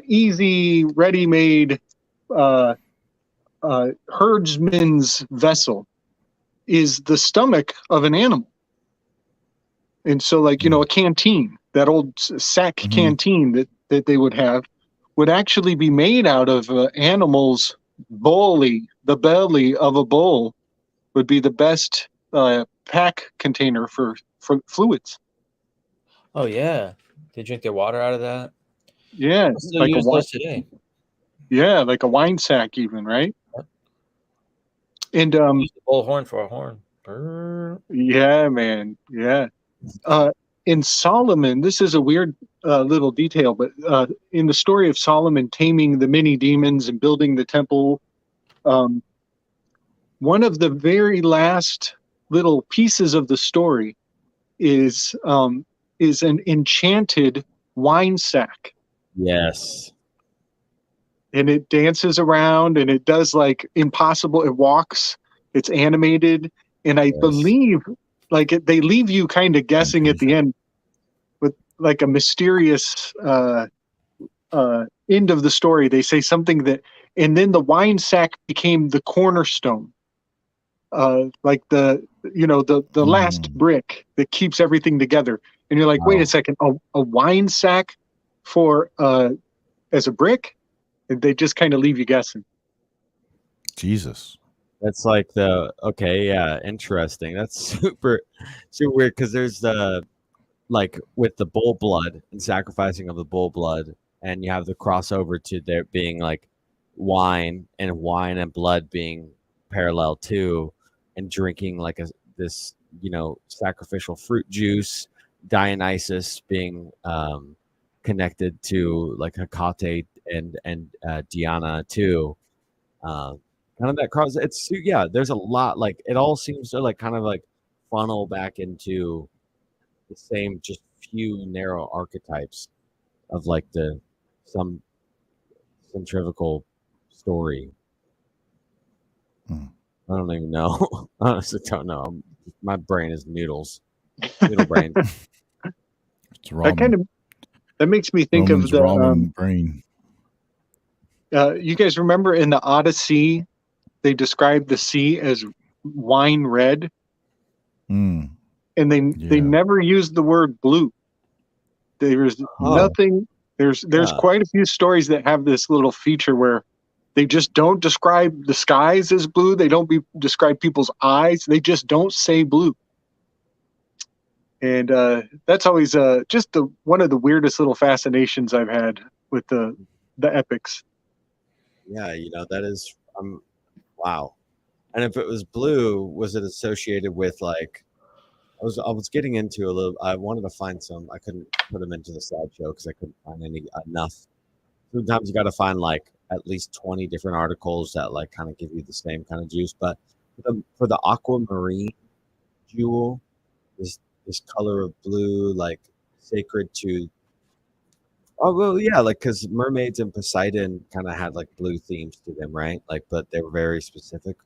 easy ready-made herdsman's vessel is the stomach of an animal. And so like, you know, a canteen, that old sack canteen that they would have would actually be made out of animals' bully. The belly of a bull would be the best pack container for fluids. Oh yeah, they drink their water out of that. Yeah, Still like use those today. Yeah, like a wine sack, even, right? Yep. And Use the bullhorn for a horn. Brrr. yeah, man, yeah. In Solomon, this is a weird little detail, but in the story of Solomon taming the many demons and building the temple, one of the very last little pieces of the story is an enchanted wine sack. Yes. And it dances around and it does like impossible. It walks, it's animated. And I believe like they leave you kind of guessing at the end with like a mysterious end of the story. They say something that, and then the wine sack became the cornerstone. Like the last brick that keeps everything together. And you're like, wait a second, a wine sack for as a brick? And they just kind of leave you guessing. Jesus. That's like interesting. That's super weird because there's the like with the bull blood and sacrificing of the bull blood, and you have the crossover to there being like wine and blood being parallel too, and drinking like this sacrificial fruit juice, Dionysus being connected to like Hecate and Diana too. Kind of that cross. There's a lot like it all seems to like kind of like funnel back into the same just few narrow archetypes of like some centrifugal story. I don't even know. I honestly don't know. My brain is noodle brain. It's ramen. That makes me think Roman's of the ramen brain. You guys remember in the Odyssey, they described the sea as wine red, and they never used the word blue. There's nothing. There's quite a few stories that have this little feature where they just don't describe the skies as blue. They don't describe people's eyes. They just don't say blue. And that's always just one of the weirdest little fascinations I've had with the epics. Yeah, that is wow. And if it was blue, was it associated with like I was getting into a little. I wanted to find some. I couldn't put them into the slideshow because I couldn't find enough. Sometimes you got to find like at least 20 different articles that like kind of give you the same kind of juice. But for the aquamarine jewel, this color of blue, like sacred to. Oh well, yeah, like because mermaids and Poseidon kind of had like blue themes to them, right? Like, but they were very specific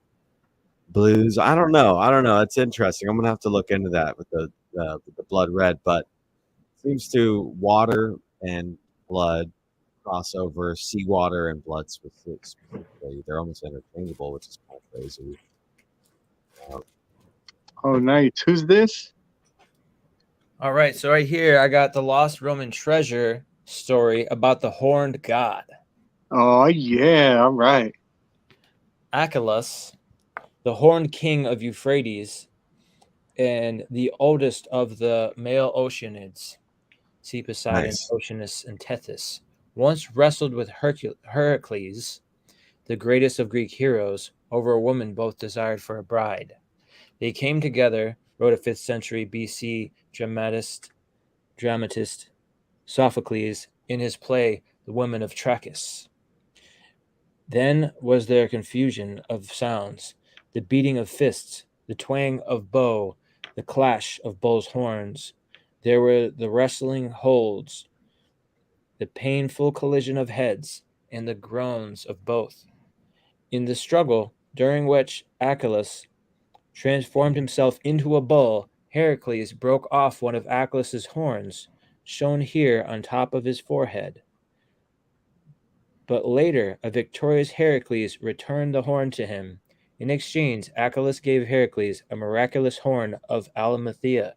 blues. I don't know. It's interesting. I'm gonna have to look into that with the blood red, but it seems to water and blood crossover, seawater and blood specifically. They're almost interchangeable, which is kind of crazy. Oh, nice. Who's this? All right, so right here I got the Lost Roman Treasure story about the horned god. Oh yeah, all right. Achelous, the horned king of Euphrates, and the oldest of the male Oceanids, see Poseidon, Nice. Oceanus, and Tethys, once wrestled with Heracles, the greatest of Greek heroes, over a woman both desired for a bride. They came together, wrote a 5th century BC dramatist Sophocles in his play The Women of Trachis. Then was there confusion of sounds, the beating of fists, the twang of bow, the clash of bulls' horns. There were the wrestling holds, the painful collision of heads, and the groans of both. In the struggle, during which Achilles transformed himself into a bull, Heracles broke off one of Achilles' horns, shown here on top of his forehead. But later, a victorious Heracles returned the horn to him. In exchange, Achilles gave Heracles a miraculous horn of Almathea,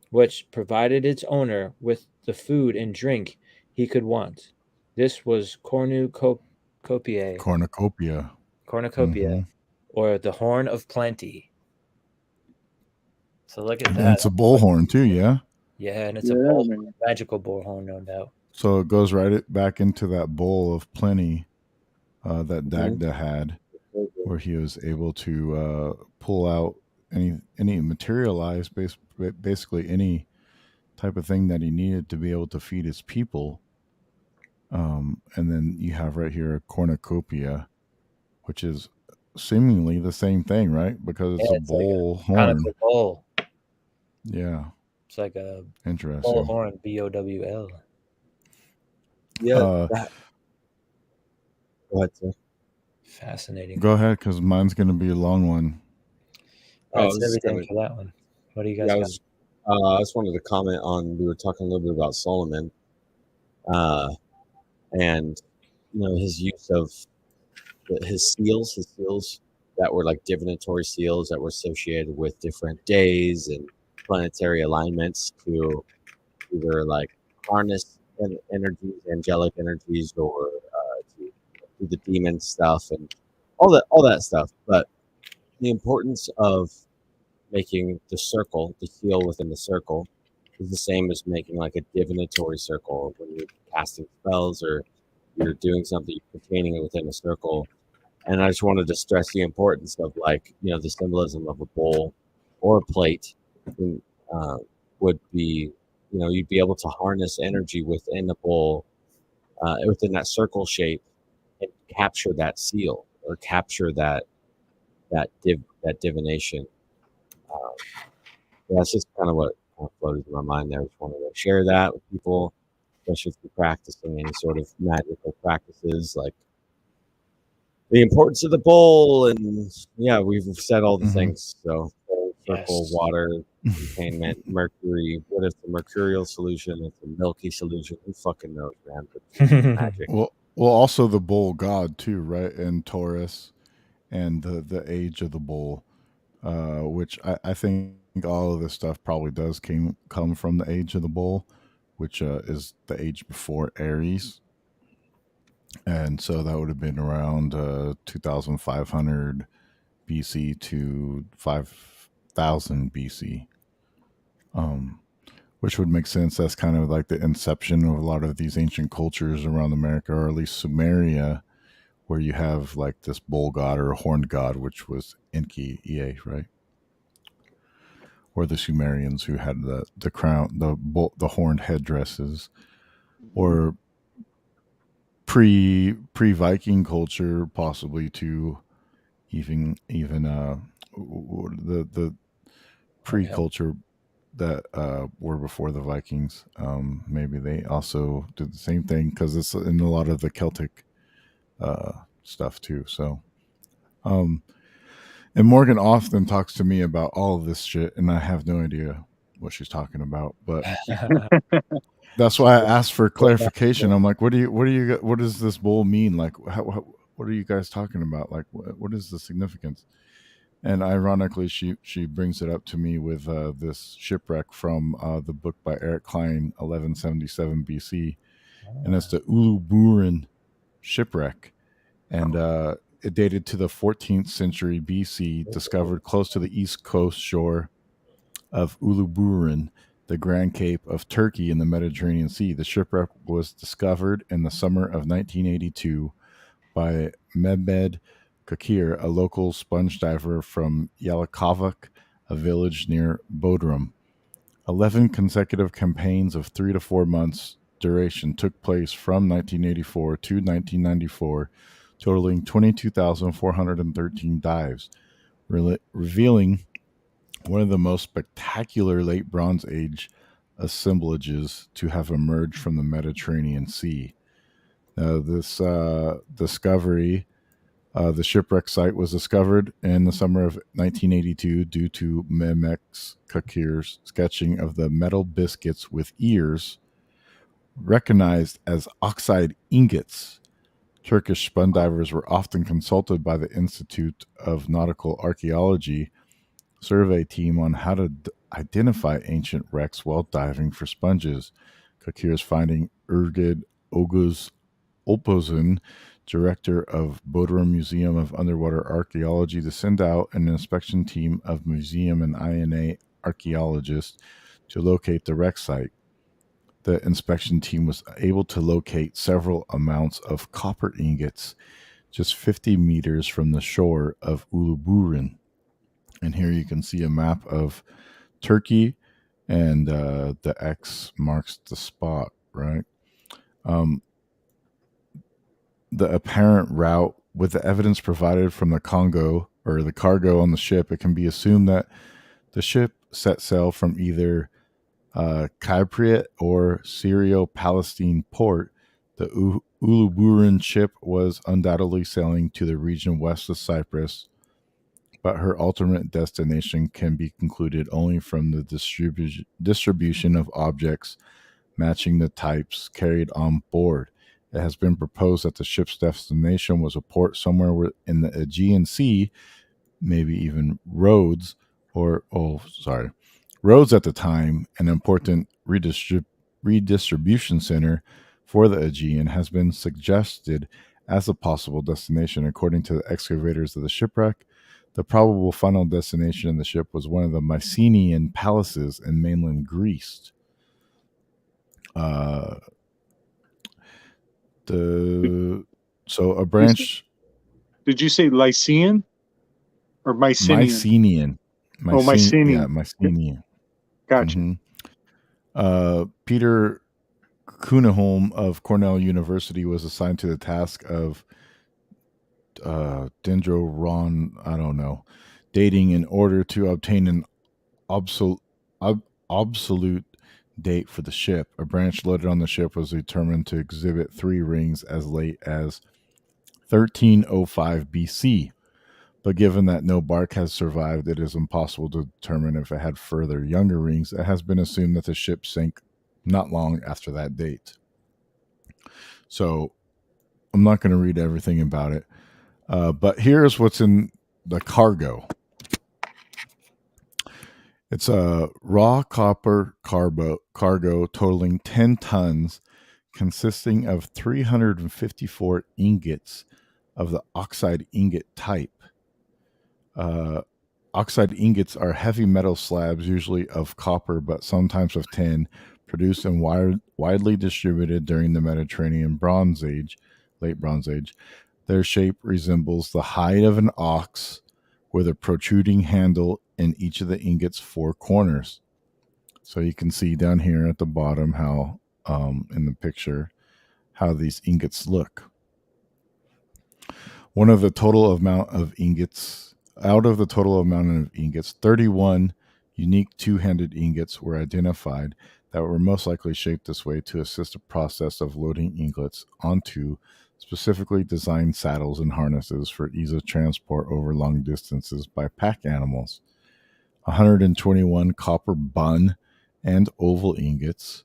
which provided its owner with the food and drink he could want. This was cornucopia, Cornucopia. Mhm. or the horn of plenty. So look at And that. it's a bullhorn too, yeah. Yeah, and it's a magical bullhorn, no doubt. So it goes right back into that bowl of plenty that Dagda had, where he was able to pull out any materialize basically any type of thing that he needed to be able to feed his people. And then you have right here a cornucopia, which is seemingly the same thing, right? Because it's a bowl like horn. Conical bowl. Yeah. It's like a Interesting. bowl horn, BOWL. Yeah. Go ahead, sir. Fascinating. Go ahead, because mine's going to be a long one. That's everything for that one. What do you guys got? I just wanted to comment on, we were talking a little bit about Solomon, and his use of his seals that were like divinatory seals that were associated with different days and planetary alignments to either like harness energies, angelic energies, or to do the demon stuff and all that stuff. But the importance of making the circle, the seal within the circle, is the same as making like a divinatory circle when you're casting spells or you're doing something, you're containing it within a circle. And I just wanted to stress the importance of the symbolism of a bowl or a plate would be, you'd be able to harness energy within a bowl, within that circle shape, and capture that seal or capture that divination. That's just kind of what floated in my mind there. I just wanted to share that with people, especially if you're practicing any sort of magical practices, like the importance of the bowl. And yeah, we've said all the things. So bowl, circle, water, containment, mercury. What if the mercurial solution? It's a milky solution. Who fucking knows, man? But magic. Well, also the bull god too, right? And Taurus, and the age of the bull, which I think all of this stuff probably does come from the age of the bull, which is the age before Aries. And so that would have been around 2500 BC to 5000 BC, which would make sense. That's kind of like the inception of a lot of these ancient cultures around America, or at least Sumeria, where you have like this bull god or horned god, which was Enki, right? Or the Sumerians who had the crown, the horned headdresses, or pre Viking culture, possibly to even the pre culture that were before the Vikings. Maybe they also did the same thing, because it's in a lot of the Celtic stuff too. So, and Morgan often talks to me about all of this shit, and I have no idea what she's talking about. But that's why I asked for clarification. I'm like, what does this bowl mean? Like, what are you guys talking about? Like, what is the significance? And ironically, she brings it up to me with this shipwreck from the book by Eric Klein, 1177 BC, and it's the Uluburan shipwreck. And it dated to the 14th century BC, discovered close to the east coast shore of Uluburun, the Grand Cape of Turkey in the Mediterranean Sea. The shipwreck was discovered in the summer of 1982 by Mehmed Kakir, a local sponge diver from Yalakavak, a village near Bodrum. 11 consecutive campaigns of 3 to 4 months duration took place from 1984 to 1994, totaling 22,413 dives, revealing one of the most spectacular late Bronze Age assemblages to have emerged from the Mediterranean Sea. This discovery, the shipwreck site was discovered in the summer of 1982 due to Mehmet Kakir's sketching of the metal biscuits with ears, recognized as oxide ingots. Turkish sponge divers were often consulted by the Institute of Nautical Archaeology survey team on how to identify ancient wrecks while diving for sponges. Kakir's finding Ergid Oguz Opozun, director of Bodrum Museum of Underwater Archaeology, to send out an inspection team of museum and INA archaeologists to locate the wreck site. The inspection team was able to locate several amounts of copper ingots just 50 meters from the shore of Uluburun. And here you can see a map of Turkey, and the X marks the spot, right? The apparent route, with the evidence provided from the Congo or the cargo on the ship, it can be assumed that the ship set sail from either Cypriot or Syrio-Palestine port. The Uluburun ship was undoubtedly sailing to the region west of Cyprus, but her ultimate destination can be concluded only from the distribution of objects matching the types carried on board. It has been proposed that the ship's destination was a port somewhere in the Aegean Sea, maybe even Rhodes, Rhodes at the time, an important redistribution center for the Aegean, has been suggested as a possible destination. According to the excavators of the shipwreck, the probable final destination of the ship was one of the Mycenaean palaces in mainland Greece. So a branch. Did you say Lycian or Mycenaean? Mycenaean. Yeah, Mycenaean. Gotcha. Mm-hmm. Peter Kuneholm of Cornell University was assigned to the task of dating in order to obtain an absolute date for the ship. A branch loaded on the ship was determined to exhibit 3 rings as late as 1305 BC. But given that no bark has survived, it is impossible to determine if it had further younger rings. It has been assumed that the ship sank not long after that date. So I'm not going to read everything about it. But here's what's in the cargo. It's a raw copper cargo totaling 10 tons, consisting of 354 ingots of the oxide ingot type. Oxide ingots are heavy metal slabs, usually of copper, but sometimes of tin, produced and widely distributed during the Mediterranean late Bronze Age. Their shape resembles the hide of an ox, with a protruding handle in each of the ingot's 4 corners. So you can see down here at the bottom how, in the picture, how these ingots look. Out of the total amount of ingots, 31 unique 2-handed ingots were identified that were most likely shaped this way to assist the process of loading ingots onto specifically designed saddles and harnesses for ease of transport over long distances by pack animals. 121 copper bun and oval ingots.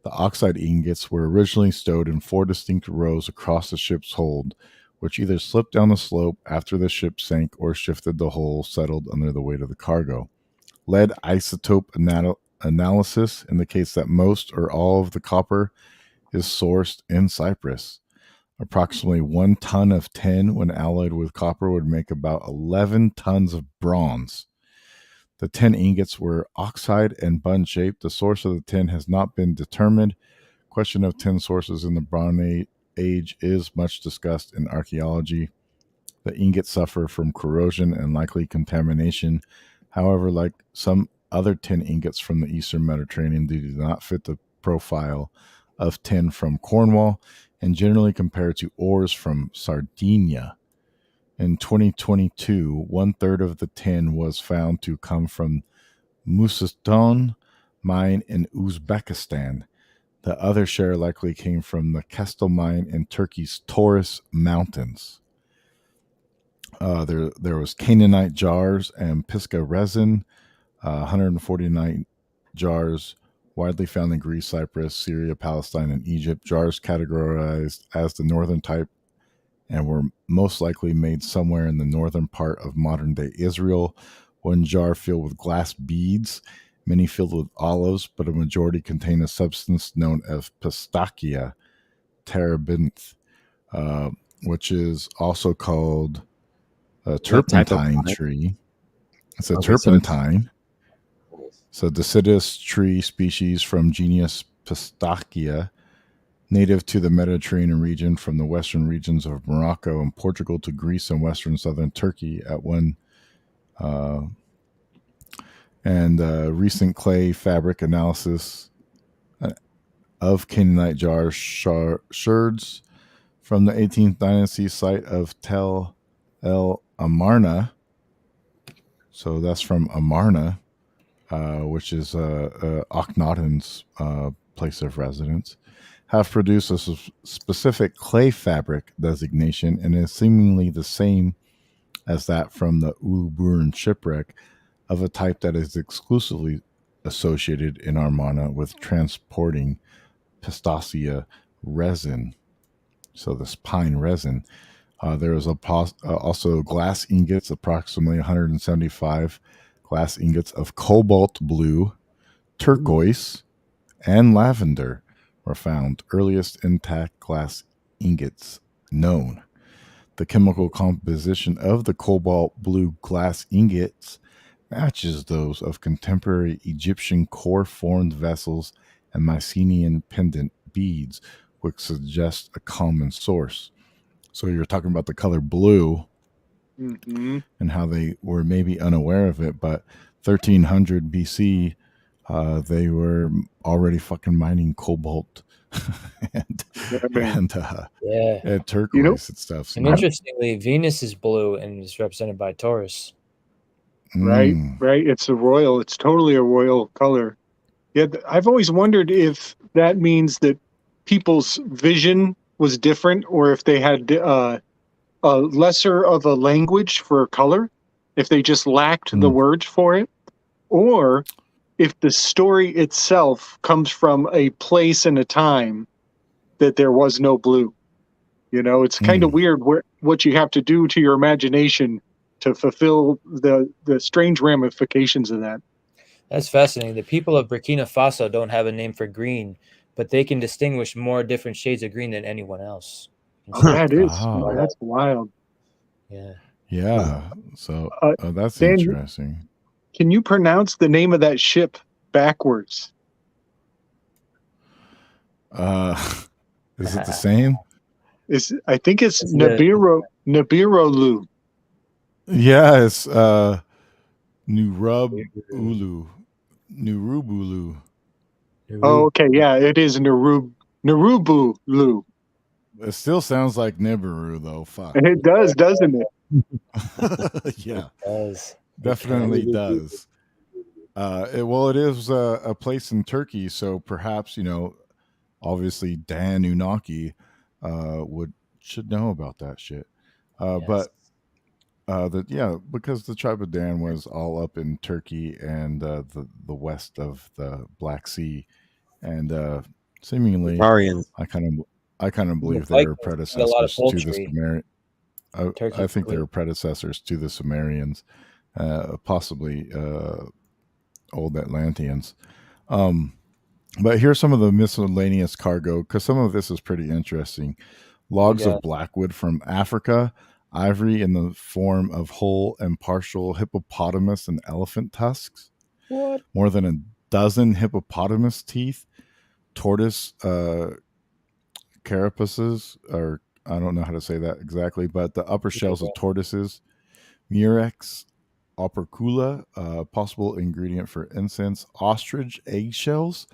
The oxide ingots were originally stowed in 4 distinct rows across the ship's hold, which either slipped down the slope after the ship sank or shifted the hull settled under the weight of the cargo. Lead isotope analysis indicates that most or all of the copper is sourced in Cyprus. Approximately 1 ton of tin, when alloyed with copper, would make about 11 tons of bronze. The tin ingots were oxide and bun shaped. The source of the tin has not been determined. Question of tin sources in the Bronze Age is much discussed in archaeology. The ingots suffer from corrosion and likely contamination. However, like some other tin ingots from the Eastern Mediterranean, they do not fit the profile of tin from Cornwall and generally compared to ores from Sardinia. In 2022, 1/3 of the tin was found to come from Musistan mine in Uzbekistan. The other share likely came from the Kestel mine in Turkey's Taurus Mountains. There was Canaanite jars and Pisgah resin, 149 jars widely found in Greece, Cyprus, Syria, Palestine, and Egypt. Jars categorized as the northern type and were most likely made somewhere in the northern part of modern day Israel. One jar filled with glass beads, many filled with olives, but a majority contain a substance known as pistachia terebinth, which is also called a Is that type of turpentine plant? tree. It's a Okay, so it's turpentine. It's a deciduous tree species from genus Pistachia, native to the Mediterranean region from the western regions of Morocco and Portugal to Greece and western southern Turkey at one. Recent clay fabric analysis of Canaanite jars sherds from the 18th dynasty site of Tel El Amarna. So that's from Amarna, which is Akhenaten's place of residence, have produced a specific clay fabric designation and is seemingly the same as that from the Uluburun shipwreck, of a type that is exclusively associated in Armana with transporting pistachia resin. So this pine resin. There is also glass ingots, approximately 175 glass ingots of cobalt blue, turquoise, and lavender were found. Earliest intact glass ingots known. The chemical composition of the cobalt blue glass ingots matches those of contemporary Egyptian core formed vessels and Mycenaean pendant beads, which suggest a common source. So you're talking about the color blue and how they were maybe unaware of it, but 1300 BC, they were already fucking mining cobalt and turquoise and stuff. So And interestingly, Venus is blue and is represented by Taurus. Right. It's it's totally a royal color. Yeah, I've always wondered if that means that people's vision was different, or if they had a lesser of a language for color, if they just lacked the words for it, or if the story itself comes from a place and a time that there was no blue. You know, it's kind of weird what you have to do to your imagination to fulfill the strange ramifications of that. That's fascinating. The people of Burkina Faso don't have a name for green, but they can distinguish more different shades of green than anyone else. That's wild. Yeah. Yeah. So that's Dan, interesting. Can you pronounce the name of that ship backwards? Is it the same? I think it's Nabirolu. Yeah, it's Nurubulu. Oh, okay. Yeah, it is Nurubulu. It still sounds like Nibiru, though. Fuck. It does, doesn't it? Yeah. It does. Definitely does. It is a place in Turkey, so perhaps, obviously Dan Unaki should know about that shit. But because the tribe of Dan was all up in Turkey and the west of the Black Sea, and seemingly, Barbarians. I kind of believe they were predecessors to the Sumerians. I think they were predecessors to the Sumerians, possibly old Atlanteans. But here's some of the miscellaneous cargo, because some of this is pretty interesting. logs got? of blackwood from Africa, ivory in the form of whole and partial hippopotamus and elephant tusks, What? more than a dozen hippopotamus teeth, tortoise carapaces, or I don't know how to say that exactly, but the upper shells of tortoises, murex opercula, possible ingredient for incense, ostrich eggshells.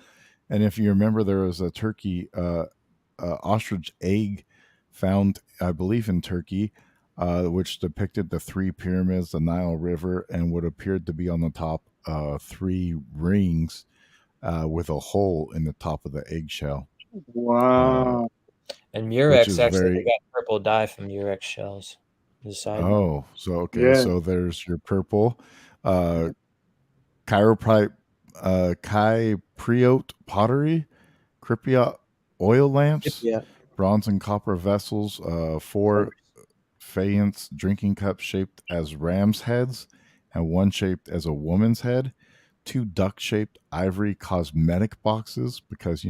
And if you remember, there was a turkey ostrich egg found, I believe, in Turkey, which depicted the three pyramids, the Nile River, and what appeared to be on the top three rings with a hole in the top of the eggshell, Wow. And which Murex, is actually, they very. got purple dye from Murex shells. As a side note. Oh, so okay, Yeah. so there's your purple, uh, chiroprite, Kypriote pottery, Cypriot oil lamps, Yeah. bronze and copper vessels, four faience drinking cups shaped as ram's heads, and one shaped as a woman's head, two duck shaped ivory cosmetic boxes, because,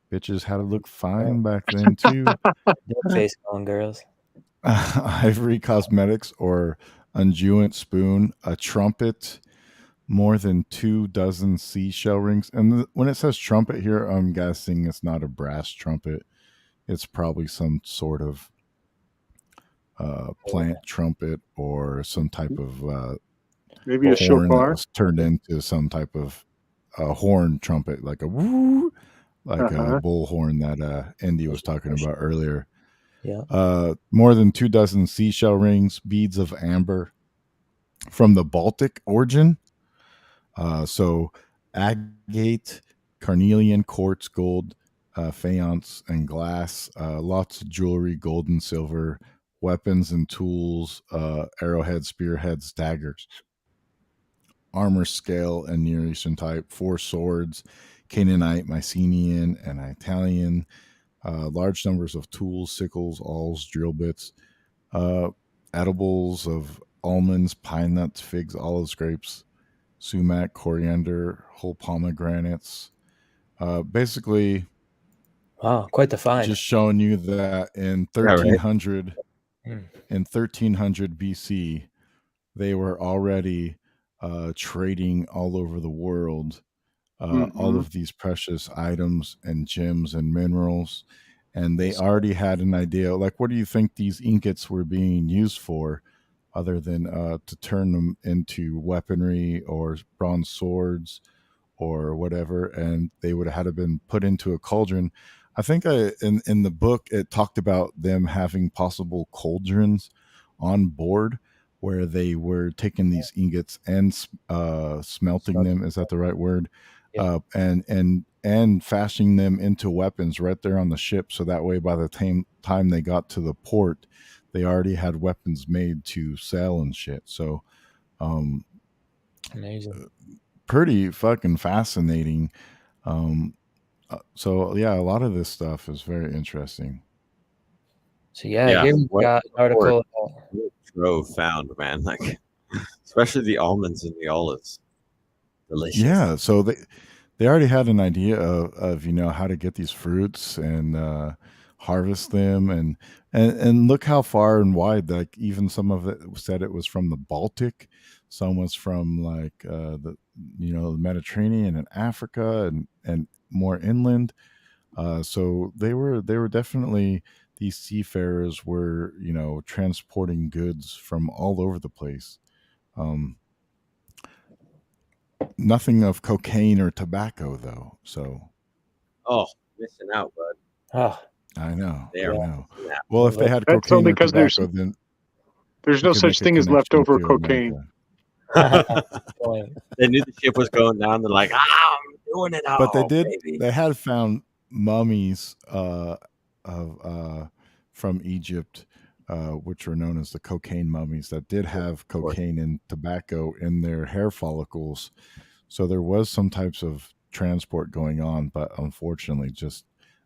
bitches had to look fine back then too. Duck face on girls. Ivory cosmetics or unguent spoon, a trumpet, more than 2 dozen seashell rings. And when it says trumpet here, I'm guessing it's not a brass trumpet. It's probably some sort of plant trumpet or some type of Maybe a horn that shofar. was turned into some type of horn trumpet, like a woo, like a Uh-huh. bullhorn that Indy was talking about earlier. Yeah. More than 2 dozen seashell rings, beads of amber from the Baltic origin. So agate, carnelian, quartz, gold, faience, and glass. Lots of jewelry, gold and silver, weapons and tools, arrowheads, spearheads, daggers, armor scale and Near Eastern type, 4 swords, Canaanite, Mycenaean, and Italian. Large numbers of tools, sickles, awls, drill bits, uh, edibles of almonds, pine nuts, figs, olives, grapes, sumac, coriander, whole pomegranates. Basically, Wow, quite the find. just showing you that in Yeah, right. 1300, Hmm. in 1300 BC, they were already trading all over the world, all Mhm. of these precious items and gems and minerals. And they already had an idea, like, what do you think these ingots were being used for, other than to turn them into weaponry or bronze swords or whatever, and they would have had to been put into a cauldron. I think in the book it talked about them having possible cauldrons on board where they were taking these ingots and smelting them. Is that the right word? Yeah. And fashioning them into weapons right there on the ship, so that way by the time they got to the port, they already had weapons made to sell and shit. So um, Amazing. pretty fucking fascinating. So yeah, a lot of this stuff is very interesting. So yeah, Yeah, here we what got an article. trove found, man. Like, especially the almonds and the olives. Delicious. Yeah, so they already had an idea of how to get these fruits and harvest them, and look how far and wide. Like, even some of it said it was from the Baltic, some was from like the Mediterranean and Africa, and more inland. So they were definitely, these seafarers were transporting goods from all over the place. Um, Nothing of cocaine or tobacco though. So Oh, missing out, bud. Oh, I know, They I are know. missing out. Well, if they had That's cocaine only or because there's tobacco, then there's you no could such make a thing as connection leftover to cocaine. America. point. They knew the ship was going down. They're like, I'm doing it all, But baby. they had found mummies of from Egypt, which were known as the cocaine mummies, that did have cocaine and tobacco in their hair follicles. So there was some types of transport going on, but unfortunately just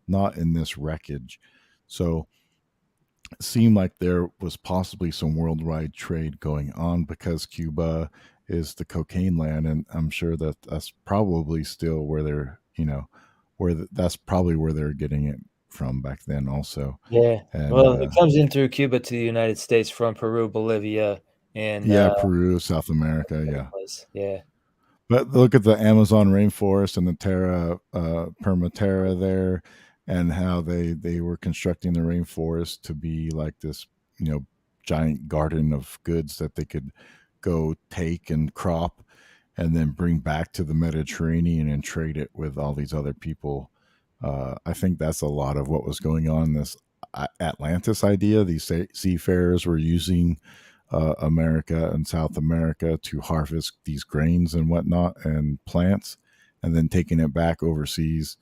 not in this wreckage. So it seemed like there was possibly some worldwide trade going on, because Cuba is the cocaine land, and I'm sure that that's probably still where they're, that's probably where they're getting it from back then also. Yeah. And Well, it comes in through Cuba to the United States from Peru, Bolivia, and yeah, Peru, South America, yeah. yeah. But look at the Amazon rainforest and the Terra Permaterra there, and how they were constructing the rainforest to be like this, giant garden of goods that they could go take and crop, and then bring back to the Mediterranean and trade it with all these other people. I think that's a lot of what was going on in this Atlantis idea. These seafarers were using America and South America to harvest these grains and whatnot and plants, and then taking it back overseas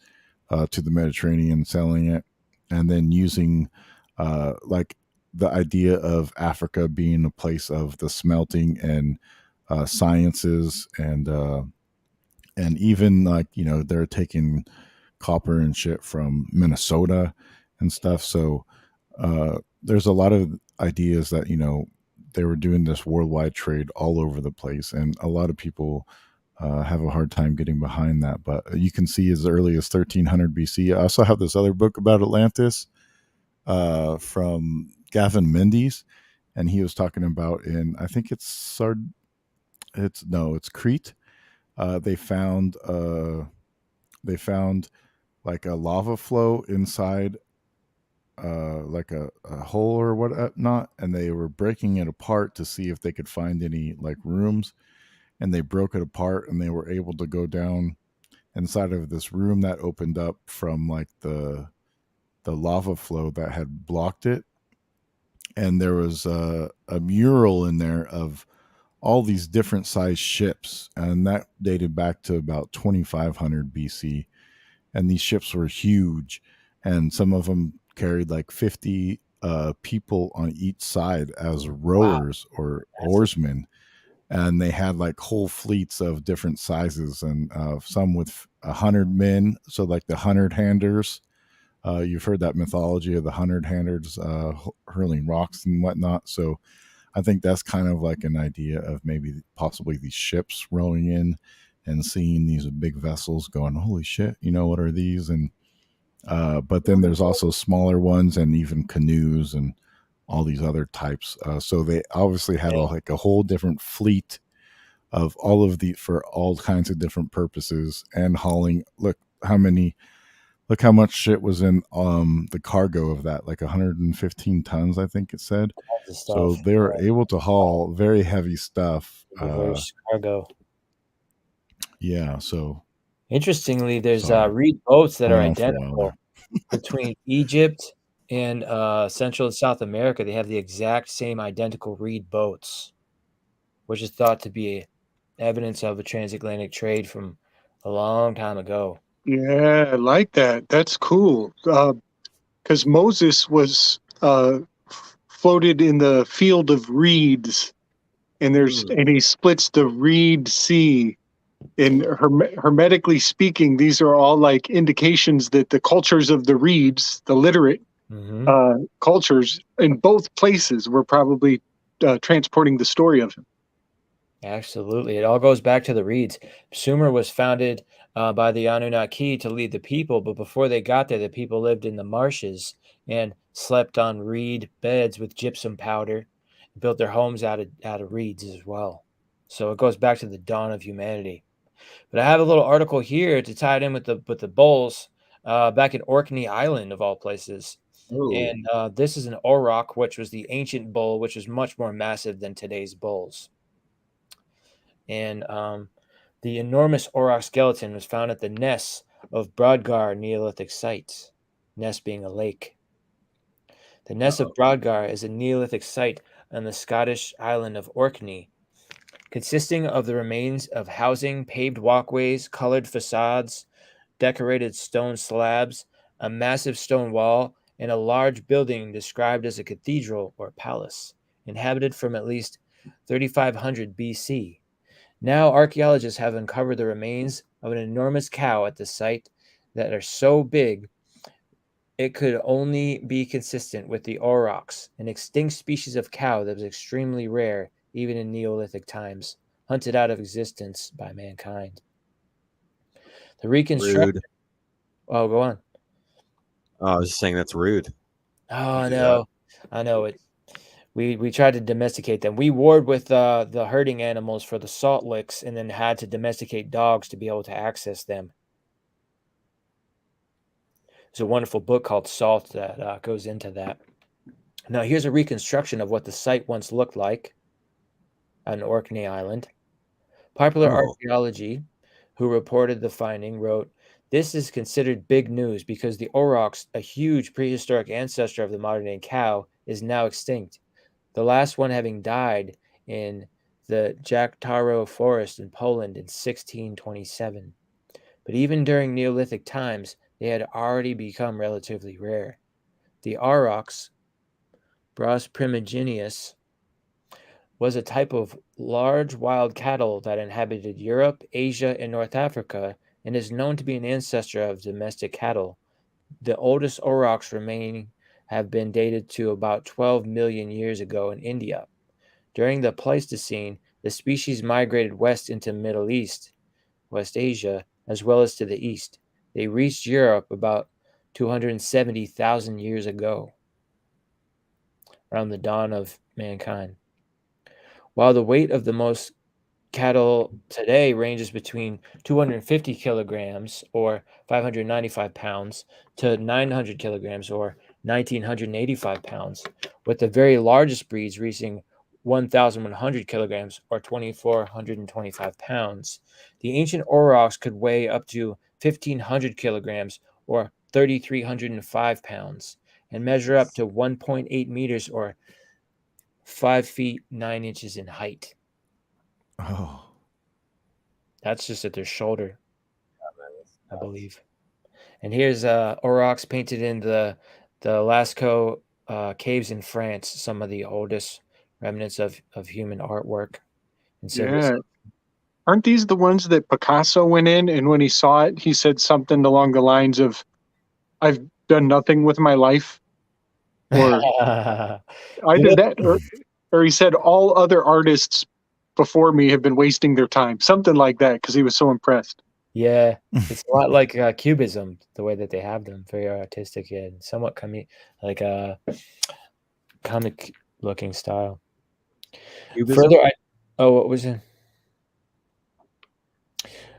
to the Mediterranean, selling it, and then using like the idea of Africa being a place of the smelting and sciences, and even like they're taking copper and shit from Minnesota and stuff. So there's a lot of ideas that they were doing this worldwide trade all over the place, and a lot of people have a hard time getting behind that. But you can see as early as 1300 BC. I also have this other book about Atlantis from Gavin Mendes, and he was talking about in, I think it's it's Crete. They found like a lava flow inside like a hole or what not, and they were breaking it apart to see if they could find any like rooms, and they broke it apart and they were able to go down inside of this room that opened up from like the lava flow that had blocked it, and there was a mural in there of all these different sized ships, and that dated back to about 2500 BC, and these ships were huge, and some of them carried like 50 people on each side as rowers or oarsmen, and they had like whole fleets of different sizes, and some with 100 men, so like the hundred handers. You've heard that mythology of the hundred handers hurling rocks and whatnot. So I think that's kind of like an idea of maybe possibly these ships rowing in and seeing these big vessels going, holy shit, what are these? And but then there's also smaller ones and even canoes and all these other types. So they obviously had like a whole different fleet of all of the for all kinds of different purposes and hauling. Look how much shit was in the cargo of that, like 115 tons, I think it said. So they were able to haul very heavy stuff. Reverse cargo. Yeah. So interestingly, there's reed boats that are identical between Egypt and Central and South America. They have the exact same identical reed boats, which is thought to be evidence of a transatlantic trade from a long time ago. Yeah, I like that. That's cool. Because Moses was floated in the field of reeds, and he splits the Reed Sea. And hermetically speaking, these are all like indications that the cultures of the reeds, the literate cultures in both places, were probably transporting the story of him. Absolutely. It all goes back to the reeds. Sumer was founded by the Anunnaki to lead the people, but before they got there, the people lived in the marshes and slept on reed beds with gypsum powder, and built their homes out of reeds as well. So it goes back to the dawn of humanity. But I have a little article here to tie it in with the bowls back at Orkney Island, of all places. Ooh. And this is an auroch, which was the ancient bull, which was much more massive than today's bulls. And the enormous auroch skeleton was found at the Ness of Brodgar Neolithic site, Ness being a lake. The Ness of Brodgar is a Neolithic site on the Scottish island of Orkney, consisting of the remains of housing, paved walkways, colored facades, decorated stone slabs, a massive stone wall, and a large building described as a cathedral or palace, inhabited from at least 3500 BC. Now, archaeologists have uncovered the remains of an enormous cow at the site that are so big it could only be consistent with the aurochs, an extinct species of cow that was extremely rare even in Neolithic times, hunted out of existence by mankind. The reconstruction. Rude. Oh, go on. I was just saying that's rude. Oh, I do know. I know it. We tried to domesticate them. We warred with the herding animals for the salt licks, and then had to domesticate dogs to be able to access them. There's a wonderful book called Salt that goes into that. Now, here's a reconstruction of what the site once looked like on Orkney Island. Popular Oh. Archaeology, who reported the finding, wrote, "This is considered big news because the aurochs, a huge prehistoric ancestor of the modern-day cow, is now extinct. The last one having died in the Jaktaro forest in Poland in 1627. But even during Neolithic times, they had already become relatively rare. The aurochs, Bros primigenius, was a type of large wild cattle that inhabited Europe, Asia, and North Africa, and is known to be an ancestor of domestic cattle. The oldest aurochs remaining have been dated to about 12 million years ago in India. During the Pleistocene, the species migrated west into Middle East, West Asia, as well as to the east. They reached Europe about 270,000 years ago, around the dawn of mankind. While the weight of the most cattle today ranges between 250 kilograms or 595 pounds to 900 kilograms or 1985 pounds, with the very largest breeds reaching 1,100 kilograms or 2,425 pounds. The ancient aurochs could weigh up to 1,500 kilograms or 3,305 pounds and measure up to 1.8 meters or 5 feet 9 inches in height. Oh, That's just at their shoulder, I believe. And here's aurochs painted in the Lascaux caves in France, some of the oldest remnants of human artwork and Yeah. civilization. Aren't these the ones that Picasso went in and when he saw it, he said something along the lines of, "I've done nothing with my life," or "I You know, did that," or he said, "All other artists before me have been wasting their time," something like that, because he was so impressed. yeah, it's a lot like cubism, the way that they have them, very artistic and somewhat like a comic looking style. Cubism? What was it?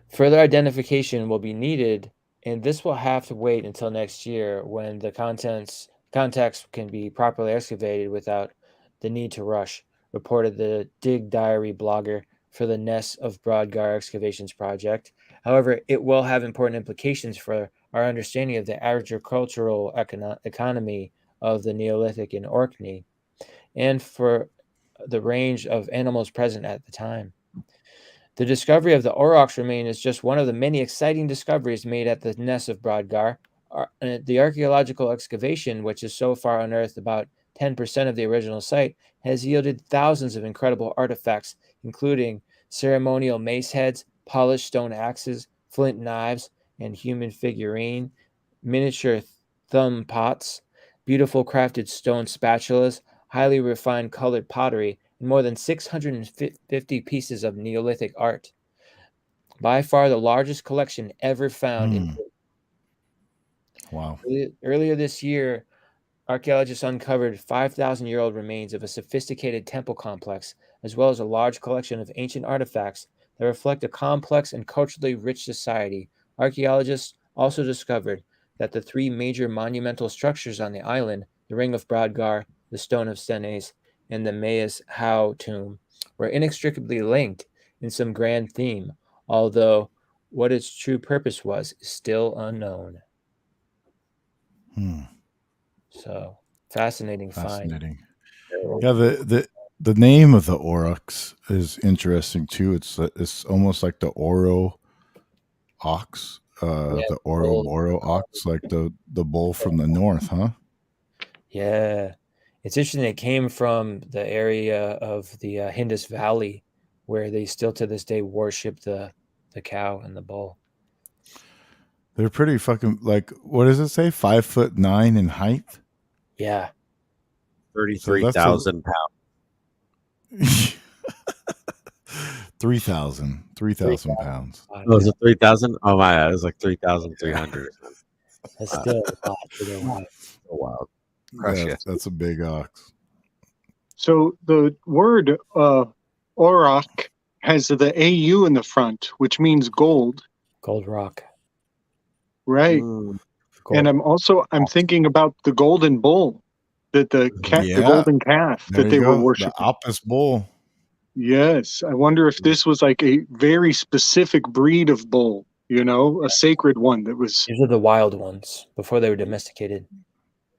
Further identification will be needed, and this will have to wait until next year when the context can be properly excavated without the need to rush, reported the Dig Diary blogger for the Ness of Brodgar Excavations project. However, it will have important implications for our understanding of the agricultural economy of the Neolithic in Orkney and for the range of animals present at the time. The discovery of the aurochs remain is just one of the many exciting discoveries made at the Ness of Brodgar. The archaeological excavation, which has so far unearthed about 10% of the original site, has yielded thousands of incredible artifacts, including ceremonial mace heads, polished stone axes, flint knives, and human figurine, miniature thumb pots, beautiful crafted stone spatulas, highly refined colored pottery, and more than 650 pieces of Neolithic art. By far the largest collection ever found in wow. earlier this year. Archaeologists uncovered 5,000-year-old remains of a sophisticated temple complex, as well as a large collection of ancient artifacts that reflect a complex and culturally rich society. Archaeologists also discovered that the three major monumental structures on the island, the Ring of Brodgar, the Stone of Senes, and the Mayas Howe tomb, were inextricably linked in some grand theme, although what its true purpose was is still unknown. Hmm. So, fascinating find. Fascinating. Yeah, the name of the aurochs is interesting too. It's almost like the Oro ox, Yeah, the bull. Oroboro ox, like the bull from the north, huh? Yeah. It's interesting. It came from the area of the Indus Valley, where they still to this day worship the cow and the bull. They're pretty fucking like what does it say? 5'9" in height. Yeah. So that's a 33,000 pounds. 3,000 3,000 pounds. Oh, is it 3,000? Oh my, it was like 3,300 or something. That's still a lot for their wild. So wild. Yeah, Precious. that's a big ox. So the word auroch has the AU in the front, which means gold, Gold rock. right? Mm, And I'm thinking about the golden bull, that the Yeah, golden calf there that you they were go. The worshiping. Apis bull. Yes, I wonder if this was like a very specific breed of bull, a sacred one that was. These are the wild ones before they were domesticated.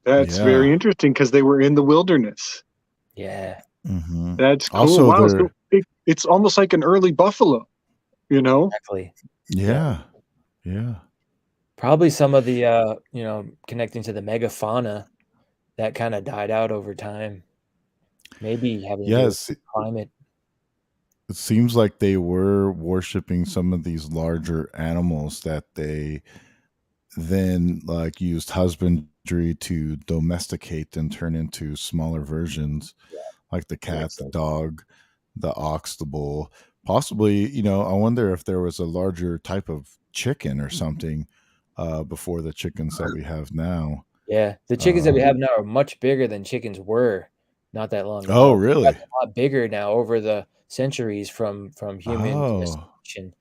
That's very Yeah. interesting because they were in the wilderness. Yeah. Mm-hmm. That's cool. Also, Wow, they're so it's almost like an early buffalo, Exactly. yeah. Probably some of the connecting to the megafauna that kind of died out over time. Maybe having to do with Yes, climate. it seems like they were worshiping some of these larger animals that they then like used husbandry to domesticate and turn into smaller versions, like the cat, makes the sense. dog, the ox, the bull. Possibly, I wonder if there was a larger type of chicken or something before the chickens that we have now. Yeah. The chickens that we Um, have now are much bigger than chickens were not that long oh, ago. They've really? gotten a lot bigger now over the centuries from human Oh, domestication.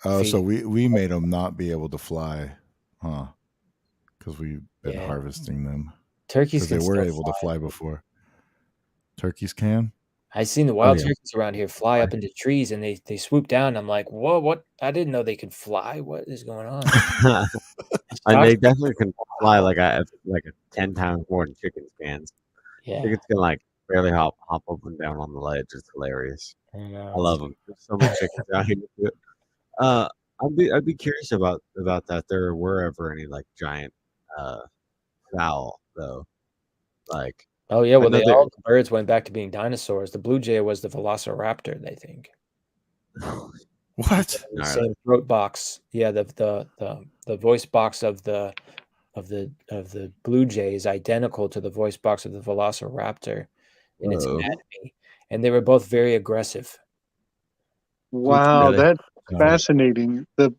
oh, so Feeding. we made them not be able to fly, huh? Because we've been Yeah. harvesting them Turkeys because they can were still able to fly. fly before. Turkeys can. I've seen the Oh wild yeah. turkeys around here fly up into trees and they swoop down. I'm like, whoa, what? I didn't know they could fly. What is going on? It And shocks they me. definitely can fly like a 10 times more than chickens can. Yeah. Chickens can like barely hop up and down on the ledge. It's hilarious. I know. I love them. There's so many chickens out here. Uh, I'd be curious about that. There were ever any like giant uh fowl though. Like Oh yeah, I well know all the birds went back to being dinosaurs. The blue jay was the velociraptor, they think. What? The Gnarly. same throat box. Yeah, the voice box of the blue jay is identical to the voice box of the velociraptor in its Whoa. anatomy, and they were both very aggressive. Wow, Really? that's Um, fascinating. The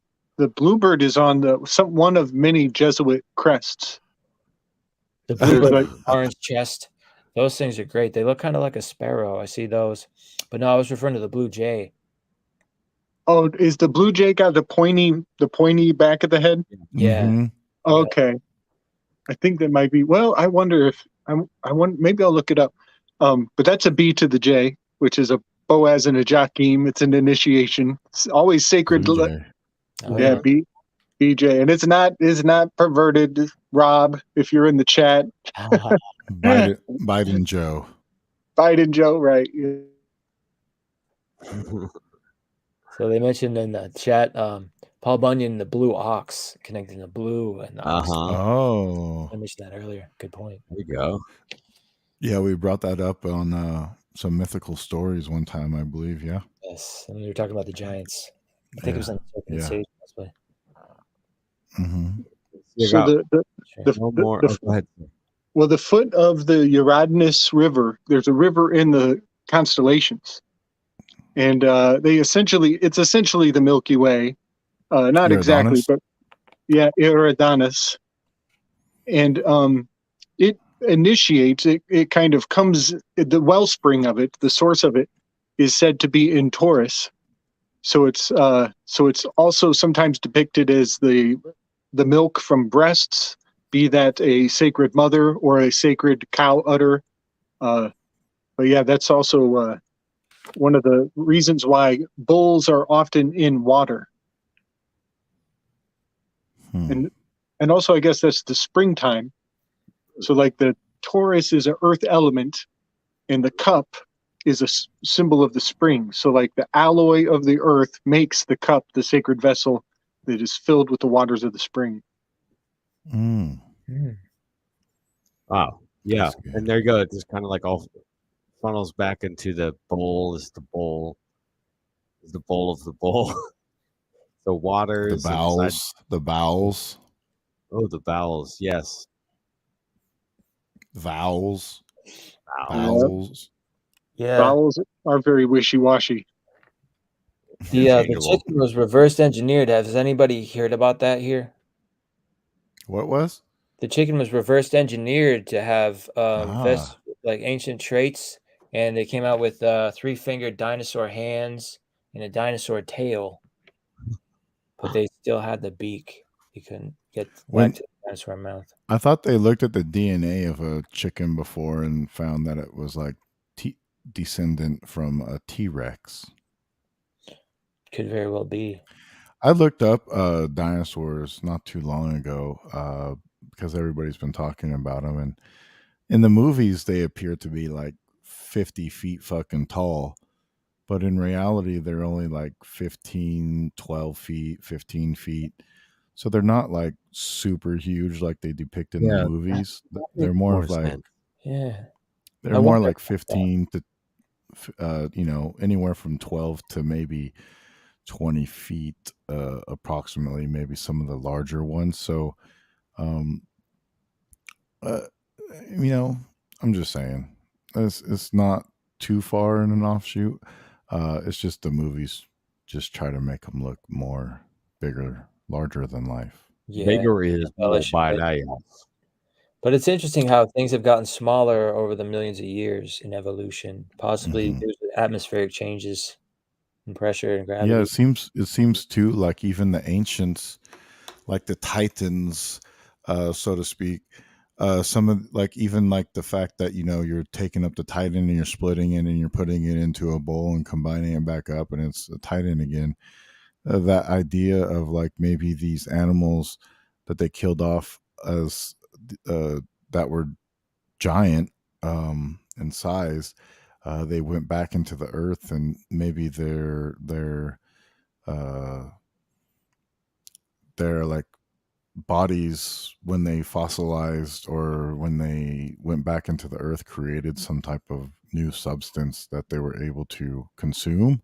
bluebird is on one of many Jesuit crests. The There's bluebird like, orange chest, those things are great. They look kind of like a sparrow. I see those, but no, I was referring to the blue jay. oh, is the blue jay got the pointy back of the head? Yeah, mm-hmm. yeah. Okay, I think that might be. Well, I wonder if I want. Maybe I'll look it up. But that's a B to the J, which is a Boaz and a Joachim. It's an initiation. It's always sacred. Blue jay. Oh, Yeah, yeah. BJ, and it's not perverted. Rob, if you're in the chat, Biden Joe. Biden Joe, right? So they mentioned in the chat, Paul Bunyan, the blue ox, connecting the blue and the ox. Oh, I mentioned that earlier. Good point. There you go. yeah, we brought that up on some mythical stories one time, I believe. Yeah. Yes, and we were talking about the giants. I think it was on the Serpent Yeah. Sage, possibly. Mm-hmm. So Sure. No more. Oh, go ahead. well, the foot of the Uranus River. There's a river in the constellations, and it's essentially the Milky Way. Not exactly, Iridanus? but yeah, Eridanus. And it initiates, it kind of comes, the wellspring of it, the source of it is said to be in Taurus. So it's also sometimes depicted as the milk from breasts, be that a sacred mother or a sacred cow udder. But yeah, that's also one of the reasons why bulls are often in water. And also, I guess that's the springtime. So like the Taurus is an earth element, and the cup is a symbol of the spring. So like the alloy of the earth makes the cup the sacred vessel that is filled with the waters of the spring. Mm. Wow. Yeah. That's good. And there you go. It just kind of like all funnels back into the bowl is the bowl. Is the bowl of the bowl. The water The is inside. bowels. The bowels. Oh, the bowels. Yes. Vowels. Bowels. Bowels. Yeah. Vowels are very wishy-washy. The Interchangeable. chicken was reverse engineered. Has anybody heard about that here? What was? The chicken was reverse engineered to have Ah, like ancient traits, and they came out with 3-fingered dinosaur hands and a dinosaur tail, but they still had the beak. You couldn't get back when to the dinosaur mouth. I thought they looked at the DNA of a chicken before and found that it was like descendant from a T-Rex. Could very well be. I looked up dinosaurs not too long ago because everybody's been talking about them, and in the movies they appear to be like 50 feet fucking tall, but in reality they're only like 15, 12 feet, 15 feet. So they're not like super huge like they depict in the Yeah, movies. that They're makes more more of like Yeah, I they're more wonder like about that. 15 to anywhere from 12 to maybe 20 feet approximately, maybe some of the larger ones. So um uh, you know, I'm just saying it's not too far in an offshoot. It's just the movies just try to make them look more bigger, larger than life. Yeah, bigger is more embellish a bit. badass. But it's interesting how things have gotten smaller over the millions of years in evolution, possibly Hmm. due to atmospheric changes and pressure and Yeah, gravity. it seems too like even the ancients, like the Titans, so to speak. Some of like even like the fact that you're taking up the Titan and you're splitting it and you're putting it into a bowl and combining it back up and it's a Titan again. That idea of like maybe these animals that they killed off as uh, that were giant in size, they went back into the earth and maybe uh, their like bodies when they fossilized or when they went back into the earth created some type of new substance that they were able to consume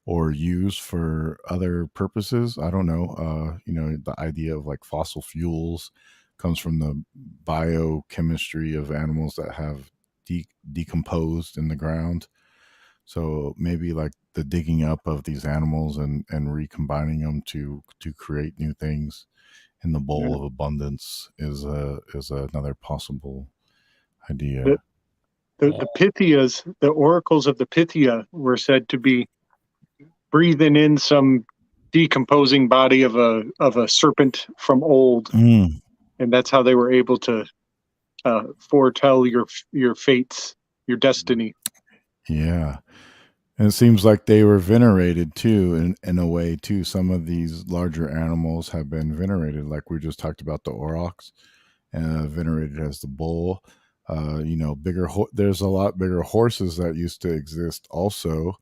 or use for other purposes. I don't know. The idea of like fossil fuels comes from the biochemistry of animals that have decomposed in the ground. So maybe like the digging up of these animals and recombining them to create new things in the Yeah. bowl of abundance is another possible The, idea. the Yeah. the Pythias, the oracles of the Pythia, were said to be breathing in some decomposing body of a serpent from old, Mm, and that's how they were able to foretell your fates, your destiny. yeah. And it seems like they were venerated too, in a way too. Some of these larger animals have been venerated, like we just talked about the aurochs, venerated as the bull. There's a lot bigger horses that used to exist also,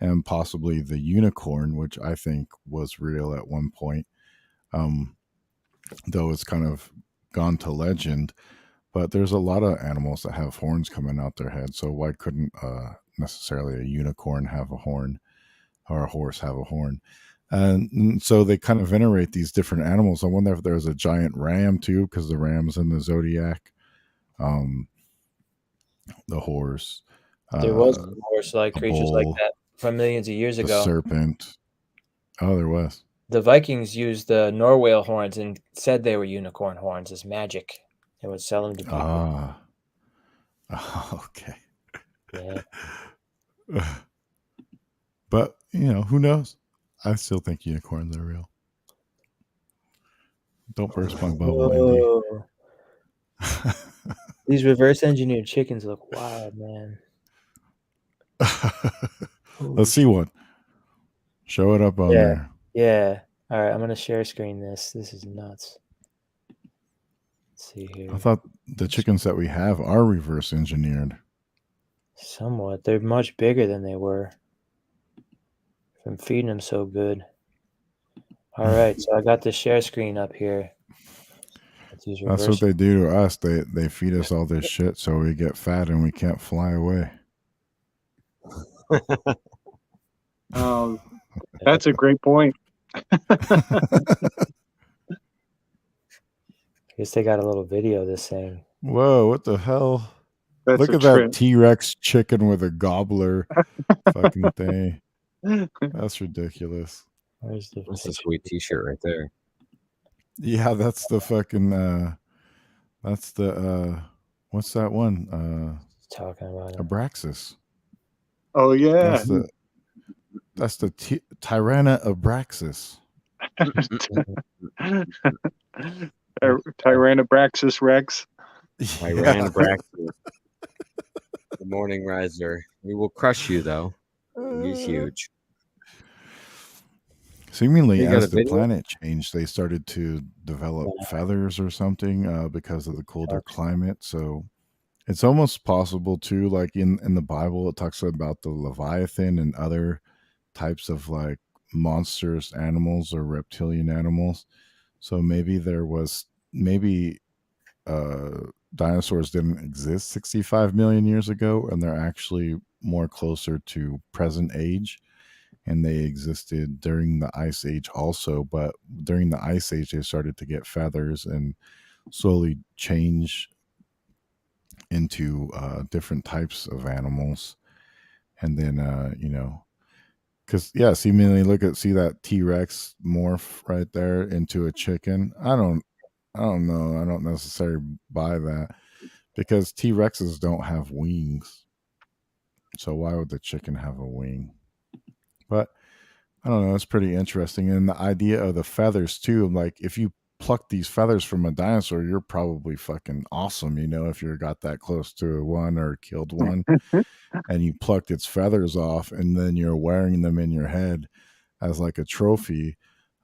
and possibly the unicorn, which I think was real at one point. Um, though it's kind of gone to legend. But there's a lot of animals that have horns coming out their head. So why couldn't necessarily a unicorn have a horn or a horse have a horn? And so they kind of venerate these different animals. I wonder if there's a giant ram too, because the ram's in the zodiac. Um, the horse, There was uh, some horse-like a creatures like bull, that from millions of years the ago. serpent. Oh, there was. The Vikings used the Norway horns and said they were unicorn horns as magic. They would sell them to people. Ah, okay. Yeah. But who knows? I still think unicorns are real. Don't burst my bubble, Indy. Whoa. These reverse engineered chickens look wild, man. Holy Let's see shit. one. Show it up on Yeah. there. Yeah. All right, I'm gonna share screen this. This is nuts. Let's see I here. thought the chickens that we have are reverse engineered. Somewhat. They're much bigger than they were from feeding them so good. All right, so I got the share screen up here. Let's use That's reverse. what they do to us. They feed us all this shit so we get fat and we can't fly away. That's a great point. I guess they got a little video of this thing. Whoa, what the hell? That's Look a at that trip. T-Rex chicken with a gobbler fucking thing. That's ridiculous. Where's the That's a picture? sweet T-shirt right there. Yeah, that's the fucking that's the what's that one? Talking about it. Abraxas. Oh yeah. That's the Tyranna Abraxas. Tyrannobraxis Rex. Tyrannobraxis, the morning riser. We will crush you though. He's huge. Seemingly, You got a as the video? planet changed, they started to develop feathers or something because of the colder climate. So it's almost possible too. Like in the Bible, it talks about the Leviathan and other types of like monstrous animals or reptilian animals. So maybe there was maybe dinosaurs didn't exist 65 million years ago, and they're actually more closer to present age, and they existed during the ice age also. But during the ice age they started to get feathers and slowly change into different types of animals. And then because yeah, seemingly see that T-Rex morph right there into a chicken. I don't know, I don't necessarily buy that, because T-Rexes don't have wings, so why would the chicken have a wing? But I don't know. It's pretty interesting. And the idea of the feathers, too. Like, if you pluck these feathers from a dinosaur, you're probably fucking awesome, if you got that close to one or killed one and you plucked its feathers off and then you're wearing them in your head as like a trophy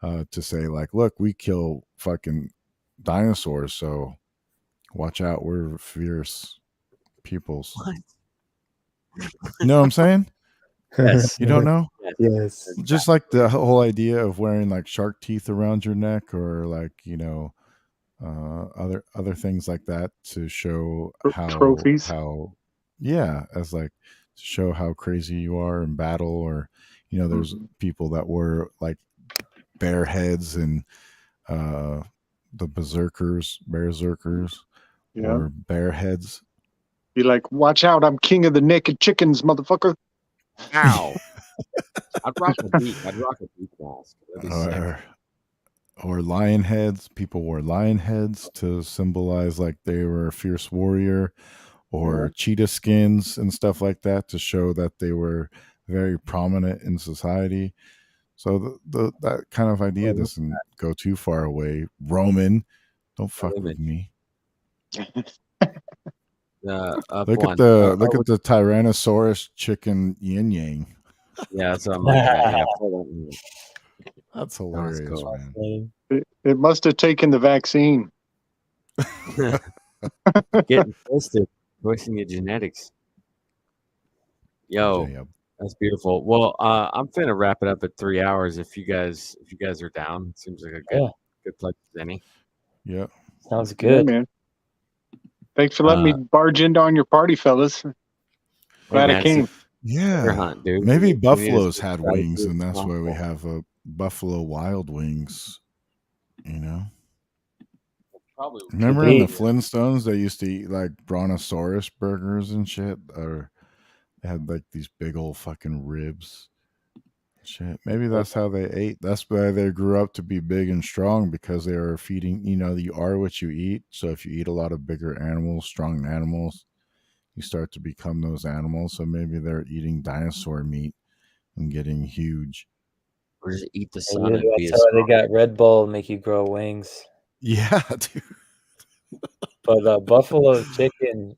to say, like, look, we kill fucking dinosaurs. So watch out. We're fierce peoples. What? You know what I'm saying? Yes. You don't know? Yes. Just like the whole idea of wearing like shark teeth around your neck, or like other things like that to show Trophies. how yeah, as like to show how crazy you are in battle. Or there's people that wear like bear heads and uh the berserkers Yeah. or bear heads. Be like, watch out, I'm king of the naked chickens, motherfucker. Ow. I'd rock a beak mask. That'd be sick. Or lion heads. People wore lion heads to symbolize like they were a fierce warrior, or cheetah skins and stuff like that to show that they were very prominent in society. So that kind of idea doesn't go too far away. Roman, don't fuck with me. Look at the Tyrannosaurus chicken yin yang. Yeah, that's what I'm looking at. Yeah, That's hilarious, cool. man. It must have taken the vaccine. Getting twisted, twisting your genetics. Yo, that's beautiful. Well, I'm finna wrap it up at 3 hours. If you guys are down, it seems like a good place for any. Yeah, sounds good, man. Thanks for letting me barge into on your party, fellas. Glad I came. Yeah, hunt, dude. Maybe buffaloes had wings, and that's why we have a Buffalo Wild Wings. Probably. Remember in the Flintstones, they used to eat like brontosaurus burgers and shit, or they had like these big old fucking ribs. Shit, maybe that's how they ate. That's why they grew up to be big and strong, because they were feeding. You are what you eat. So if you eat a lot of bigger animals, strong animals, you start to become those animals. So maybe they're eating dinosaur meat and getting huge. Or just eat the sun and be that's why they got Red Bull make you grow wings. Yeah, dude. But buffalo chicken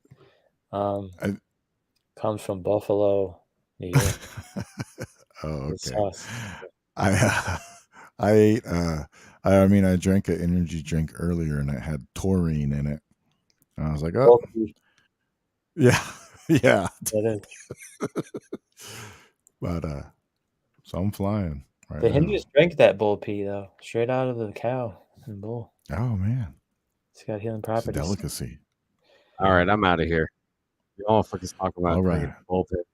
comes from Buffalo, New York. Oh, okay. I ate I drank an energy drink earlier and it had taurine in it. And I was like, oh, yeah, yeah. But so I'm flying right the now. Hindus drink that bull pee though, straight out of the cow and bull. Oh man, it's got healing properties. It's a delicacy. All right, I'm out of here. Y'all fucking talking about right. bull pit.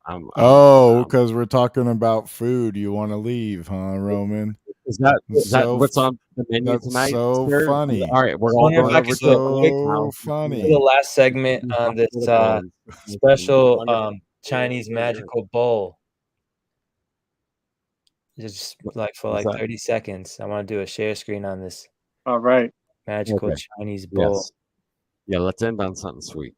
Because we're talking about food. You want to leave, huh, Roman? Is that what's on the menu tonight? So sir? funny. All right, we're all going over so funny. The last segment on this special Chinese magical bowl. Just like for like 30 seconds. I want to do a share screen on this. All right. Magical Okay. Chinese bowl. Yes. Yeah, let's end on something sweet.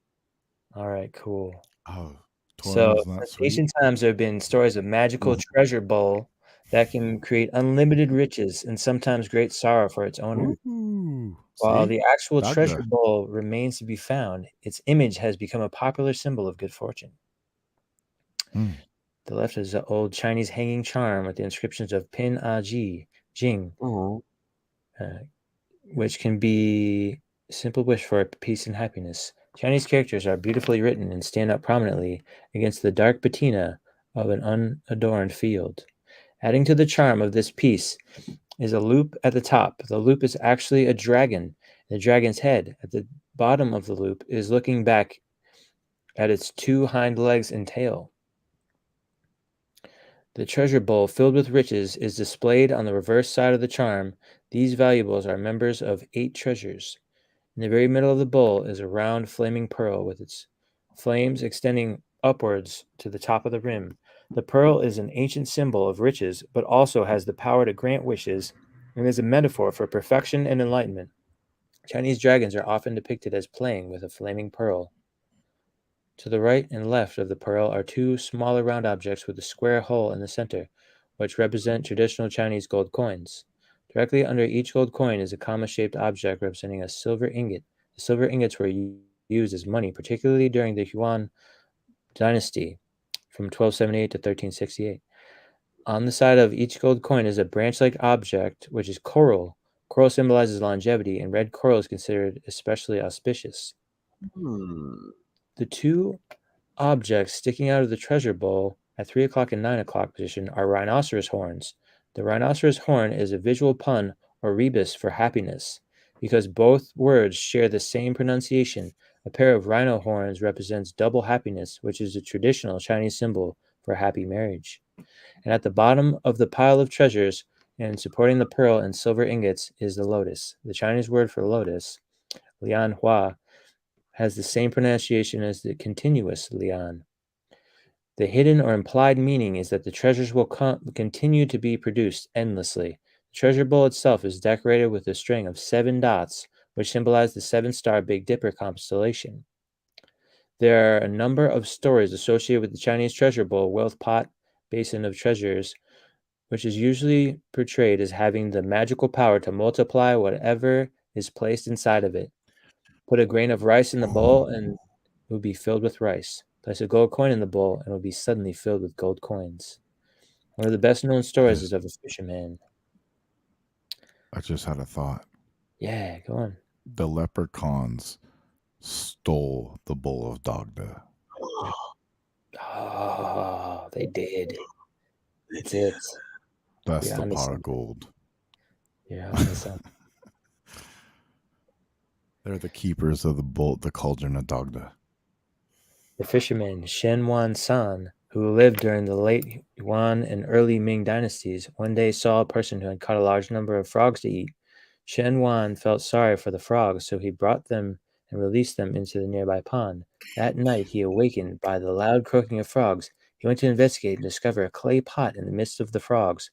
All right, cool. Oh, So, Toronto's not since sweet. ancient times, there have been stories of magical treasure bowl that can create unlimited riches and sometimes great sorrow for its owner. Ooh, While see? the actual treasure Dagda. bowl remains to be found, its image has become a popular symbol of good fortune. Mm. The left is an old Chinese hanging charm with the inscriptions of Pin A Ji, Jing, Oh, which can be a simple wish for peace and happiness. Chinese characters are beautifully written and stand out prominently against the dark patina of an unadorned field. Adding to the charm of this piece is a loop at the top. The loop is actually a dragon. The dragon's head at the bottom of the loop is looking back at its two hind legs and tail. The treasure bowl filled with riches is displayed on the reverse side of the charm. These valuables are members of 8 treasures. In the very middle of the bowl is a round flaming pearl with its flames extending upwards to the top of the rim. The pearl is an ancient symbol of riches, but also has the power to grant wishes and is a metaphor for perfection and enlightenment. Chinese dragons are often depicted as playing with a flaming pearl. To the right and left of the pearl are 2 smaller round objects with a square hole in the center, which represent traditional Chinese gold coins. Directly under each gold coin is a comma-shaped object representing a silver ingot. The silver ingots were used as money, particularly during the Yuan dynasty from 1278 to 1368. On the side of each gold coin is a branch-like object, which is coral. Coral symbolizes longevity, and red coral is considered especially auspicious. hmm. The 2 objects sticking out of the treasure bowl at 3 o'clock and 9 o'clock position are rhinoceros horns. The rhinoceros horn is a visual pun or rebus for happiness. Because both words share the same pronunciation, a pair of rhino horns represents double happiness, which is a traditional Chinese symbol for happy marriage. And at the bottom of the pile of treasures, and supporting the pearl and silver ingots, is the lotus. The Chinese word for lotus, lian hua, has the same pronunciation as the continuous lian. The hidden or implied meaning is that the treasures will continue to be produced endlessly. The treasure bowl itself is decorated with a string of 7 dots, which symbolize the 7-star Big Dipper constellation. There are a number of stories associated with the Chinese treasure bowl, wealth pot, basin of treasures, which is usually portrayed as having the magical power to multiply whatever is placed inside of it. Put a grain of rice in the bowl and it will be filled with rice. Place a gold coin in the bowl and it will be suddenly filled with gold coins. One of the best known stories is of a fisherman. I just had a thought. Yeah, go on. The leprechauns stole the bowl of Dagda. Oh, they did. That's it. That's You're the onto pot of something. gold. You're onto something. They're the keepers of the bowl, the cauldron of Dagda. The fisherman Shen Wan San, who lived during the late Yuan and early Ming dynasties, one day saw a person who had caught a large number of frogs to eat. Shen Wan felt sorry for the frogs, so he brought them and released them into the nearby pond. That night, he awakened by the loud croaking of frogs. He went to investigate and discover a clay pot in the midst of the frogs.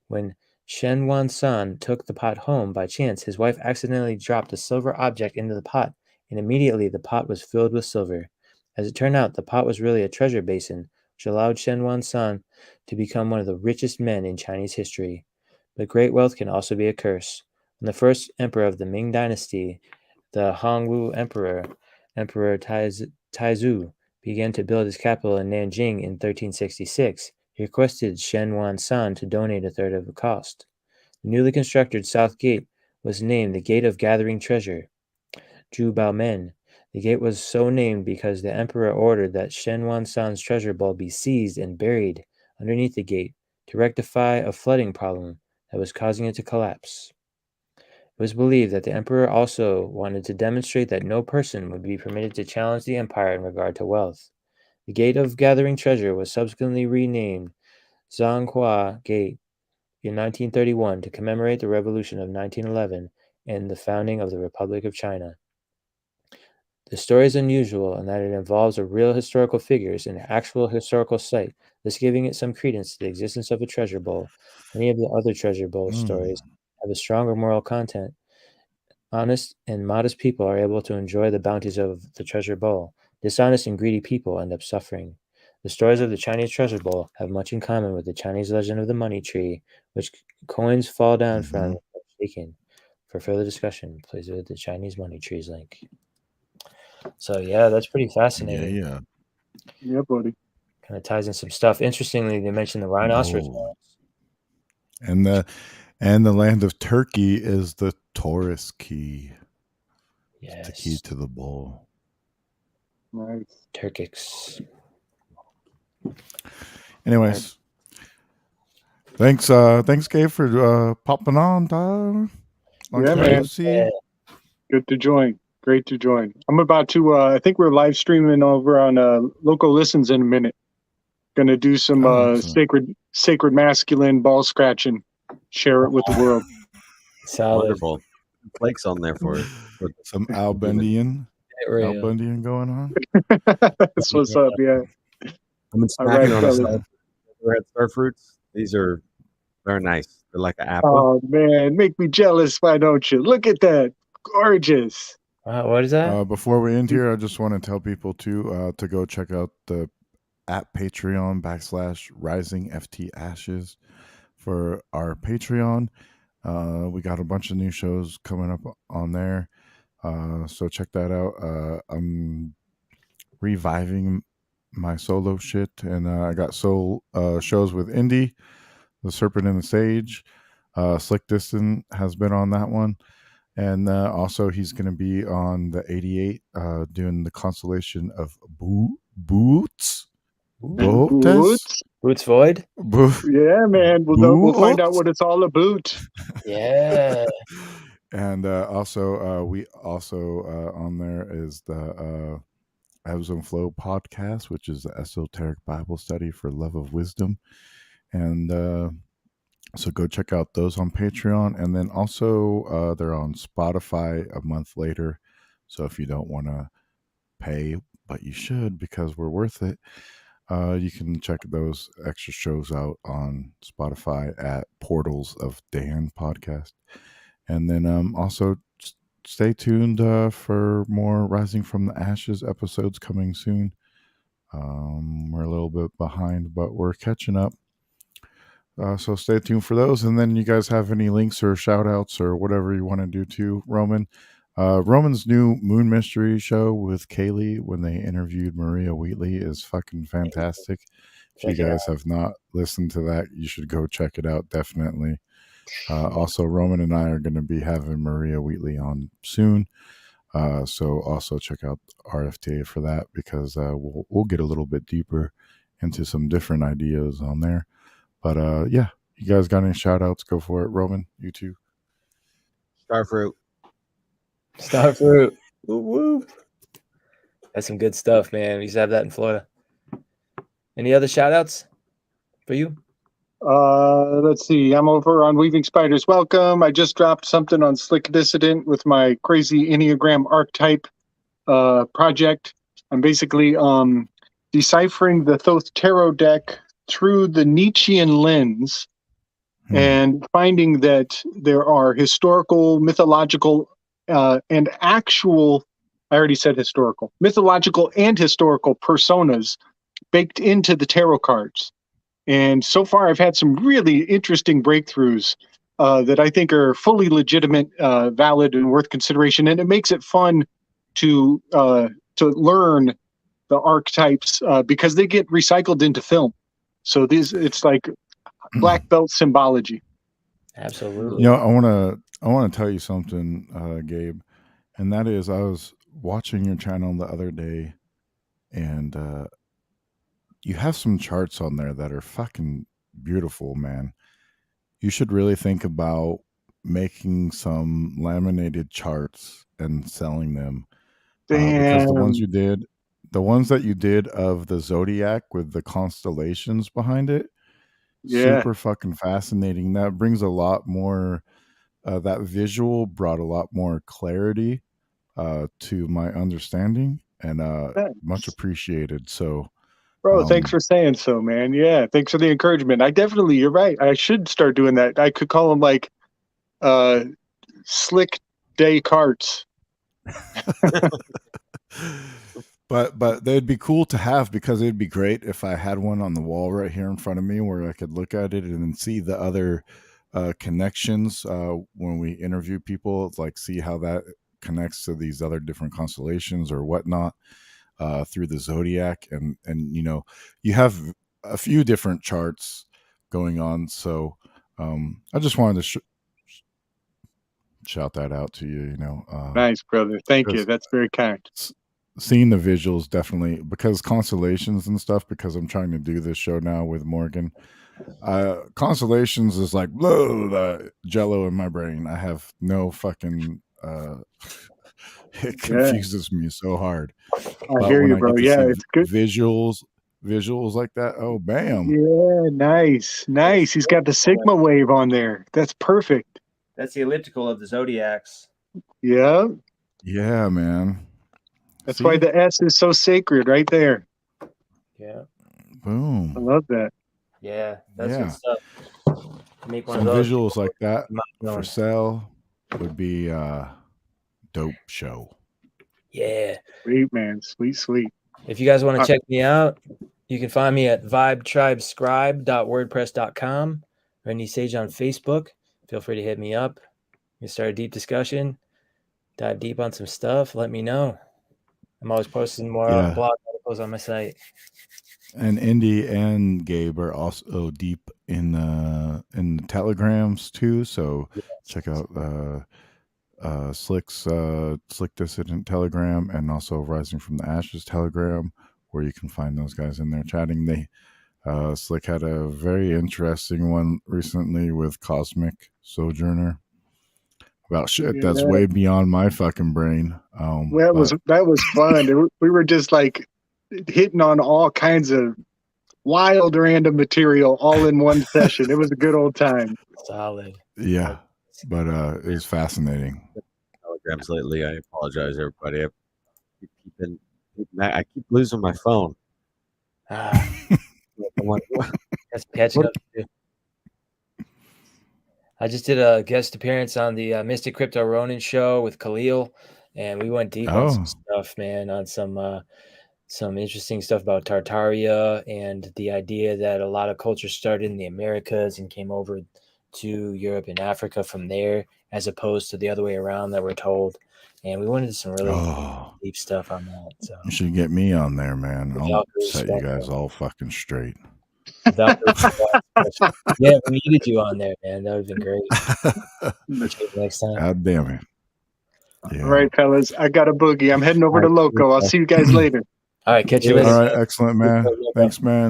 When Shen Wan San took the pot home by chance, his wife accidentally dropped a silver object into the pot, and immediately the pot was filled with silver. As it turned out, the pot was really a treasure basin, which allowed Shen Wan San to become one of the richest men in Chinese history. But great wealth can also be a curse. When the first emperor of the Ming dynasty, the Hongwu Emperor, Emperor Taizu, began to build his capital in Nanjing in 1366, he requested Shen Wan San to donate a third of the cost. The newly constructed South Gate was named the Gate of Gathering Treasure, Zhu Baomen. The gate was so named because the emperor ordered that Shen Wan San's treasure ball be seized and buried underneath the gate to rectify a flooding problem that was causing it to collapse. It was believed that the emperor also wanted to demonstrate that no person would be permitted to challenge the empire in regard to wealth. The Gate of Gathering Treasure was subsequently renamed Zhanghua Gate in 1931 to commemorate the revolution of 1911 and the founding of the Republic of China. The story is unusual in that it involves a real historical figures and an actual historical site, thus giving it some credence to the existence of a treasure bowl. Many of the other treasure bowl Mm. stories have a stronger moral content Honest and modest people are able to enjoy the bounties of the treasure bowl. Dishonest and greedy people end up suffering. The stories of the Chinese treasure bowl have much in common with the Chinese legend of the money tree, which coins fall down from Mhm. taken. For further discussion, please visit the Chinese money trees link. So yeah, that's pretty fascinating. Yeah. Yeah, buddy. Kind of ties in some stuff. Interestingly, they mentioned the rhinoceros. Bowl. And the land of Turkey is the Taurus key. It's the key Yes, to the bowl. Nice. Turkics. Anyways, thanks, Gabe, for popping on, dog. Long Yeah, time man. no see. Good to join. Great to join. I'm about to. I think we're live streaming over on Local Listens in a minute. Going to do some sacred masculine ball scratching. Share it with the world. Solid. Wonderful. Flakes on there for Some Albundian going on. That's what's up. Yeah. I've been All right, snacking on fellas. red star fruits. These are very nice. They're like an apple. Oh man, make me jealous. Why don't you? Look at that. Gorgeous. Wow, what is that? Before we end here, I just want to tell people to go check out the at Patreon /RisingFT for our Patreon. We got a bunch of new shows coming up on there. So check that out. I'm reviving my solo shit, and I got shows with Indy, The Serpent and the Sage. Slick Distant has been on that one. And also, he's going to be on the 88 doing the constellation of Boots. Boots. Boots Void? Yeah, man. We'll find out what it's all about. Yeah. And we also on there is the Ebbs and Flow podcast, which is the esoteric Bible study for love of wisdom. And so go check out those on Patreon. And then also they're on Spotify a month later. So if you don't want to pay, but you should because we're worth it, you can check those extra shows out on Spotify at Portals of Dan podcast. And then also stay tuned for more Rising from the Ashes episodes coming soon. We're a little bit behind, but we're catching up. So stay tuned for those. And then you guys have any links or shout outs or whatever you want to do too, Roman. Roman's new Moon Mystery show with Kaylee when they interviewed Maria Wheatley is fucking fantastic. If you guys have not listened to that, you should go check it out, definitely. Also, Roman and I are going to be having Maria Wheatley on soon. So also check out RFTA for that because we'll get a little bit deeper into some different ideas on there. But yeah, you guys got any shout outs? Go for it. Roman, you too. Starfruit. Starfruit. Whoop, whoop. That's some good stuff, man. We used to have that in Florida. Any other shout outs for you? Let's see. I'm over on Weaving Spiders. Welcome. I just dropped something on Slick Dissident with my crazy Enneagram archetype project. I'm basically deciphering the Thoth Tarot deck through the Nietzschean lens and finding that there are historical, mythological, and actual, I already said historical, mythological and historical personas baked into the tarot cards. And so far, I've had some really interesting breakthroughs that I think are fully legitimate, valid, and worth consideration. And it makes it fun to learn the archetypes because they get recycled into film. So it's like black belt symbology. Absolutely. You know, I want to tell you something, Gabe, and that is I was watching your channel the other day, and you have some charts on there that are fucking beautiful, man. You should really think about making some laminated charts and selling them. Because the ones that you did of the zodiac with the constellations behind it, super fucking fascinating. That brings a lot more, that visual brought a lot more clarity to my understanding and much appreciated. So, bro, thanks for saying so, man. Yeah, thanks for the encouragement. You're right. I should start doing that. I could call them like slick carts. But they'd be cool to have, because it'd be great if I had one on the wall right here in front of me where I could look at it and then see the other connections when we interview people, like see how that connects to these other different constellations or whatnot through the zodiac, and you have a few different charts going on. So I just wanted to shout that out to you. Nice, brother. Thank you. because That's very kind. seeing the visuals definitely, because constellations and stuff, because I'm trying to do this show now with Morgan. Constellations is like jello in my brain. I have no fucking it confuses me so hard. I hear you, bro. Yeah, it's good. Visuals like that, oh bam. Yeah, nice. He's got the sigma wave on there. That's perfect. That's the elliptical of the zodiacs. Yeah. Yeah, man. That's why the S is so sacred right there. Yeah. Boom. I love that. Yeah, that's good stuff. Make one Some of those. visuals like that for sale would be dope show. Yeah. Sweet, man. Sweet. If you guys want to check me out, you can find me at vibetribescribe.wordpress.com, Randy Sage on Facebook. Feel free to hit me up. You can start a deep discussion, dive deep on some stuff. Let me know. I'm always posting more blog articles on my site. And Indy and Gabe are also deep in the telegrams too. So check out Slick's Slick Dissident Telegram, and also Rising from the Ashes Telegram, where you can find those guys in there chatting. They Slick had a very interesting one recently with Cosmic Sojourner about shit that's way beyond my fucking brain. That was fun. We were just like hitting on all kinds of wild random material all in one session. It was a good old time. Solid. Yeah, but it was fascinating. Telegrams lately. I apologize, everybody. I keep losing my phone. That's catching up. I just did a guest appearance on the Mystic Crypto Ronin show with Khalil, and we went deep on some stuff, man, on some interesting stuff about Tartaria and the idea that a lot of cultures started in the Americas and came over to Europe and Africa from there, as opposed to the other way around that we're told. And we went into some really deep stuff on that. So you should get me on there, man. I'll set you guys all fucking straight. Yeah, we needed you on there, man. That would have been great. Next time. God damn it. Yeah. All right, fellas. I got a boogie. I'm heading over to Loco. I'll see you guys later. All right, catch you later. All right, excellent, man. Thanks, man.